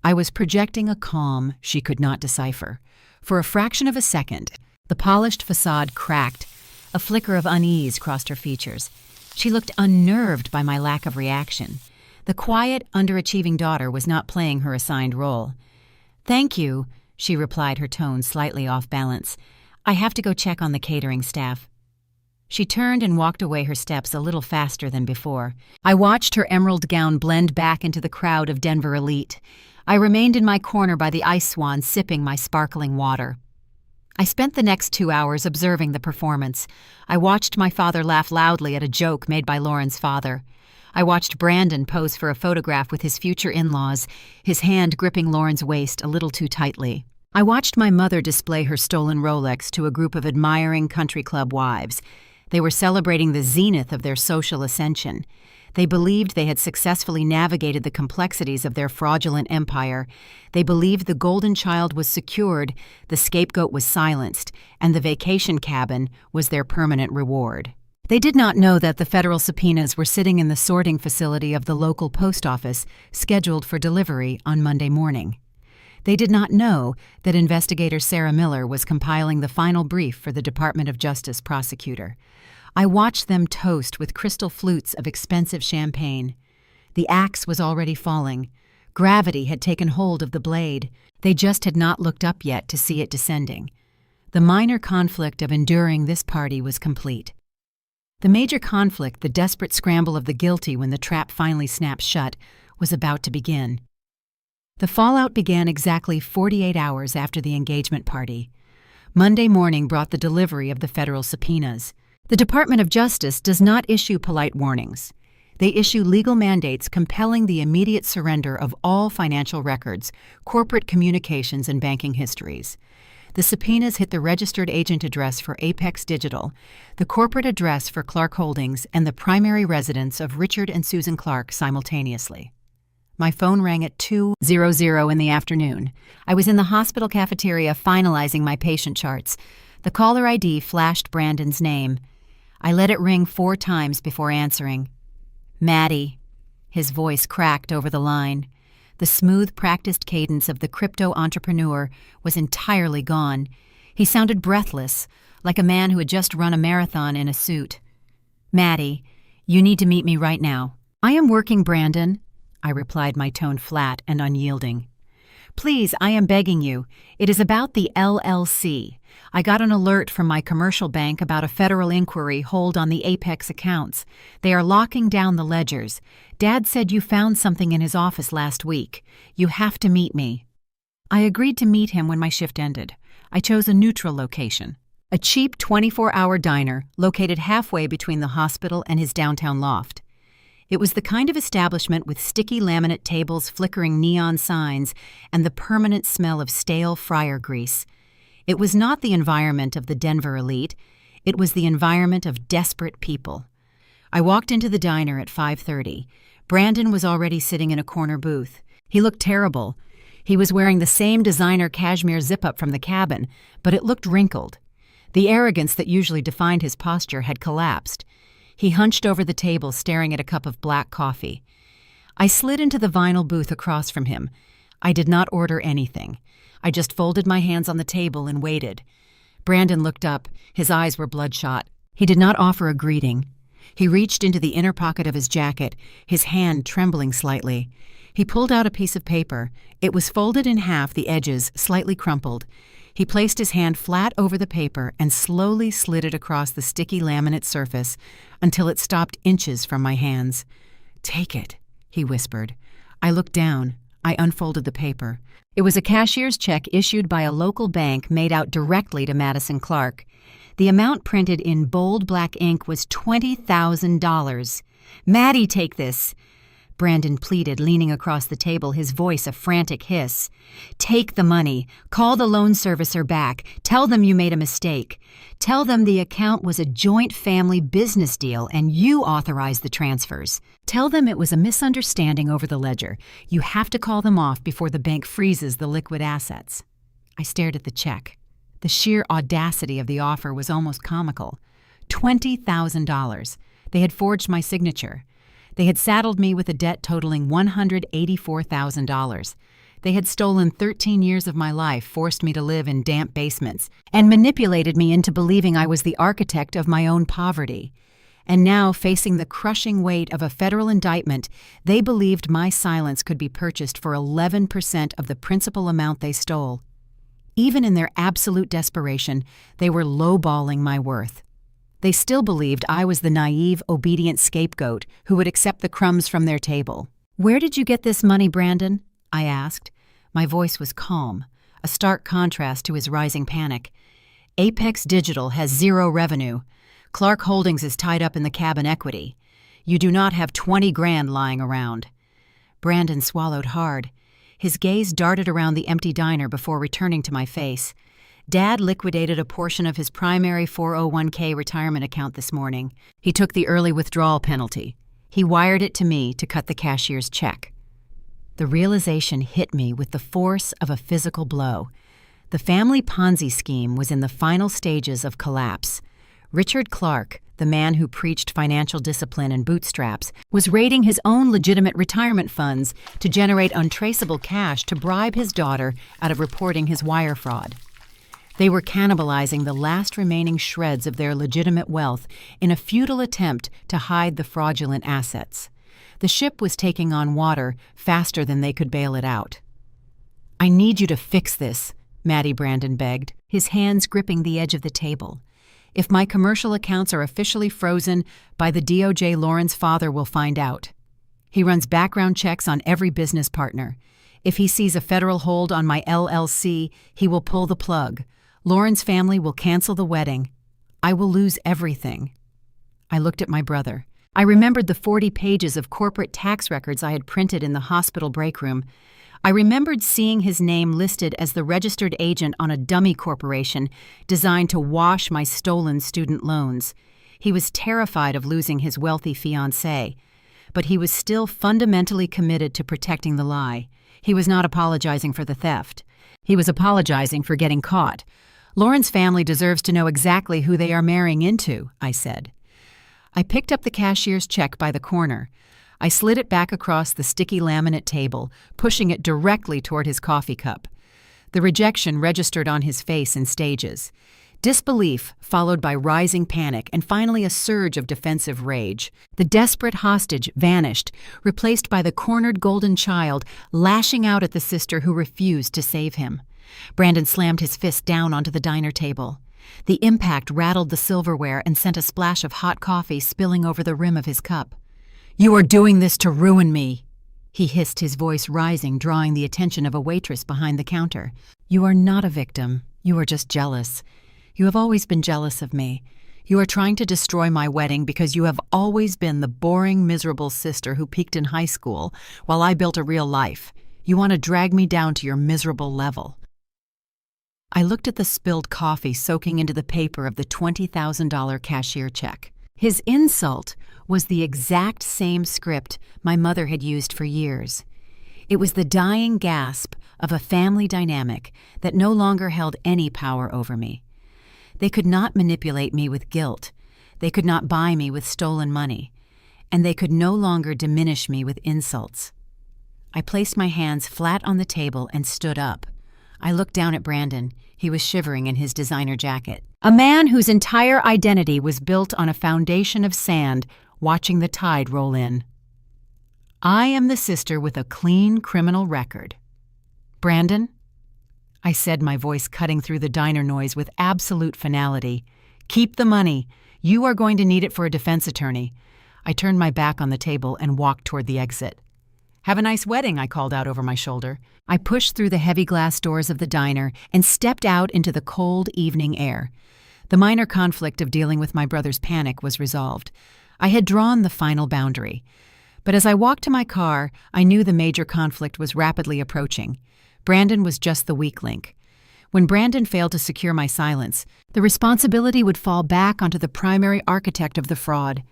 I was projecting a calm she could not decipher. For a fraction of a second, the polished facade cracked. A flicker of unease crossed her features. She looked unnerved by my lack of reaction. The quiet, underachieving daughter was not playing her assigned role. "Thank you," she replied, her tone slightly off balance. "I have to go check on the catering staff." She turned and walked away, her steps a little faster than before. I watched her emerald gown blend back into the crowd of Denver elite. I remained in my corner by the ice swan, sipping my sparkling water. I spent the next 2 hours observing the performance. I watched my father laugh loudly at a joke made by Lauren's father. I watched Brandon pose for a photograph with his future in-laws, his hand gripping Lauren's waist a little too tightly. I watched my mother display her stolen Rolex to a group of admiring country club wives. They were celebrating the zenith of their social ascension. They believed they had successfully navigated the complexities of their fraudulent empire. They believed the golden child was secured, the scapegoat was silenced, and the vacation cabin was their permanent reward. They did not know that the federal subpoenas were sitting in the sorting facility of the local post office, scheduled for delivery on Monday morning. They did not know that investigator Sarah Miller was compiling the final brief for the Department of Justice prosecutor. I watched them toast with crystal flutes of expensive champagne. The axe was already falling. Gravity had taken hold of the blade. They just had not looked up yet to see it descending. The minor conflict of enduring this party was complete. The major conflict, the desperate scramble of the guilty when the trap finally snapped shut, was about to begin. The fallout began exactly 48 hours after the engagement party. Monday morning brought the delivery of the federal subpoenas. The Department of Justice does not issue polite warnings. They issue legal mandates compelling the immediate surrender of all financial records, corporate communications, and banking histories. The subpoenas hit the registered agent address for Apex Digital, the corporate address for Clark Holdings, and the primary residence of Richard and Susan Clark simultaneously. My phone rang at 2:00 in the afternoon. I was in the hospital cafeteria finalizing my patient charts. The caller ID flashed Brandon's name. I let it ring 4 times before answering. "Maddie." His voice cracked over the line. The smooth, practiced cadence of the crypto entrepreneur was entirely gone. He sounded breathless, like a man who had just run a marathon in a suit. "Maddie, you need to meet me right now." "I am working, Brandon," I replied, my tone flat and unyielding. "Please, I am begging you. It is about the LLC. I got an alert from my commercial bank about a federal inquiry hold on the Apex accounts. They are locking down the ledgers. Dad said you found something in his office last week. You have to meet me." I agreed to meet him when my shift ended. I chose a neutral location, a cheap 24-hour diner located halfway between the hospital and his downtown loft. It was the kind of establishment with sticky laminate tables, flickering neon signs, and the permanent smell of stale fryer grease. It was not the environment of the Denver elite. It was the environment of desperate people. I walked into the diner at 5:30. Brandon was already sitting in a corner booth. He looked terrible. He was wearing the same designer cashmere zip-up from the cabin, but it looked wrinkled. The arrogance that usually defined his posture had collapsed. He hunched over the table, staring at a cup of black coffee. I slid into the vinyl booth across from him. I did not order anything. I just folded my hands on the table and waited. Brandon looked up. His eyes were bloodshot. He did not offer a greeting. He reached into the inner pocket of his jacket, his hand trembling slightly. He pulled out a piece of paper. It was folded in half, the edges slightly crumpled. He placed his hand flat over the paper and slowly slid it across the sticky laminate surface until it stopped inches from my hands. "Take it," he whispered. I looked down. I unfolded the paper. It was a cashier's check issued by a local bank made out directly to Madison Clark. The amount printed in bold black ink was $20,000. "Maddie, take this," Brandon pleaded, leaning across the table, his voice a frantic hiss. "Take the money. Call the loan servicer back. Tell them you made a mistake. Tell them the account was a joint family business deal and you authorized the transfers. Tell them it was a misunderstanding over the ledger. You have to call them off before the bank freezes the liquid assets." I stared at the check. The sheer audacity of the offer was almost comical. $20,000. They had forged my signature. They had saddled me with a debt totaling $184,000. They had stolen 13 years of my life, forced me to live in damp basements, and manipulated me into believing I was the architect of my own poverty. And now, facing the crushing weight of a federal indictment, they believed my silence could be purchased for 11% of the principal amount they stole. Even in their absolute desperation, they were lowballing my worth. They still believed I was the naive, obedient scapegoat who would accept the crumbs from their table. "Where did you get this money, Brandon?" I asked. My voice was calm, a stark contrast to his rising panic. "Apex Digital has zero revenue. Clark Holdings is tied up in the cabin equity. You do not have 20 grand lying around." Brandon swallowed hard. His gaze darted around the empty diner before returning to my face. "Dad liquidated a portion of his primary 401k retirement account this morning. He took the early withdrawal penalty. He wired it to me to cut the cashier's check." The realization hit me with the force of a physical blow. The family Ponzi scheme was in the final stages of collapse. Richard Clark, the man who preached financial discipline and bootstraps, was raiding his own legitimate retirement funds to generate untraceable cash to bribe his daughter out of reporting his wire fraud. They were cannibalizing the last remaining shreds of their legitimate wealth in a futile attempt to hide the fraudulent assets. The ship was taking on water faster than they could bail it out. "I need you to fix this," Maddie Brandon begged, his hands gripping the edge of the table. "If my commercial accounts are officially frozen, by the DOJ, Lauren's father will find out. He runs background checks on every business partner. If he sees a federal hold on my LLC, he will pull the plug. Lauren's family will cancel the wedding. I will lose everything." I looked at my brother. I remembered the 40 pages of corporate tax records I had printed in the hospital break room. I remembered seeing his name listed as the registered agent on a dummy corporation designed to wash my stolen student loans. He was terrified of losing his wealthy fiancée, but he was still fundamentally committed to protecting the lie. He was not apologizing for the theft. He was apologizing for getting caught. "Lauren's family deserves to know exactly who they are marrying into," I said. I picked up the cashier's check by the corner. I slid it back across the sticky laminate table, pushing it directly toward his coffee cup. The rejection registered on his face in stages. Disbelief, followed by rising panic, and finally a surge of defensive rage. The desperate hostage vanished, replaced by the cornered golden child lashing out at the sister who refused to save him. Brandon slammed his fist down onto the diner table. The impact rattled the silverware and sent a splash of hot coffee spilling over the rim of his cup. "You are doing this to ruin me," he hissed, his voice rising, drawing the attention of a waitress behind the counter. "You are not a victim. You are just jealous. You have always been jealous of me. You are trying to destroy my wedding because you have always been the boring, miserable sister who peaked in high school while I built a real life. You want to drag me down to your miserable level." I looked at the spilled coffee soaking into the paper of the $20,000 cashier check. His insult was the exact same script my mother had used for years. It was the dying gasp of a family dynamic that no longer held any power over me. They could not manipulate me with guilt. They could not buy me with stolen money. And they could no longer diminish me with insults. I placed my hands flat on the table and stood up. I looked down at Brandon. He was shivering in his designer jacket. A man whose entire identity was built on a foundation of sand, watching the tide roll in. I am the sister with a clean criminal record. Brandon? I said, my voice cutting through the diner noise with absolute finality. Keep the money. You are going to need it for a defense attorney. I turned my back on the table and walked toward the exit. Have a nice wedding, I called out over my shoulder. I pushed through the heavy glass doors of the diner and stepped out into the cold evening air. The minor conflict of dealing with my brother's panic was resolved. I had drawn the final boundary. But as I walked to my car, I knew the major conflict was rapidly approaching. Brandon was just the weak link. When Brandon failed to secure my silence, the responsibility would fall back onto the primary architect of the fraud.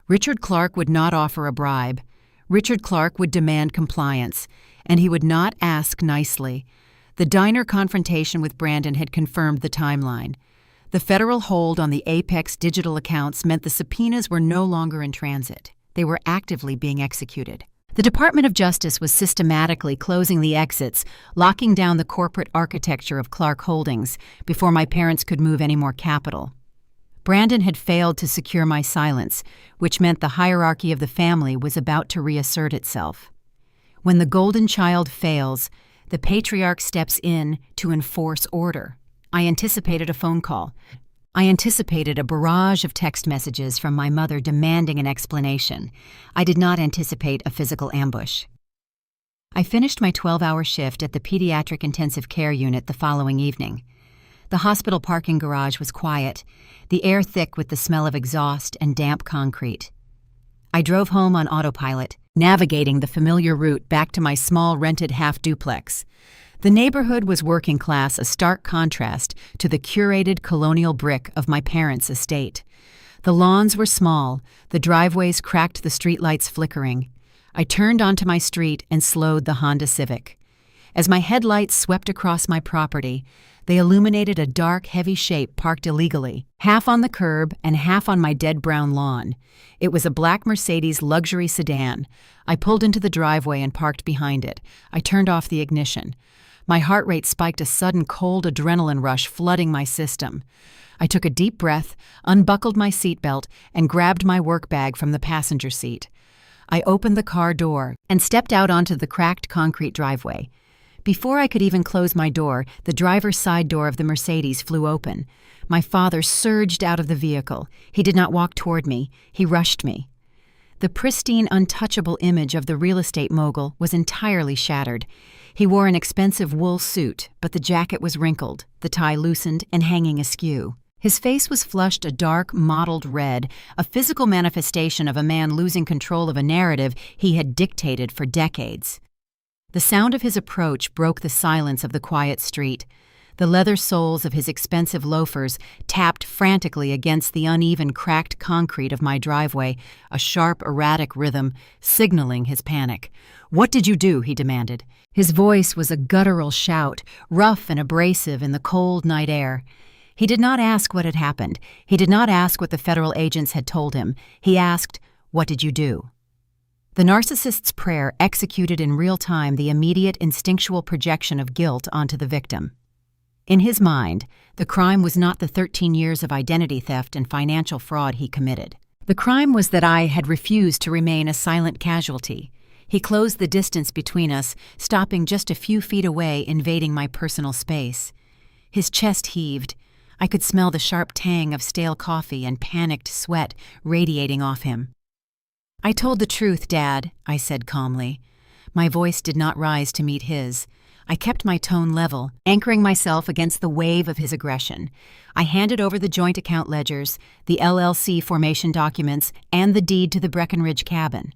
Richard Clark would not offer a bribe. Richard Clark would demand compliance, and he would not ask nicely. The diner confrontation with Brandon had confirmed the timeline. The federal hold on the Apex digital accounts meant the subpoenas were no longer in transit. They were actively being executed. The Department of Justice was systematically closing the exits, locking down the corporate architecture of Clark Holdings before my parents could move any more capital. Brandon had failed to secure my silence, which meant the hierarchy of the family was about to reassert itself. When the golden child fails, the patriarch steps in to enforce order. I anticipated a phone call. I anticipated a barrage of text messages from my mother demanding an explanation. I did not anticipate a physical ambush. I finished my 12-hour shift at the pediatric intensive care unit the following evening. The hospital parking garage was quiet, the air thick with the smell of exhaust and damp concrete. I drove home on autopilot, navigating the familiar route back to my small rented half-duplex. The neighborhood was working class, a stark contrast to the curated colonial brick of my parents' estate. The lawns were small, the driveways cracked, the streetlights flickering. I turned onto my street and slowed the Honda Civic. As my headlights swept across my property, they illuminated a dark, heavy shape parked illegally, half on the curb and half on my dead brown lawn. It was a black Mercedes luxury sedan. I pulled into the driveway and parked behind it. I turned off the ignition. My heart rate spiked, a sudden cold adrenaline rush flooding my system. I took a deep breath, unbuckled my seatbelt, and grabbed my work bag from the passenger seat. I opened the car door and stepped out onto the cracked concrete driveway. Before I could even close my door, the driver's side door of the Mercedes flew open. My father surged out of the vehicle. He did not walk toward me. He rushed me. The pristine, untouchable image of the real estate mogul was entirely shattered. He wore an expensive wool suit, but the jacket was wrinkled, the tie loosened and hanging askew. His face was flushed a dark, mottled red, a physical manifestation of a man losing control of a narrative he had dictated for decades. The sound of his approach broke the silence of the quiet street. The leather soles of his expensive loafers tapped frantically against the uneven, cracked concrete of my driveway, a sharp, erratic rhythm, signaling his panic. "What did you do?" he demanded. His voice was a guttural shout, rough and abrasive in the cold night air. He did not ask what had happened. He did not ask what the federal agents had told him. He asked, "What did you do?" The narcissist's prayer executed in real time the immediate instinctual projection of guilt onto the victim. In his mind, the crime was not the 13 years of identity theft and financial fraud he committed. The crime was that I had refused to remain a silent casualty. He closed the distance between us, stopping just a few feet away, invading my personal space. His chest heaved. I could smell the sharp tang of stale coffee and panicked sweat radiating off him. "I told the truth, Dad," I said calmly. My voice did not rise to meet his. I kept my tone level, anchoring myself against the wave of his aggression. I handed over the joint account ledgers, the LLC formation documents, and the deed to the Breckenridge cabin.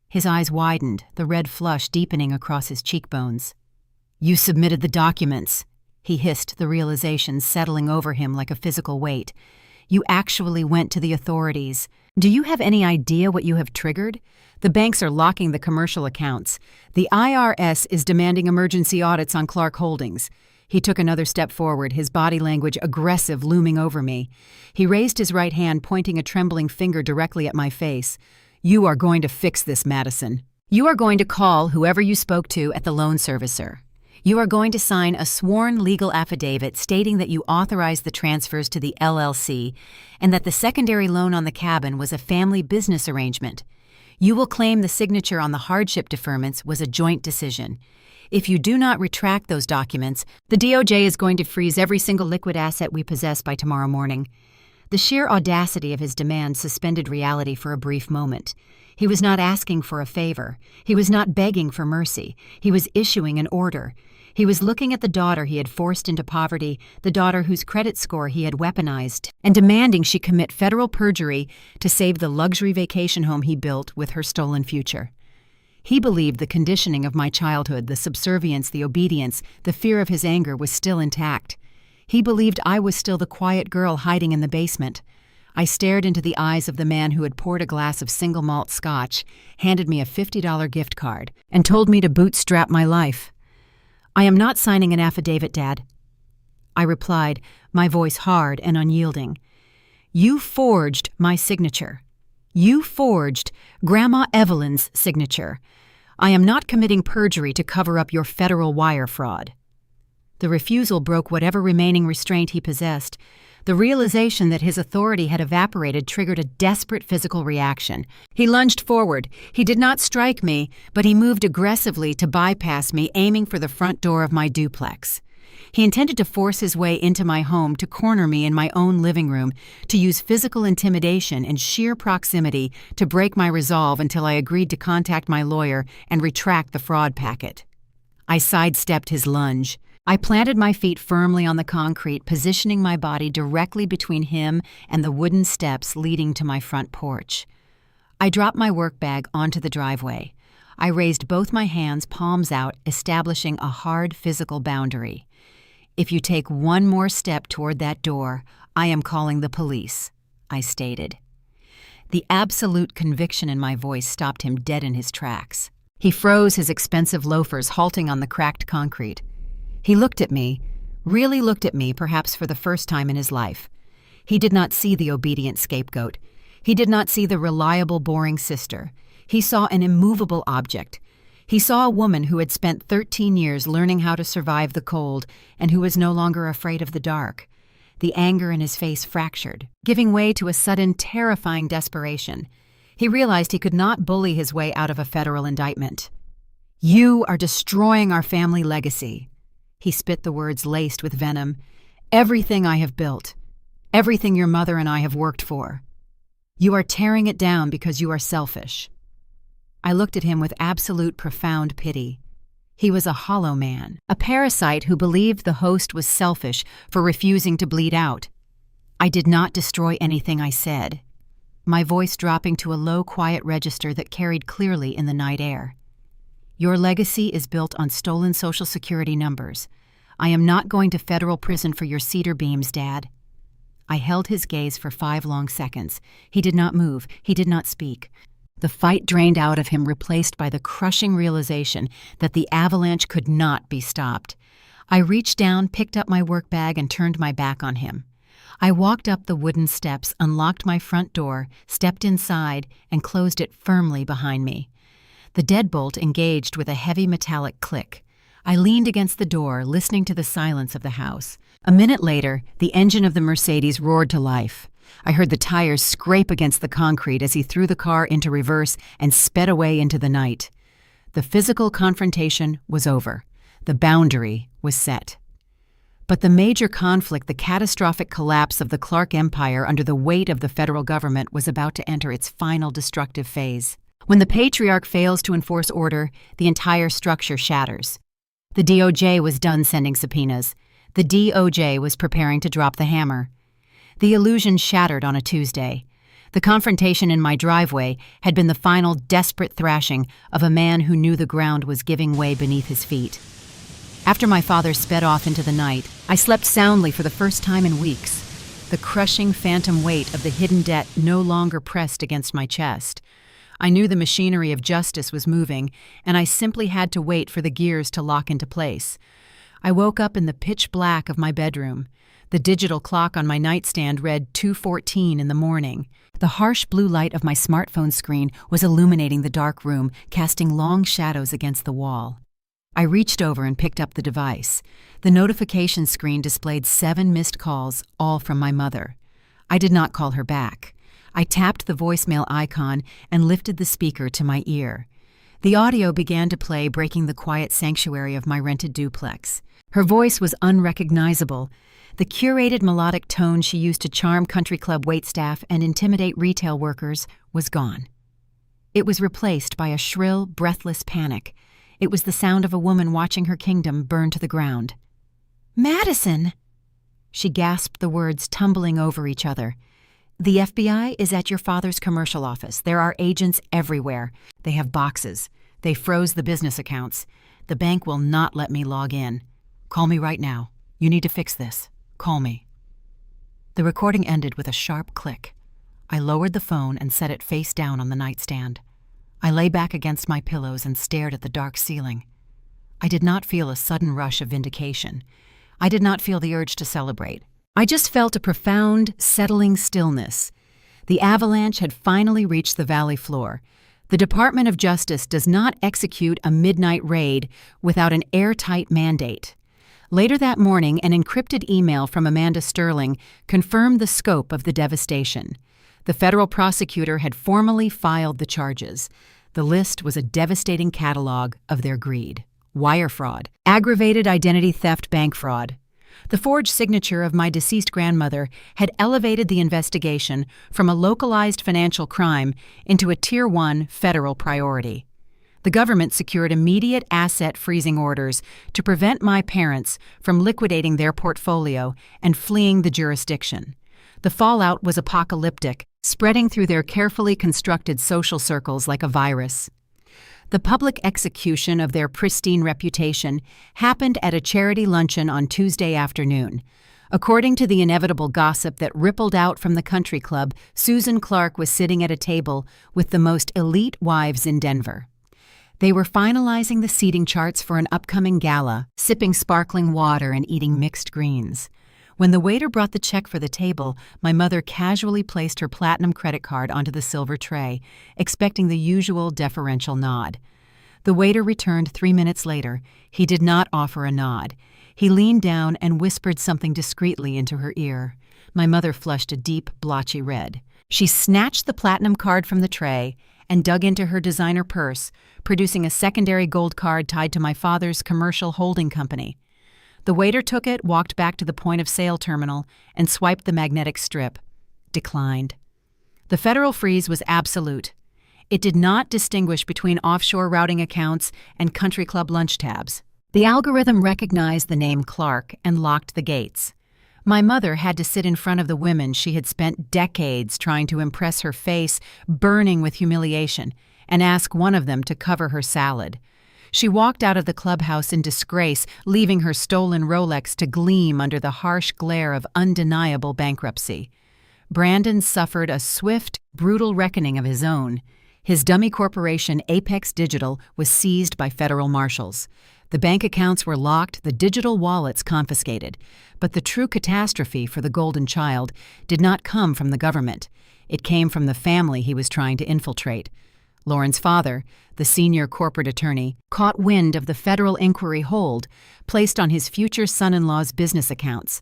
His eyes widened, the red flush deepening across his cheekbones. "You submitted the documents," he hissed, the realization settling over him like a physical weight. "You actually went to the authorities. Do you have any idea what you have triggered? The banks are locking the commercial accounts. The IRS is demanding emergency audits on Clark Holdings." He took another step forward, his body language aggressive, looming over me. He raised his right hand, pointing a trembling finger directly at my face. "You are going to fix this, Madison. You are going to call whoever you spoke to at the loan servicer. You are going to sign a sworn legal affidavit stating that you authorized the transfers to the LLC and that the secondary loan on the cabin was a family business arrangement. You will claim the signature on the hardship deferments was a joint decision. If you do not retract those documents, the DOJ is going to freeze every single liquid asset we possess by tomorrow morning. The sheer audacity of his demand suspended reality for a brief moment. He was not asking for a favor. He was not begging for mercy. He was issuing an order. He was looking at the daughter he had forced into poverty, the daughter whose credit score he had weaponized, and demanding she commit federal perjury to save the luxury vacation home he built with her stolen future. He believed the conditioning of my childhood, the subservience, the obedience, the fear of his anger was still intact. He believed I was still the quiet girl hiding in the basement. I stared into the eyes of the man who had poured a glass of single malt scotch, handed me a $50 gift card, and told me to bootstrap my life. "I am not signing an affidavit, Dad," I replied, my voice hard and unyielding. "You forged my signature. You forged Grandma Evelyn's signature. I am not committing perjury to cover up your federal wire fraud." The refusal broke whatever remaining restraint he possessed. The realization that his authority had evaporated triggered a desperate physical reaction. He lunged forward. He did not strike me, but he moved aggressively to bypass me, aiming for the front door of my duplex. He intended to force his way into my home, to corner me in my own living room, to use physical intimidation and sheer proximity to break my resolve until I agreed to contact my lawyer and retract the fraud packet. I sidestepped his lunge. I planted my feet firmly on the concrete, positioning my body directly between him and the wooden steps leading to my front porch. I dropped my work bag onto the driveway. I raised both my hands, palms out, establishing a hard physical boundary. "If you take one more step toward that door, I am calling the police," I stated. The absolute conviction in my voice stopped him dead in his tracks. He froze, his expensive loafers halting on the cracked concrete. He looked at me, really looked at me, perhaps for the first time in his life. He did not see the obedient scapegoat. He did not see the reliable, boring sister. He saw an immovable object. He saw a woman who had spent 13 years learning how to survive the cold and who was no longer afraid of the dark. The anger in his face fractured, giving way to a sudden, terrifying desperation. He realized he could not bully his way out of a federal indictment. "You are destroying our family legacy." He spit the words laced with venom. "Everything I have built. Everything your mother and I have worked for. You are tearing it down because you are selfish." I looked at him with absolute profound pity. He was a hollow man, a parasite who believed the host was selfish for refusing to bleed out. "I did not destroy anything," I said, my voice dropping to a low, quiet register that carried clearly in the night air. "Your legacy is built on stolen Social Security numbers. I am not going to federal prison for your cedar beams, Dad." I held his gaze for 5 long seconds. He did not move. He did not speak. The fight drained out of him, replaced by the crushing realization that the avalanche could not be stopped. I reached down, picked up my work bag, and turned my back on him. I walked up the wooden steps, unlocked my front door, stepped inside, and closed it firmly behind me. The deadbolt engaged with a heavy metallic click. I leaned against the door, listening to the silence of the house. A minute later, the engine of the Mercedes roared to life. I heard the tires scrape against the concrete as he threw the car into reverse and sped away into the night. The physical confrontation was over. The boundary was set. But the major conflict, the catastrophic collapse of the Clark Empire under the weight of the federal government, was about to enter its final destructive phase. When the patriarch fails to enforce order, the entire structure shatters. The DOJ was done sending subpoenas. The DOJ was preparing to drop the hammer. The illusion shattered on a Tuesday. The confrontation in my driveway had been the final desperate thrashing of a man who knew the ground was giving way beneath his feet. After my father sped off into the night, I slept soundly for the first time in weeks. The crushing phantom weight of the hidden debt no longer pressed against my chest. I knew the machinery of justice was moving, and I simply had to wait for the gears to lock into place. I woke up in the pitch black of my bedroom. The digital clock on my nightstand read 2:14 in the morning. The harsh blue light of my smartphone screen was illuminating the dark room, casting long shadows against the wall. I reached over and picked up the device. The notification screen displayed 7 missed calls, all from my mother. I did not call her back. I tapped the voicemail icon and lifted the speaker to my ear. The audio began to play, breaking the quiet sanctuary of my rented duplex. Her voice was unrecognizable. The curated melodic tone she used to charm country club waitstaff and intimidate retail workers was gone. It was replaced by a shrill, breathless panic. It was the sound of a woman watching her kingdom burn to the ground. "Madison!" She gasped the words, tumbling over each other. "The FBI is at your father's commercial office. There are agents everywhere. They have boxes. They froze the business accounts. The bank will not let me log in. Call me right now. You need to fix this. Call me." The recording ended with a sharp click. I lowered the phone and set it face down on the nightstand. I lay back against my pillows and stared at the dark ceiling. I did not feel a sudden rush of vindication. I did not feel the urge to celebrate. I just felt a profound, settling stillness. The avalanche had finally reached the valley floor. The Department of Justice does not execute a midnight raid without an airtight mandate. Later that morning, an encrypted email from Amanda Sterling confirmed the scope of the devastation. The federal prosecutor had formally filed the charges. The list was a devastating catalog of their greed: wire fraud, aggravated identity theft, bank fraud. The forged signature of my deceased grandmother had elevated the investigation from a localized financial crime into a Tier 1 federal priority. The government secured immediate asset freezing orders to prevent my parents from liquidating their portfolio and fleeing the jurisdiction. The fallout was apocalyptic, spreading through their carefully constructed social circles like a virus. The public execution of their pristine reputation happened at a charity luncheon on Tuesday afternoon. According to the inevitable gossip that rippled out from the country club, Susan Clark was sitting at a table with the most elite wives in Denver. They were finalizing the seating charts for an upcoming gala, sipping sparkling water and eating mixed greens. When the waiter brought the check for the table, my mother casually placed her platinum credit card onto the silver tray, expecting the usual deferential nod. The waiter returned 3 minutes later. He did not offer a nod. He leaned down and whispered something discreetly into her ear. My mother flushed a deep, blotchy red. She snatched the platinum card from the tray and dug into her designer purse, producing a secondary gold card tied to my father's commercial holding company. The waiter took it, walked back to the point-of-sale terminal, and swiped the magnetic strip. Declined. The federal freeze was absolute. It did not distinguish between offshore routing accounts and country club lunch tabs. The algorithm recognized the name Clark and locked the gates. My mother had to sit in front of the women she had spent decades trying to impress, her face burning with humiliation, and ask one of them to cover her salad. She walked out of the clubhouse in disgrace, leaving her stolen Rolex to gleam under the harsh glare of undeniable bankruptcy. Brandon suffered a swift, brutal reckoning of his own. His dummy corporation, Apex Digital, was seized by federal marshals. The bank accounts were locked, the digital wallets confiscated. But the true catastrophe for the golden child did not come from the government. It came from the family he was trying to infiltrate. Lauren's father, the senior corporate attorney, caught wind of the federal inquiry hold placed on his future son-in-law's business accounts.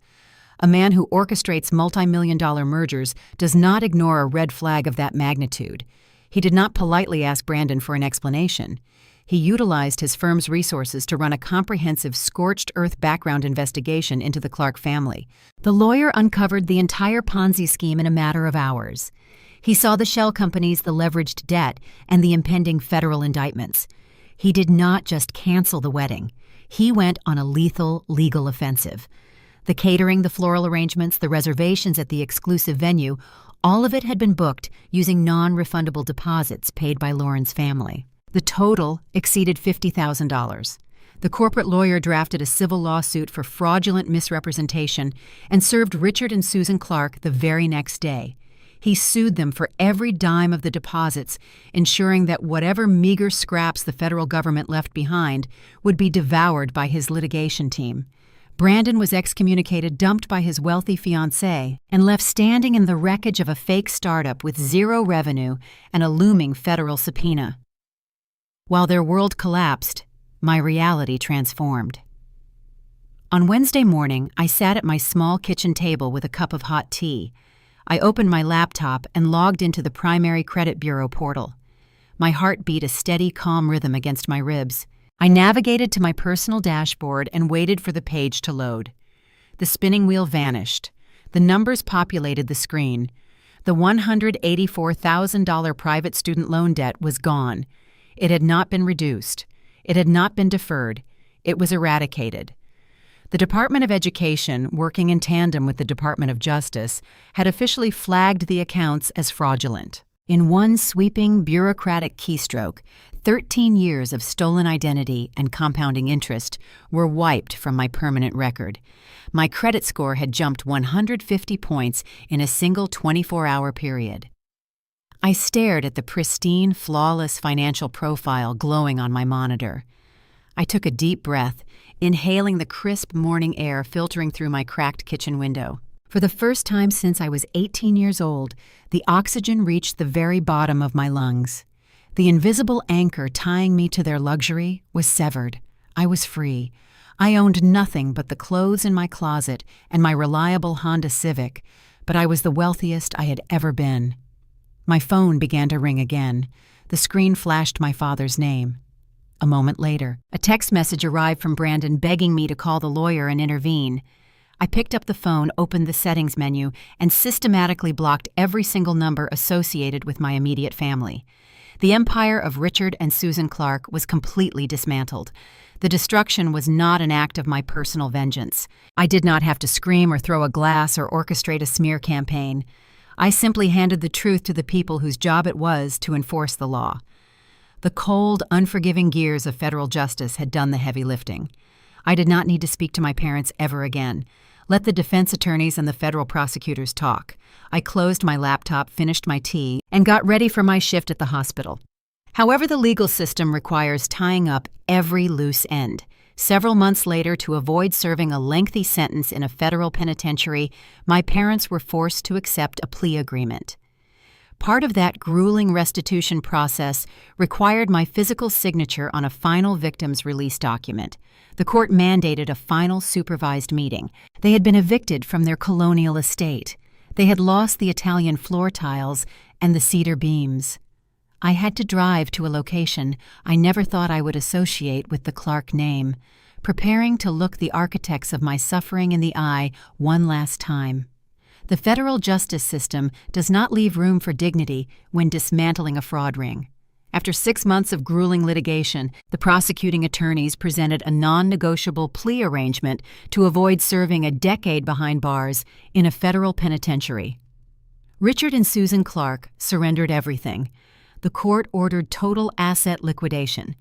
A man who orchestrates multi-million-dollar mergers does not ignore a red flag of that magnitude. He did not politely ask Brandon for an explanation. He utilized his firm's resources to run a comprehensive scorched earth background investigation into the Clark family. The lawyer uncovered the entire Ponzi scheme in a matter of hours. He saw the shell companies, the leveraged debt, and the impending federal indictments. He did not just cancel the wedding. He went on a lethal legal offensive. The catering, the floral arrangements, the reservations at the exclusive venue, all of it had been booked using non-refundable deposits paid by Lauren's family. The total exceeded $50,000. The corporate lawyer drafted a civil lawsuit for fraudulent misrepresentation and served Richard and Susan Clark the very next day. He sued them for every dime of the deposits, ensuring that whatever meager scraps the federal government left behind would be devoured by his litigation team. Brandon was excommunicated, dumped by his wealthy fiancée, and left standing in the wreckage of a fake startup with zero revenue and a looming federal subpoena. While their world collapsed, My reality transformed. On Wednesday morning, I sat at my small kitchen table with a cup of hot tea. I opened my laptop and logged into the primary credit bureau portal. My heart beat a steady, calm rhythm against my ribs. I navigated to my personal dashboard and waited for the page to load. The spinning wheel vanished. The numbers populated the screen. The $184,000 private student loan debt was gone. It had not been reduced. It had not been deferred. It was eradicated. The Department of Education, working in tandem with the Department of Justice, had officially flagged the accounts as fraudulent. In one sweeping, bureaucratic keystroke, 13 years of stolen identity and compounding interest were wiped from my permanent record. My credit score had jumped 150 points in a single 24-hour period. I stared at the pristine, flawless financial profile glowing on my monitor. I took a deep breath, inhaling the crisp morning air filtering through my cracked kitchen window. For the first time since I was 18 years old, the oxygen reached the very bottom of my lungs. The invisible anchor tying me to their luxury was severed. I was free. I owned nothing but the clothes in my closet and my reliable Honda Civic, but I was the wealthiest I had ever been. My phone began to ring again. The screen flashed my father's name. A moment later, a text message arrived from Brandon begging me to call the lawyer and intervene. I picked up the phone, opened the settings menu, and systematically blocked every single number associated with my immediate family. The empire of Richard and Susan Clark was completely dismantled. The destruction was not an act of my personal vengeance. I did not have to scream or throw a glass or orchestrate a smear campaign. I simply handed the truth to the people whose job it was to enforce the law. The cold, unforgiving gears of federal justice had done the heavy lifting. I did not need to speak to my parents ever again. Let the defense attorneys and the federal prosecutors talk. I closed my laptop, finished my tea, and got ready for my shift at the hospital. However, the legal system requires tying up every loose end. Several months later, to avoid serving a lengthy sentence in a federal penitentiary, my parents were forced to accept a plea agreement. Part of that grueling restitution process required my physical signature on a final victim's release document. The court mandated a final supervised meeting. They had been evicted from their colonial estate. They had lost the Italian floor tiles and the cedar beams. I had to drive to a location I never thought I would associate with the Clark name, preparing to look the architects of my suffering in the eye one last time. The federal justice system does not leave room for dignity when dismantling a fraud ring. After 6 months of grueling litigation, the prosecuting attorneys presented a non-negotiable plea arrangement to avoid serving a decade behind bars in a federal penitentiary. Richard and Susan Clark surrendered everything. The court ordered total asset liquidation.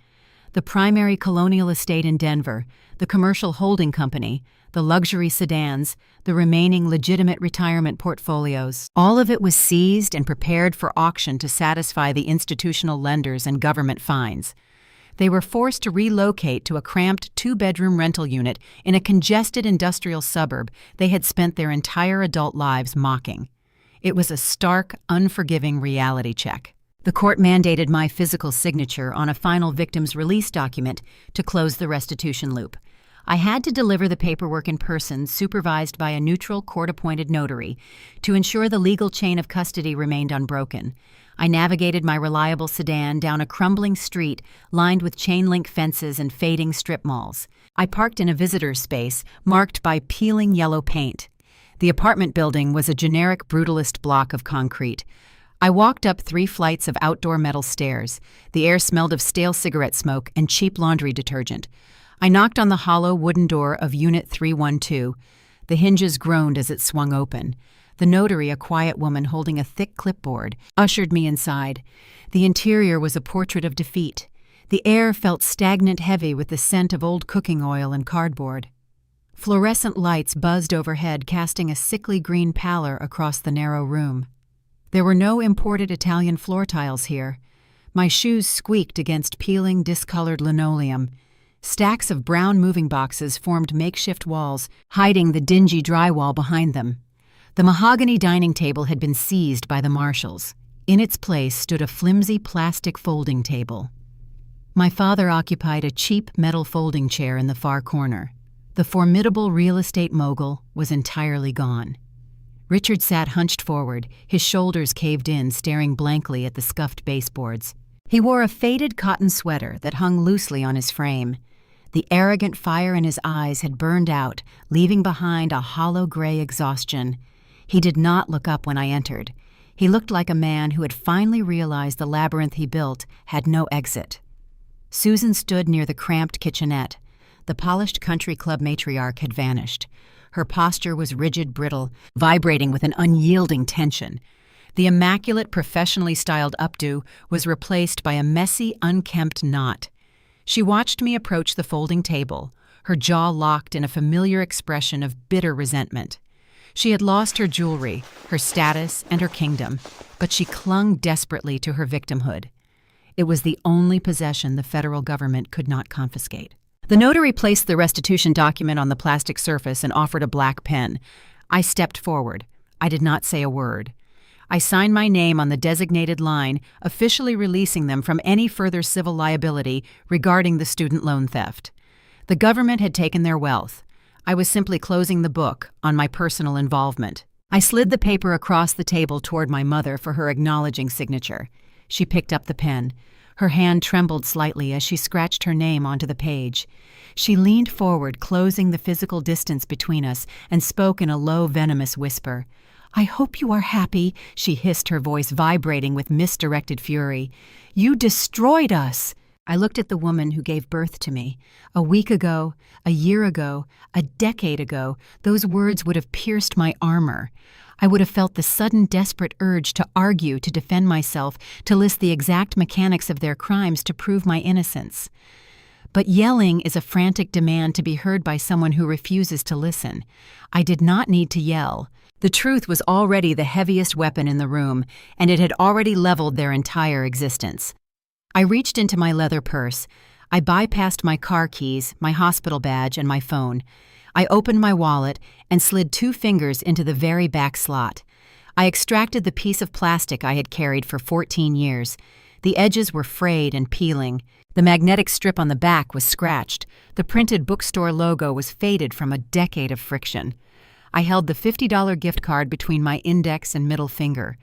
The primary colonial estate in Denver, the commercial holding company, the luxury sedans, the remaining legitimate retirement portfolios. All of it was seized and prepared for auction to satisfy the institutional lenders and government fines. They were forced to relocate to a cramped 2-bedroom rental unit in a congested industrial suburb they had spent their entire adult lives mocking. It was a stark, unforgiving reality check. The court mandated my physical signature on a final victim's release document to close the restitution loop. I had to deliver the paperwork in person, supervised by a neutral court-appointed notary, to ensure the legal chain of custody remained unbroken. I navigated my reliable sedan down a crumbling street lined with chain-link fences and fading strip malls. I parked in a visitor's space marked by peeling yellow paint. The apartment building was a generic brutalist block of concrete. I walked up 3 flights of outdoor metal stairs. The air smelled of stale cigarette smoke and cheap laundry detergent. I knocked on the hollow wooden door of Unit 312. The hinges groaned as it swung open. The notary, a quiet woman holding a thick clipboard, ushered me inside. The interior was a portrait of defeat. The air felt stagnant heavy with the scent of old cooking oil and cardboard. Fluorescent lights buzzed overhead, casting a sickly green pallor across the narrow room. There were no imported Italian floor tiles here. My shoes squeaked against peeling, discolored linoleum. Stacks of brown moving boxes formed makeshift walls, hiding the dingy drywall behind them. The mahogany dining table had been seized by the marshals. In its place stood a flimsy plastic folding table. My father occupied a cheap metal folding chair in the far corner. The formidable real estate mogul was entirely gone. Richard sat hunched forward, his shoulders caved in, staring blankly at the scuffed baseboards. He wore a faded cotton sweater that hung loosely on his frame. The arrogant fire in his eyes had burned out, leaving behind a hollow gray exhaustion. He did not look up when I entered. He looked like a man who had finally realized the labyrinth he built had no exit. Susan stood near the cramped kitchenette. The polished country club matriarch had vanished. Her posture was rigid, brittle, vibrating with an unyielding tension. The immaculate, professionally styled updo was replaced by a messy, unkempt knot. She watched me approach the folding table, her jaw locked in a familiar expression of bitter resentment. She had lost her jewelry, her status, and her kingdom, but she clung desperately to her victimhood. It was the only possession the federal government could not confiscate. The notary placed the restitution document on the plastic surface and offered a black pen. I stepped forward. I did not say a word. I signed my name on the designated line, officially releasing them from any further civil liability regarding the student loan theft. The government had taken their wealth. I was simply closing the book on my personal involvement. I slid the paper across the table toward my mother for her acknowledging signature. She picked up the pen. Her hand trembled slightly as she scratched her name onto the page. She leaned forward, closing the physical distance between us, and spoke in a low, venomous whisper. "I hope you are happy," she hissed, her voice vibrating with misdirected fury. "You destroyed us!" I looked at the woman who gave birth to me. A week ago, a year ago, a decade ago, those words would have pierced my armor. I would have felt the sudden desperate urge to argue, to defend myself, to list the exact mechanics of their crimes to prove my innocence. But yelling is a frantic demand to be heard by someone who refuses to listen. I did not need to yell. The truth was already the heaviest weapon in the room, and it had already leveled their entire existence. I reached into my leather purse. I bypassed my car keys, my hospital badge, and my phone. I opened my wallet and slid 2 fingers into the very back slot. I extracted the piece of plastic I had carried for 14 years. The edges were frayed and peeling. The magnetic strip on the back was scratched. The printed bookstore logo was faded from a decade of friction. I held the $50 gift card between my index and middle finger.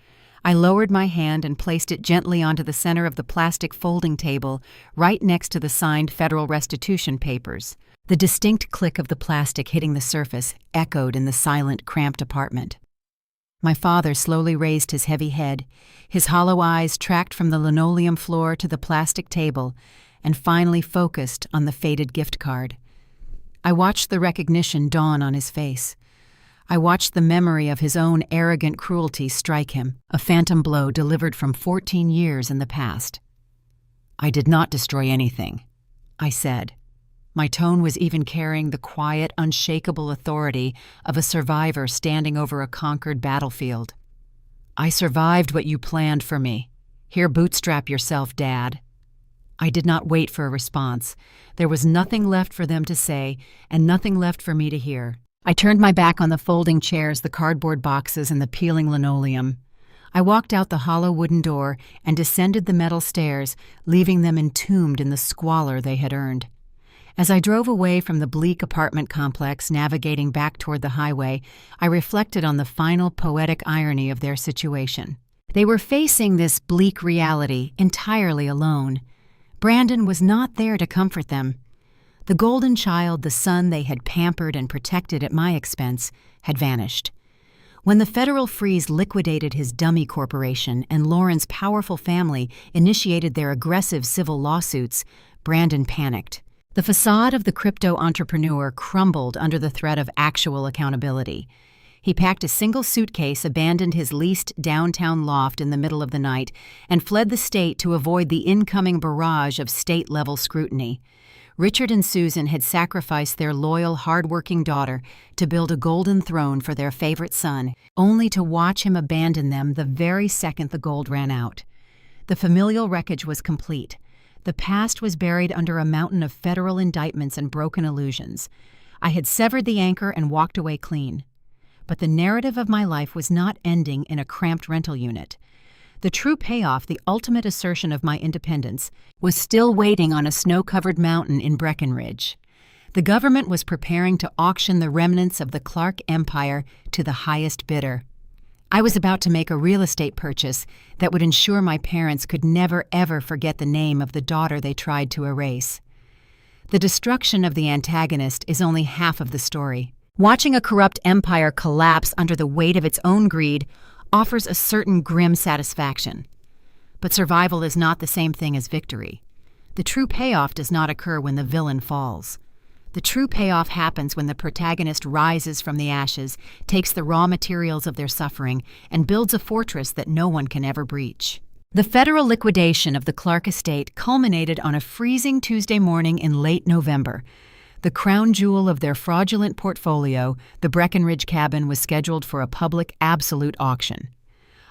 I lowered my hand and placed it gently onto the center of the plastic folding table, right next to the signed federal restitution papers. The distinct click of the plastic hitting the surface echoed in the silent, cramped apartment. My father slowly raised his heavy head. His hollow eyes tracked from the linoleum floor to the plastic table and finally focused on the faded gift card. I watched the recognition dawn on his face. I watched the memory of his own arrogant cruelty strike him, a phantom blow delivered from 14 years in the past. "I did not destroy anything," I said. My tone was even carrying the quiet, unshakable authority of a survivor standing over a conquered battlefield. "I survived what you planned for me. Here, bootstrap yourself, Dad." I did not wait for a response. There was nothing left for them to say, and nothing left for me to hear. I turned my back on the folding chairs, the cardboard boxes, and the peeling linoleum. I walked out the hollow wooden door and descended the metal stairs, leaving them entombed in the squalor they had earned. As I drove away from the bleak apartment complex, navigating back toward the highway, I reflected on the final poetic irony of their situation. They were facing this bleak reality entirely alone. Brandon was not there to comfort them. The golden child, the son they had pampered and protected at my expense, had vanished. When the federal freeze liquidated his dummy corporation and Lauren's powerful family initiated their aggressive civil lawsuits, Brandon panicked. The facade of the crypto entrepreneur crumbled under the threat of actual accountability. He packed a single suitcase, abandoned his leased downtown loft in the middle of the night, and fled the state to avoid the incoming barrage of state-level scrutiny. Richard and Susan had sacrificed their loyal, hard-working daughter to build a golden throne for their favorite son, only to watch him abandon them the very second the gold ran out. The familial wreckage was complete. The past was buried under a mountain of federal indictments and broken illusions. I had severed the anchor and walked away clean. But the narrative of my life was not ending in a cramped rental unit. The true payoff, the ultimate assertion of my independence, was still waiting on a snow-covered mountain in Breckenridge. The government was preparing to auction the remnants of the Clark Empire to the highest bidder. I was about to make a real estate purchase that would ensure my parents could never ever forget the name of the daughter they tried to erase. The destruction of the antagonist is only half of the story. Watching a corrupt empire collapse under the weight of its own greed offers a certain grim satisfaction. But survival is not the same thing as victory. The true payoff does not occur when the villain falls. The true payoff happens when the protagonist rises from the ashes, takes the raw materials of their suffering, and builds a fortress that no one can ever breach. The federal liquidation of the Clark estate culminated on a freezing Tuesday morning in late November. The crown jewel of their fraudulent portfolio, the Breckenridge cabin, was scheduled for a public absolute auction.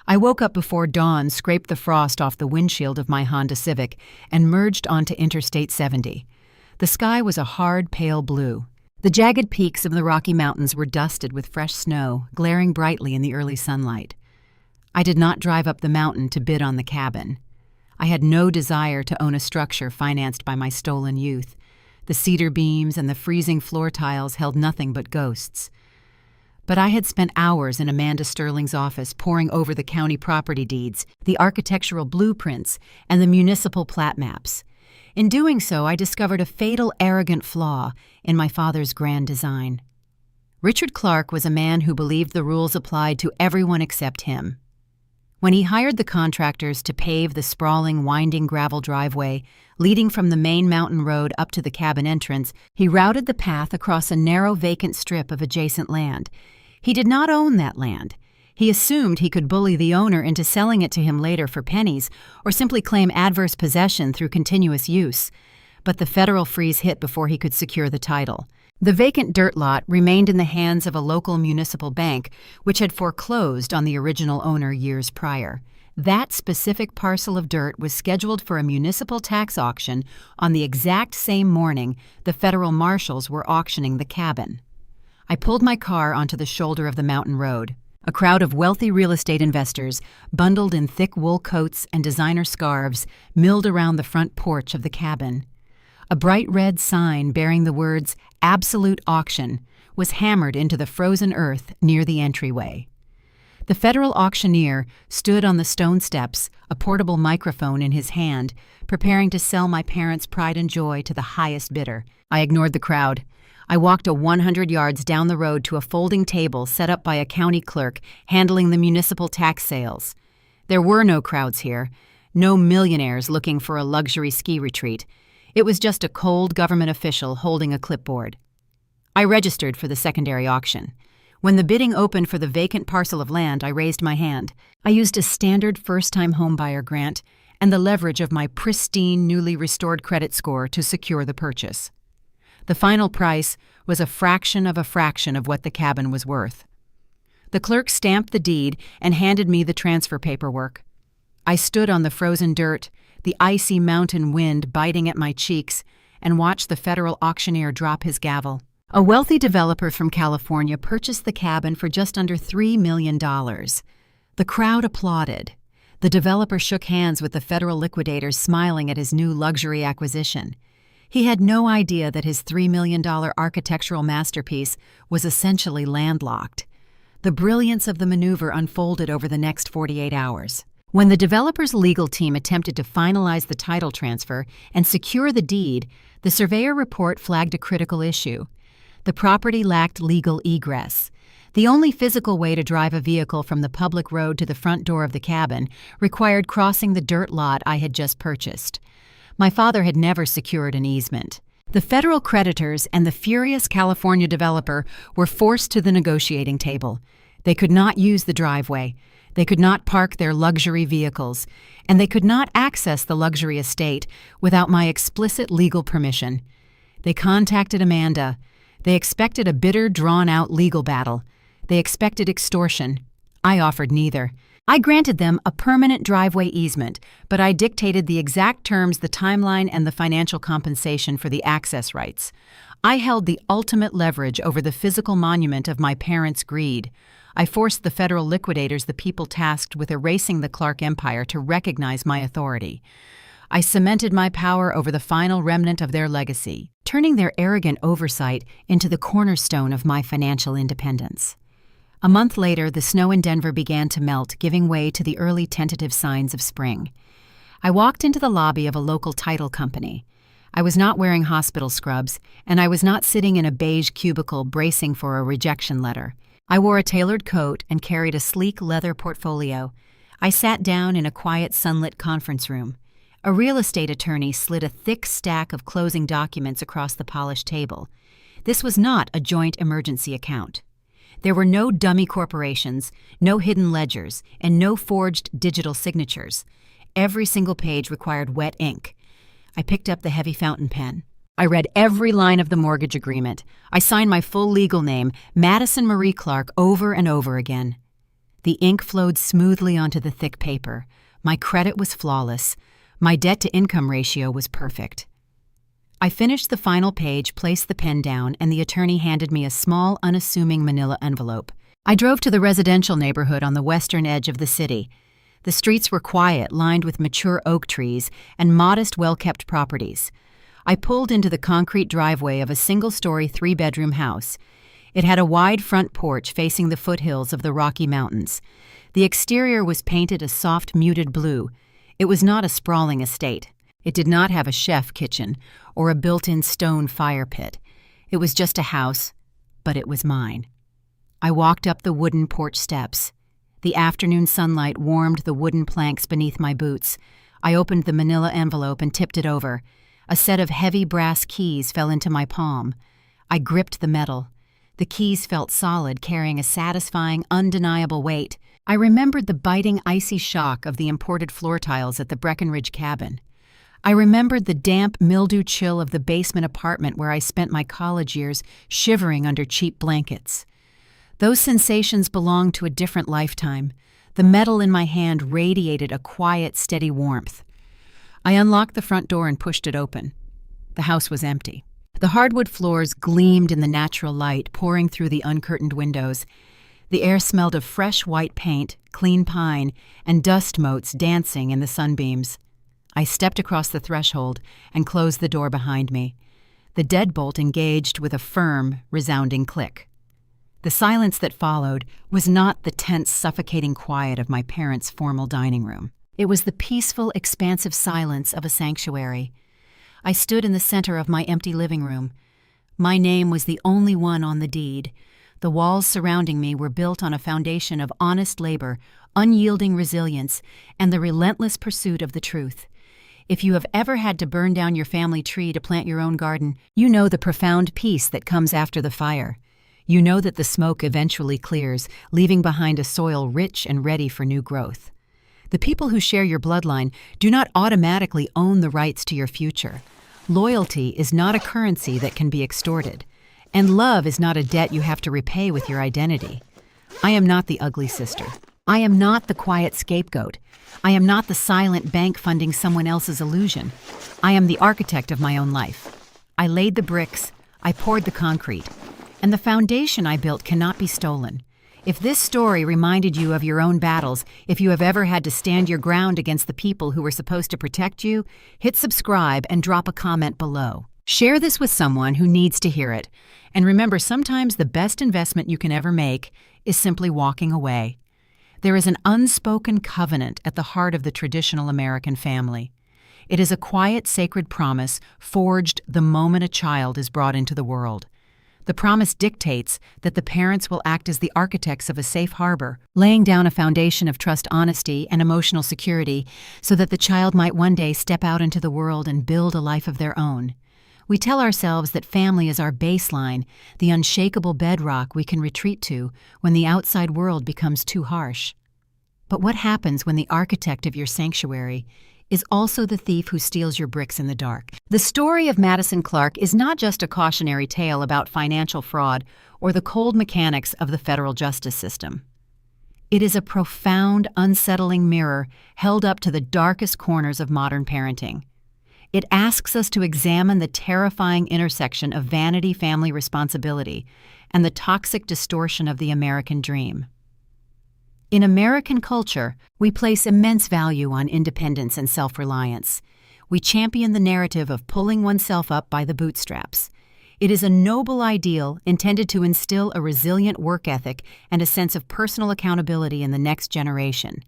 I woke up before dawn, scraped the frost off the windshield of my Honda Civic, and merged onto Interstate 70. The sky was a hard, pale blue. The jagged peaks of the Rocky Mountains were dusted with fresh snow, glaring brightly in the early sunlight. I did not drive up the mountain to bid on the cabin. I had no desire to own a structure financed by my stolen youth. The cedar beams and the freezing floor tiles held nothing but ghosts. But I had spent hours in Amanda Sterling's office poring over the county property deeds, the architectural blueprints, and the municipal plat maps. In doing so, I discovered a fatal, arrogant flaw in my father's grand design. Richard Clark was a man who believed the rules applied to everyone except him. When he hired the contractors to pave the sprawling, winding gravel driveway leading from the main mountain road up to the cabin entrance, he routed the path across a narrow, vacant strip of adjacent land. He did not own that land. He assumed he could bully the owner into selling it to him later for pennies, or simply claim adverse possession through continuous use. But the federal freeze hit before he could secure the title. The vacant dirt lot remained in the hands of a local municipal bank, which had foreclosed on the original owner years prior. That specific parcel of dirt was scheduled for a municipal tax auction on the exact same morning the federal marshals were auctioning the cabin. I pulled my car onto the shoulder of the mountain road. A crowd of wealthy real estate investors, bundled in thick wool coats and designer scarves, milled around the front porch of the cabin. A bright red sign bearing the words "Absolute Auction" was hammered into the frozen earth near the entryway. The federal auctioneer stood on the stone steps, a portable microphone in his hand, preparing to sell my parents' pride and joy to the highest bidder. I ignored the crowd. I walked 100 yards down the road to a folding table set up by a county clerk handling the municipal tax sales. There were no crowds here, no millionaires looking for a luxury ski retreat. It was just a cold government official holding a clipboard. I registered for the secondary auction. When the bidding opened for the vacant parcel of land, I raised my hand. I used a standard first-time homebuyer grant and the leverage of my pristine, newly restored credit score to secure the purchase. The final price was a fraction of what the cabin was worth. The clerk stamped the deed and handed me the transfer paperwork. I stood on the frozen dirt, the icy mountain wind biting at my cheeks, and watched the federal auctioneer drop his gavel. A wealthy developer from California purchased the cabin for just under $3 million. The crowd applauded. The developer shook hands with the federal liquidators, smiling at his new luxury acquisition. He had no idea that his $3 million architectural masterpiece was essentially landlocked. The brilliance of the maneuver unfolded over the next 48 hours. When the developer's legal team attempted to finalize the title transfer and secure the deed, the surveyor report flagged a critical issue. The property lacked legal egress. The only physical way to drive a vehicle from the public road to the front door of the cabin required crossing the dirt lot I had just purchased. My father had never secured an easement. The federal creditors and the furious California developer were forced to the negotiating table. They could not use the driveway. They could not park their luxury vehicles, and they could not access the luxury estate without my explicit legal permission. They contacted Amanda. They expected a bitter, drawn-out legal battle. They expected extortion. I offered neither. I granted them a permanent driveway easement, but I dictated the exact terms, the timeline, and the financial compensation for the access rights. I held the ultimate leverage over the physical monument of my parents' greed. I forced the federal liquidators, the people tasked with erasing the Clark empire, to recognize my authority. I cemented my power over the final remnant of their legacy, turning their arrogant oversight into the cornerstone of my financial independence. A month later, the snow in Denver began to melt, giving way to the early tentative signs of spring. I walked into the lobby of a local title company. I was not wearing hospital scrubs, and I was not sitting in a beige cubicle bracing for a rejection letter. I wore a tailored coat and carried a sleek leather portfolio. I sat down in a quiet, sunlit conference room. A real estate attorney slid a thick stack of closing documents across the polished table. This was not a joint emergency account. There were no dummy corporations, no hidden ledgers, and no forged digital signatures. Every single page required wet ink. I picked up the heavy fountain pen. I read every line of the mortgage agreement. I signed my full legal name, Madison Marie Clark, over and over again. The ink flowed smoothly onto the thick paper. My credit was flawless. My debt-to-income ratio was perfect. I finished the final page, placed the pen down, and the attorney handed me a small, unassuming manila envelope. I drove to the residential neighborhood on the western edge of the city. The streets were quiet, lined with mature oak trees and modest, well-kept properties. I pulled into the concrete driveway of a single-story, three-bedroom house. It had a wide front porch facing the foothills of the Rocky Mountains. The exterior was painted a soft, muted blue. It was not a sprawling estate. It did not have a chef kitchen or a built-in stone fire pit. It was just a house, but it was mine. I walked up the wooden porch steps. The afternoon sunlight warmed the wooden planks beneath my boots. I opened the manila envelope and tipped it over. A set of heavy brass keys fell into my palm. I gripped the metal. The keys felt solid, carrying a satisfying, undeniable weight. I remembered the biting, icy shock of the imported floor tiles at the Breckenridge cabin. I remembered the damp, mildew chill of the basement apartment where I spent my college years shivering under cheap blankets. Those sensations belonged to a different lifetime. The metal in my hand radiated a quiet, steady warmth. I unlocked the front door and pushed it open. The house was empty. The hardwood floors gleamed in the natural light pouring through the uncurtained windows. The air smelled of fresh white paint, clean pine, and dust motes dancing in the sunbeams. I stepped across the threshold and closed the door behind me. The deadbolt engaged with a firm, resounding click. The silence that followed was not the tense, suffocating quiet of my parents' formal dining room. It was the peaceful, expansive silence of a sanctuary. I stood in the center of my empty living room. My name was the only one on the deed. The walls surrounding me were built on a foundation of honest labor, unyielding resilience, and the relentless pursuit of the truth. If you have ever had to burn down your family tree to plant your own garden, you know the profound peace that comes after the fire. You know that the smoke eventually clears, leaving behind a soil rich and ready for new growth. The people who share your bloodline do not automatically own the rights to your future. Loyalty is not a currency that can be extorted, and love is not a debt you have to repay with your identity. I am not the ugly sister. I am not the quiet scapegoat. I am not the silent bank funding someone else's illusion. I am the architect of my own life. I laid the bricks, I poured the concrete, and the foundation I built cannot be stolen. If this story reminded you of your own battles, if you have ever had to stand your ground against the people who were supposed to protect you, hit subscribe and drop a comment below. Share this with someone who needs to hear it. And remember, sometimes the best investment you can ever make is simply walking away. There is an unspoken covenant at the heart of the traditional American family. It is a quiet, sacred promise forged the moment a child is brought into the world. The promise dictates that the parents will act as the architects of a safe harbor, laying down a foundation of trust, honesty, and emotional security so that the child might one day step out into the world and build a life of their own. We tell ourselves that family is our baseline, the unshakable bedrock we can retreat to when the outside world becomes too harsh. But what happens when the architect of your sanctuary is also the thief who steals your bricks in the dark? The story of Madison Clark is not just a cautionary tale about financial fraud or the cold mechanics of the federal justice system. It is a profound, unsettling mirror held up to the darkest corners of modern parenting. It asks us to examine the terrifying intersection of vanity, family responsibility, and the toxic distortion of the American dream. In American culture, we place immense value on independence and self-reliance. We champion the narrative of pulling oneself up by the bootstraps. It is a noble ideal intended to instill a resilient work ethic and a sense of personal accountability in the next generation.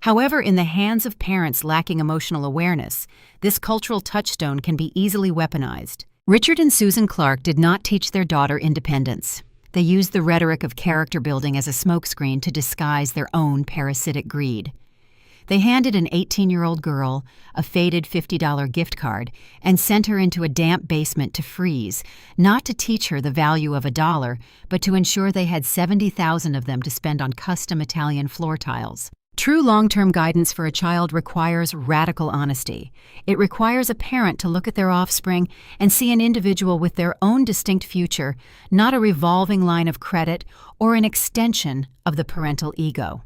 However, in the hands of parents lacking emotional awareness, this cultural touchstone can be easily weaponized. Richard and Susan Clark did not teach their daughter independence. They used the rhetoric of character building as a smokescreen to disguise their own parasitic greed. They handed an 18-year-old girl a faded $50 gift card and sent her into a damp basement to freeze, not to teach her the value of $1, but to ensure they had 70,000 of them to spend on custom Italian floor tiles. True long-term guidance for a child requires radical honesty. It requires a parent to look at their offspring and see an individual with their own distinct future, not a revolving line of credit or an extension of the parental ego.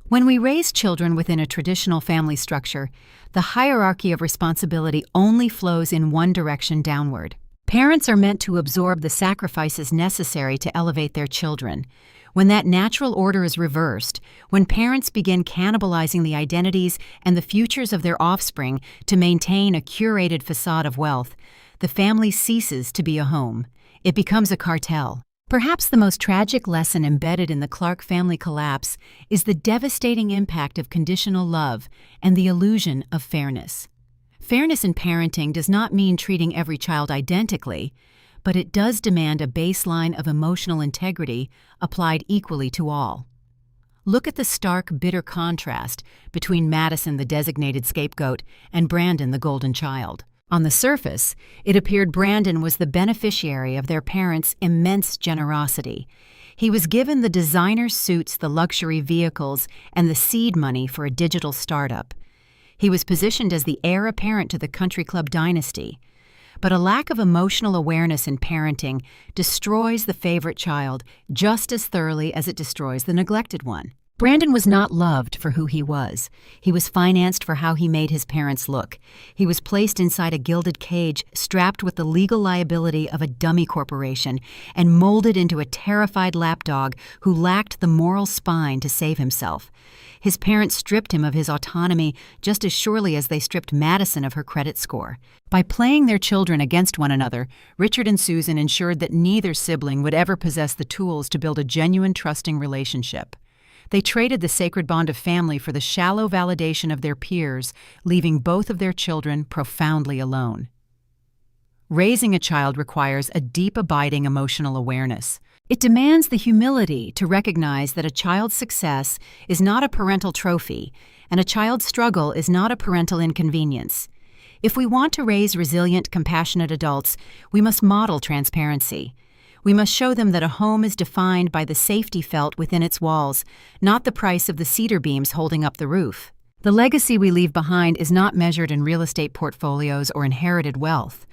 When we raise children within a traditional family structure, the hierarchy of responsibility only flows in one direction downward. Parents are meant to absorb the sacrifices necessary to elevate their children. When that natural order is reversed, when parents begin cannibalizing the identities and the futures of their offspring to maintain a curated facade of wealth, the family ceases to be a home. It becomes a cartel. Perhaps the most tragic lesson embedded in the Clark family collapse is the devastating impact of conditional love and the illusion of fairness. Fairness in parenting does not mean treating every child identically, but it does demand a baseline of emotional integrity applied equally to all. Look at the stark, bitter contrast between Madison, the designated scapegoat, and Brandon, the golden child. On the surface, it appeared Brandon was the beneficiary of their parents' immense generosity. He was given the designer suits, the luxury vehicles, and the seed money for a digital startup. He was positioned as the heir apparent to the country club dynasty. But a lack of emotional awareness in parenting destroys the favorite child just as thoroughly as it destroys the neglected one. Brandon was not loved for who he was. He was financed for how he made his parents look. He was placed inside a gilded cage, strapped with the legal liability of a dummy corporation, and molded into a terrified lapdog who lacked the moral spine to save himself. His parents stripped him of his autonomy just as surely as they stripped Madison of her credit score. By playing their children against one another, Richard and Susan ensured that neither sibling would ever possess the tools to build a genuine, trusting relationship. They traded the sacred bond of family for the shallow validation of their peers, leaving both of their children profoundly alone. Raising a child requires a deep, abiding emotional awareness. It demands the humility to recognize that a child's success is not a parental trophy, and a child's struggle is not a parental inconvenience. If we want to raise resilient, compassionate adults, we must model transparency. We must show them that a home is defined by the safety felt within its walls, not the price of the cedar beams holding up the roof. The legacy we leave behind is not measured in real estate portfolios or inherited wealth.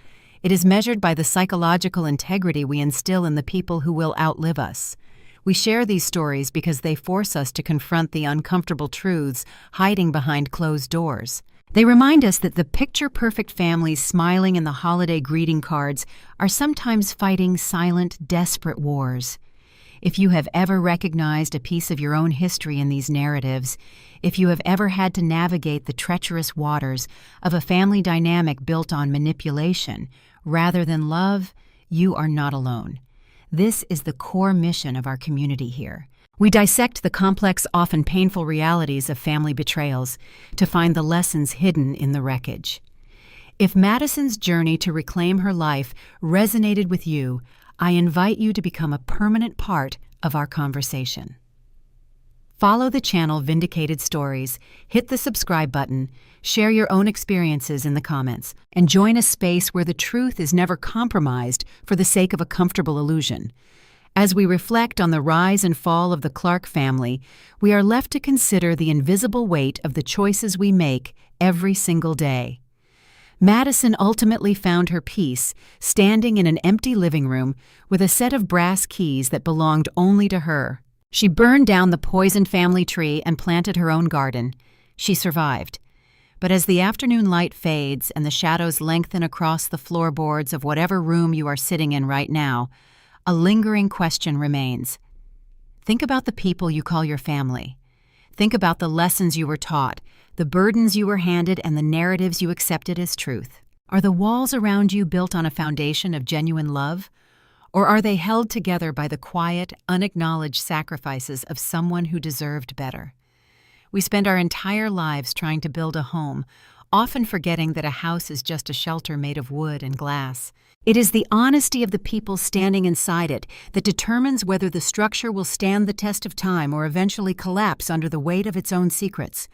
It is measured by the psychological integrity we instill in the people who will outlive us. We share these stories because they force us to confront the uncomfortable truths hiding behind closed doors. They remind us that the picture-perfect families smiling in the holiday greeting cards are sometimes fighting silent, desperate wars. If you have ever recognized a piece of your own history in these narratives, if you have ever had to navigate the treacherous waters of a family dynamic built on manipulation rather than love, you are not alone. This is the core mission of our community here. We dissect the complex, often painful realities of family betrayals to find the lessons hidden in the wreckage. If Madison's journey to reclaim her life resonated with you, I invite you to become a permanent part of our conversation. Follow the channel Vindicated Stories, hit the subscribe button, share your own experiences in the comments, and join a space where the truth is never compromised for the sake of a comfortable illusion. As we reflect on the rise and fall of the Clark family, we are left to consider the invisible weight of the choices we make every single day. Madison ultimately found her peace, standing in an empty living room with a set of brass keys that belonged only to her. She burned down the poisoned family tree and planted her own garden. She survived. But as the afternoon light fades and the shadows lengthen across the floorboards of whatever room you are sitting in right now, a lingering question remains. Think about the people you call your family. Think about the lessons you were taught, the burdens you were handed, and the narratives you accepted as truth. Are the walls around you built on a foundation of genuine love? Or are they held together by the quiet, unacknowledged sacrifices of someone who deserved better? We spend our entire lives trying to build a home, often forgetting that a house is just a shelter made of wood and glass. It is the honesty of the people standing inside it that determines whether the structure will stand the test of time or eventually collapse under the weight of its own secrets.